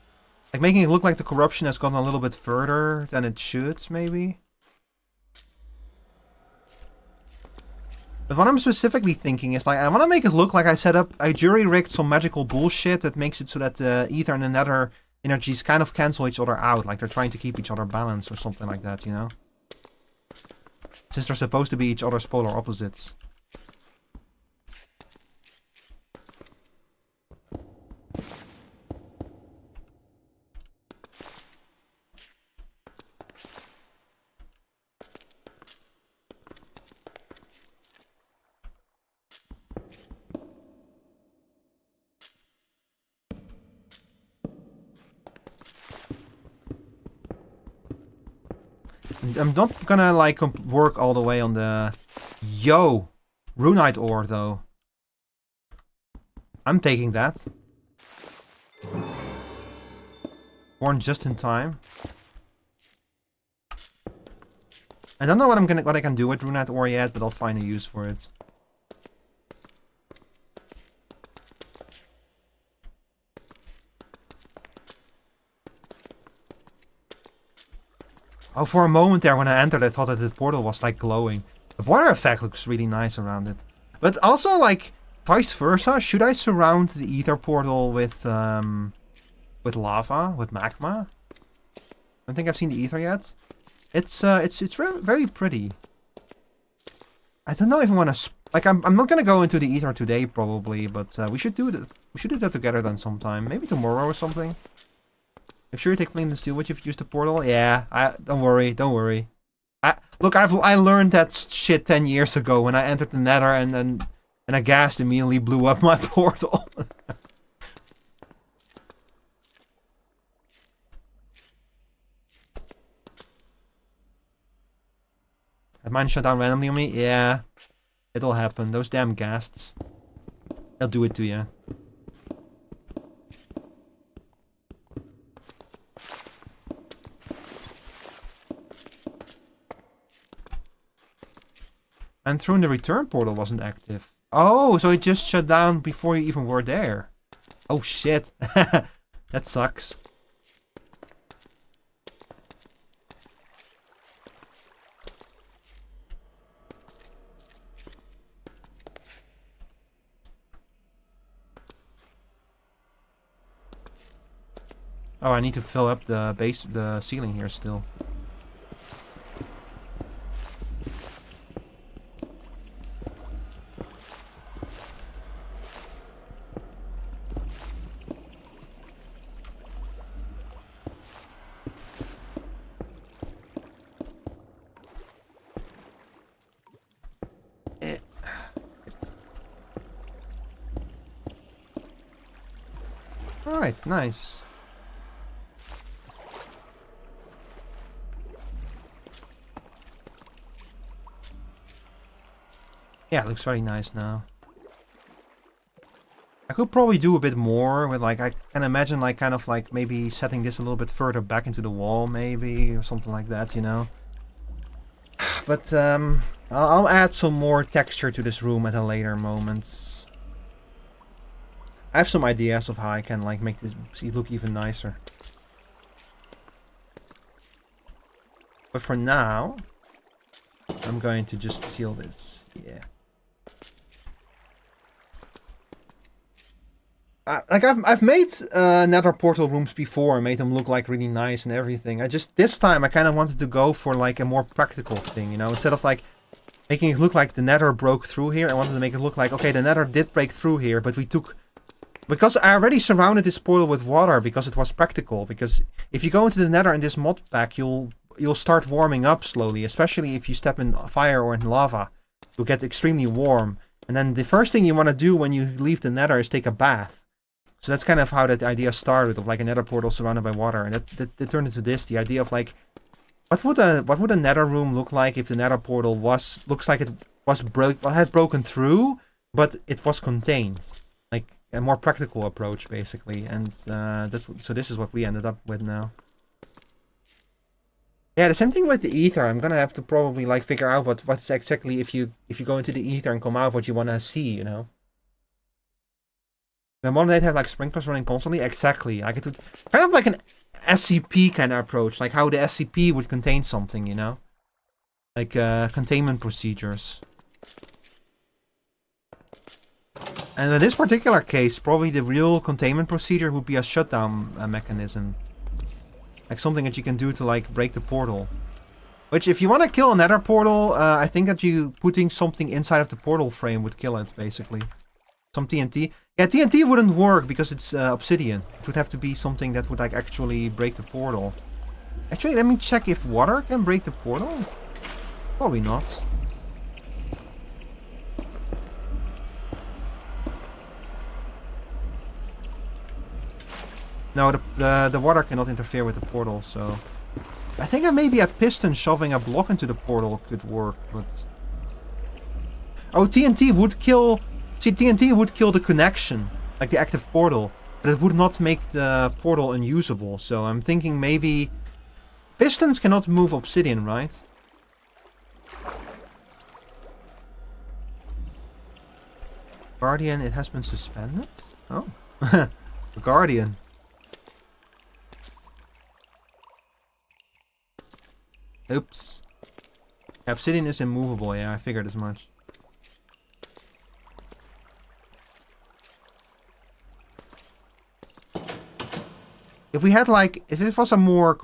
Like making it look like the corruption has gone a little bit further than it should, maybe. But what I'm specifically thinking is like, I want to make it look like I jury-rigged some magical bullshit that makes it so that the ether and the nether energies kind of cancel each other out. Like they're trying to keep each other balanced or something like that, you know? Since they're supposed to be each other's polar opposites. I'm not gonna like work all the way on the runite ore though. I'm taking that. Born just in time. I don't know what I can do with runite ore yet, but I'll find a use for it. Oh, for a moment there when I entered, I thought that the portal was like glowing. The water effect looks really nice around it. But also, like, vice versa, should I surround the ether portal with lava, with magma? I don't think I've seen the ether yet. It's very pretty. I don't know if I want to, like, I'm not gonna go into the ether today probably, but we should do that. We should do that together then sometime, maybe tomorrow or something. Make sure you take flame and steel, what you've used the portal. Yeah, don't worry, don't worry. Look, I learned that shit 10 years ago when I entered the nether and a ghast immediately blew up my portal. If mine shut down randomly on me, yeah. It'll happen. Those damn ghasts. They'll do it to you. And through the return portal wasn't active. Oh, so it just shut down before you even were there. Oh shit. That sucks. Oh, I need to fill up the ceiling here still. Alright, nice. Yeah, it looks very nice now. I could probably do a bit more with like, I can imagine like kind of like maybe setting this a little bit further back into the wall maybe, or something like that, you know. But I'll add some more texture to this room at a later moment. I have some ideas of how I can like make this look even nicer. But for now, I'm going to just seal this. Yeah. Like I've made nether portal rooms before and made them look like really nice and everything. This time I kind of wanted to go for like a more practical thing, you know, instead of like making it look like the nether broke through here. I wanted to make it look like, okay, the nether did break through here, but because I already surrounded this portal with water because it was practical. Because if you go into the nether in this mod pack, you'll start warming up slowly, especially if you step in fire or in lava. You'll get extremely warm, and then the first thing you want to do when you leave the nether is take a bath. So that's kind of how that idea started, of like a nether portal surrounded by water, and that turned into this, the idea of like, what would a nether room look like if the nether portal looks like it had broken through, but it was contained, like a more practical approach basically, and so this is what we ended up with now. Yeah, the same thing with the ether. I'm gonna have to probably like figure out what's exactly if you go into the ether and come out what you want to see, you know. The modern day have like sprinklers running constantly. Exactly. Like it would kind of like an SCP kind of approach, like how the SCP would contain something, you know, like containment procedures. And in this particular case, probably the real containment procedure would be a shutdown mechanism, like something that you can do to like break the portal. Which, if you want to kill a nether portal, I think that you putting something inside of the portal frame would kill it, basically. Some TNT. Yeah, TNT wouldn't work because it's obsidian. It would have to be something that would like actually break the portal. Actually, let me check if water can break the portal. Probably not. No, the water cannot interfere with the portal, so... I think that maybe a piston shoving a block into the portal could work, but... Oh, TNT would kill... See, TNT would kill the connection, like the active portal, but it would not make the portal unusable, so I'm thinking maybe... Pistons cannot move obsidian, right? Guardian, it has been suspended? Oh. Guardian. Oops. Obsidian is immovable, yeah, I figured as much. If we had like, if this was a more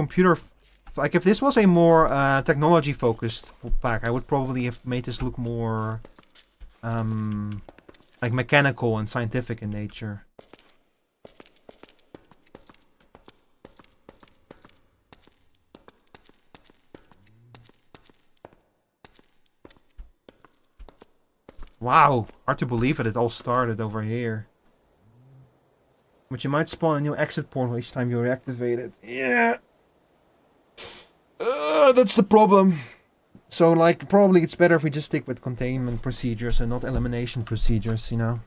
if this was a more technology focused pack, I would probably have made this look more like mechanical and scientific in nature. Wow, hard to believe that it all started over here. But you might spawn a new exit portal each time you reactivate it. Yeah. That's the problem. So, like, probably it's better if we just stick with containment procedures and not elimination procedures, you know?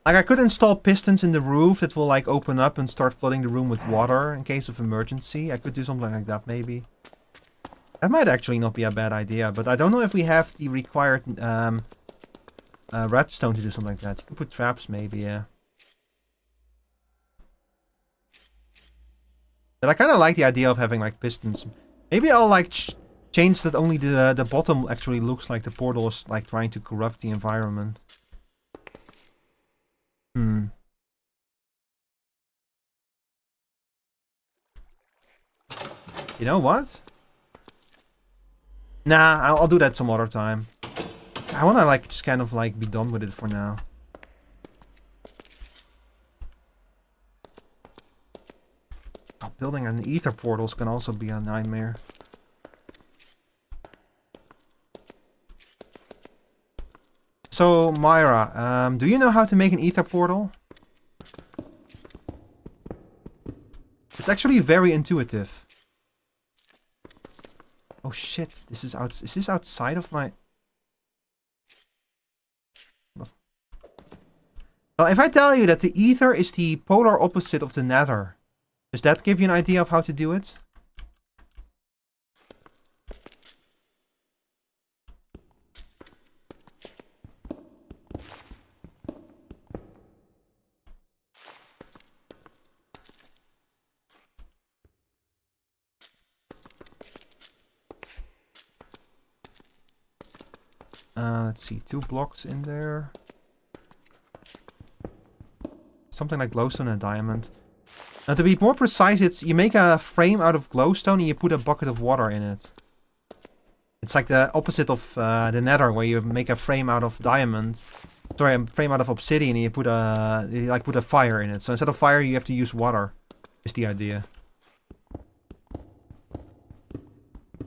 Like, I could install pistons in the roof that will, like, open up and start flooding the room with water in case of emergency. I could do something like that, maybe. That might actually not be a bad idea, but I don't know if we have the required redstone to do something like that. You can put traps, maybe, yeah. But I kind of like the idea of having, like, pistons. Maybe I'll, like, change that only the bottom actually looks like the portal is, like, trying to corrupt the environment. Hmm. You know what? Nah, I'll do that some other time. I wanna, like, just kind of, like, be done with it for now. Oh, building an ether portals can also be a nightmare. So, Myra, do you know how to make an ether portal? It's actually very intuitive. Oh shit, is this outside of my... Well, if I tell you that the ether is the polar opposite of the nether, does that give you an idea of how to do it? Let's see, 2 blocks in there. Something like glowstone and diamond. Now, to be more precise, it's you make a frame out of glowstone and you put a bucket of water in it. It's like the opposite of the nether, where you make a frame out of diamond. Sorry, a frame out of obsidian and you put a fire in it. So instead of fire, you have to use water. Is the idea.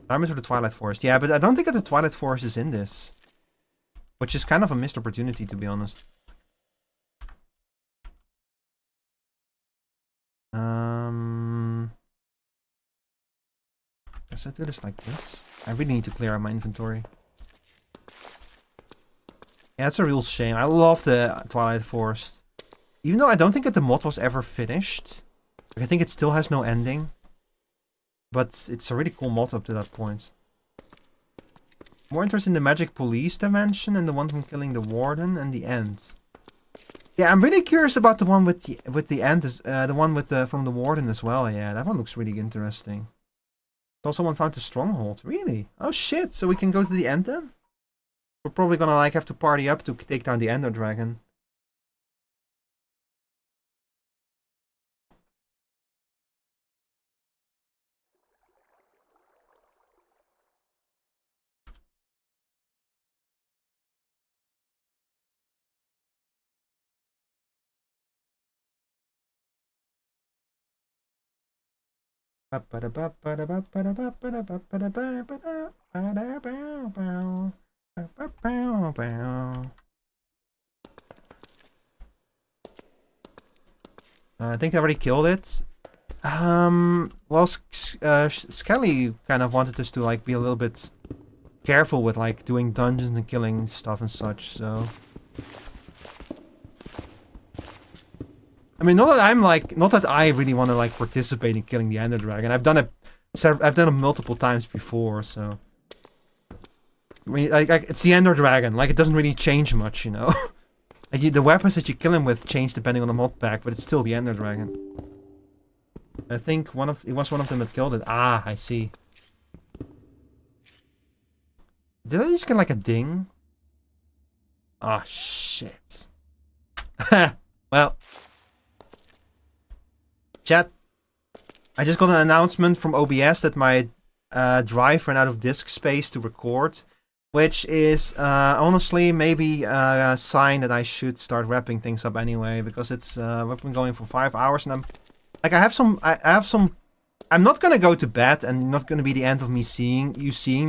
Diamonds for the Twilight Forest. Yeah, but I don't think that the Twilight Forest is in this. Which is kind of a missed opportunity, to be honest. Guess I do this like this. I really need to clear out my inventory. Yeah, it's a real shame. I love the Twilight Forest. Even though I don't think that the mod was ever finished. I think it still has no ending. But it's a really cool mod up to that point. More interest in the magic police dimension and the one from killing the warden and the end. Yeah, I'm really curious about the one with the end, the one with from the warden as well. Yeah, that one looks really interesting. So someone found the stronghold. Really? Oh shit! So we can go to the end then? We're probably gonna like have to party up to take down the Ender Dragon. I think I already killed it. Well, Skelly kind of wanted us to like be a little bit careful with like doing dungeons and killing stuff and such, so... I mean, not that I really want to like participate in killing the Ender Dragon. I've done it multiple times before, so... I mean, like it's the Ender Dragon, like it doesn't really change much, you know? Like, the weapons that you kill him with change depending on the mod pack, but it's still the Ender Dragon. I think it was one of them that killed it. Ah, I see. Did I just get like a ding? Ah, shit. Well. Chat. I just got an announcement from OBS that my drive ran out of disk space to record. Which is, honestly, maybe a sign that I should start wrapping things up anyway. Because it's, we've been going for 5 hours and I have some, I'm not gonna go to bed and not gonna be the end of me seeing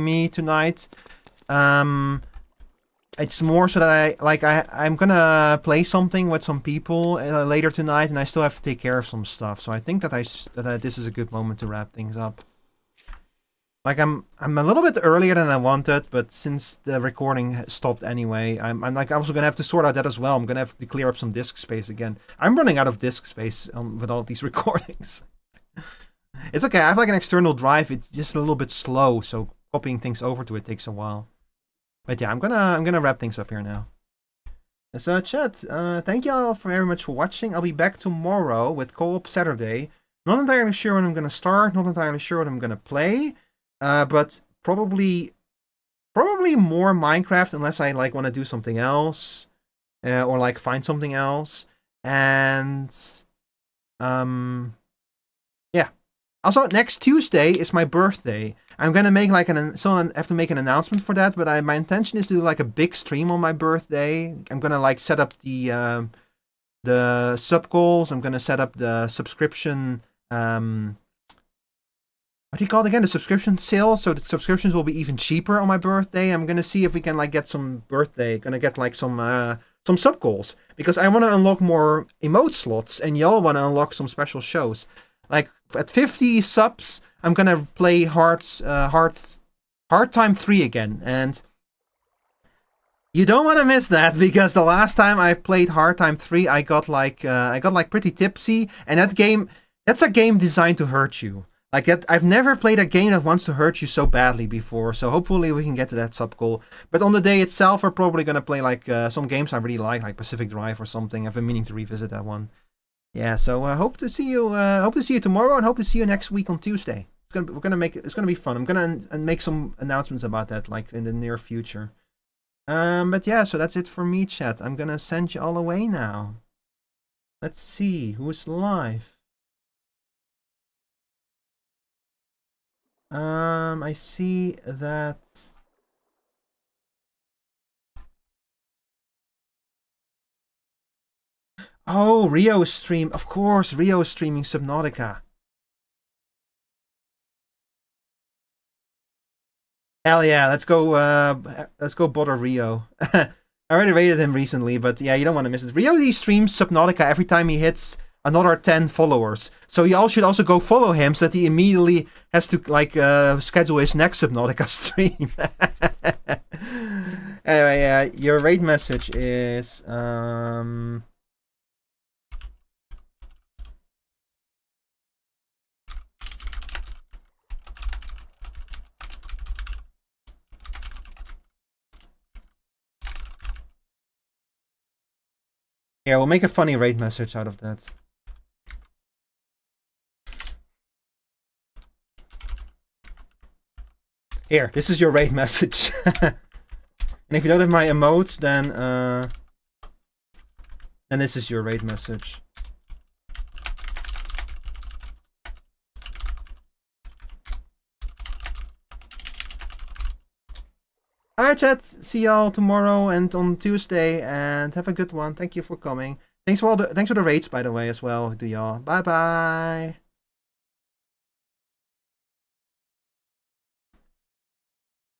me tonight. It's more so that I'm gonna play something with some people later tonight and I still have to take care of some stuff. So I think that this is a good moment to wrap things up. Like I'm a little bit earlier than I wanted, but since the recording stopped anyway, I'm like also gonna have to sort out that as well. I'm gonna have to clear up some disk space again. I'm running out of disk space with all these recordings. It's okay. I have like an external drive. It's just a little bit slow, so copying things over to it takes a while. But yeah, I'm gonna wrap things up here now. So chat, thank you all very much for watching. I'll be back tomorrow with Co-op Saturday. Not entirely sure when I'm gonna start. Not entirely sure what I'm gonna play. But probably more Minecraft unless I like want to do something else, or like find something else. And yeah. Also, next Tuesday is my birthday. I'm gonna make like I have to make an announcement for that. But my intention is to do like a big stream on my birthday. I'm gonna like set up the sub goals. I'm gonna set up the subscription. What do you call it again? The subscription sale. So the subscriptions will be even cheaper on my birthday. I'm gonna see if we can like get some birthday. Gonna get like some sub goals because I want to unlock more emote slots, and y'all want to unlock some special shows. Like at 50 subs, I'm gonna play Hard Time 3 again, and you don't want to miss that because the last time I played Hard Time 3, I got like pretty tipsy, and that's a game designed to hurt you. Like that, I've never played a game that wants to hurt you so badly before, so hopefully we can get to that sub goal. But on the day itself, we're probably gonna play like some games I really like Pacific Drive or something. I've been meaning to revisit that one. Yeah, so hope to see you. Hope to see you tomorrow, and hope to see you next week on Tuesday. It's gonna be fun. I'm gonna make some announcements about that like in the near future. But yeah, so that's it for me, chat. I'm gonna send you all away now. Let's see who's live. I see that. Oh, Rio is stream. Of course, Rio is streaming Subnautica. Hell yeah, let's go bother Rio. I already rated him recently, but yeah, you don't want to miss it. Rio he streams Subnautica every time he hits another 10 followers. So you all should also go follow him so that he immediately has to like schedule his next Subnautica stream. Anyway, yeah, your raid message is yeah, we'll make a funny raid message out of that. Here, this is your raid message. And if you don't have my emotes, then this is your raid message. Alright, chat. See y'all tomorrow and on Tuesday, and have a good one. Thank you for coming. Thanks for the raids, by the way, as well to y'all. Bye bye.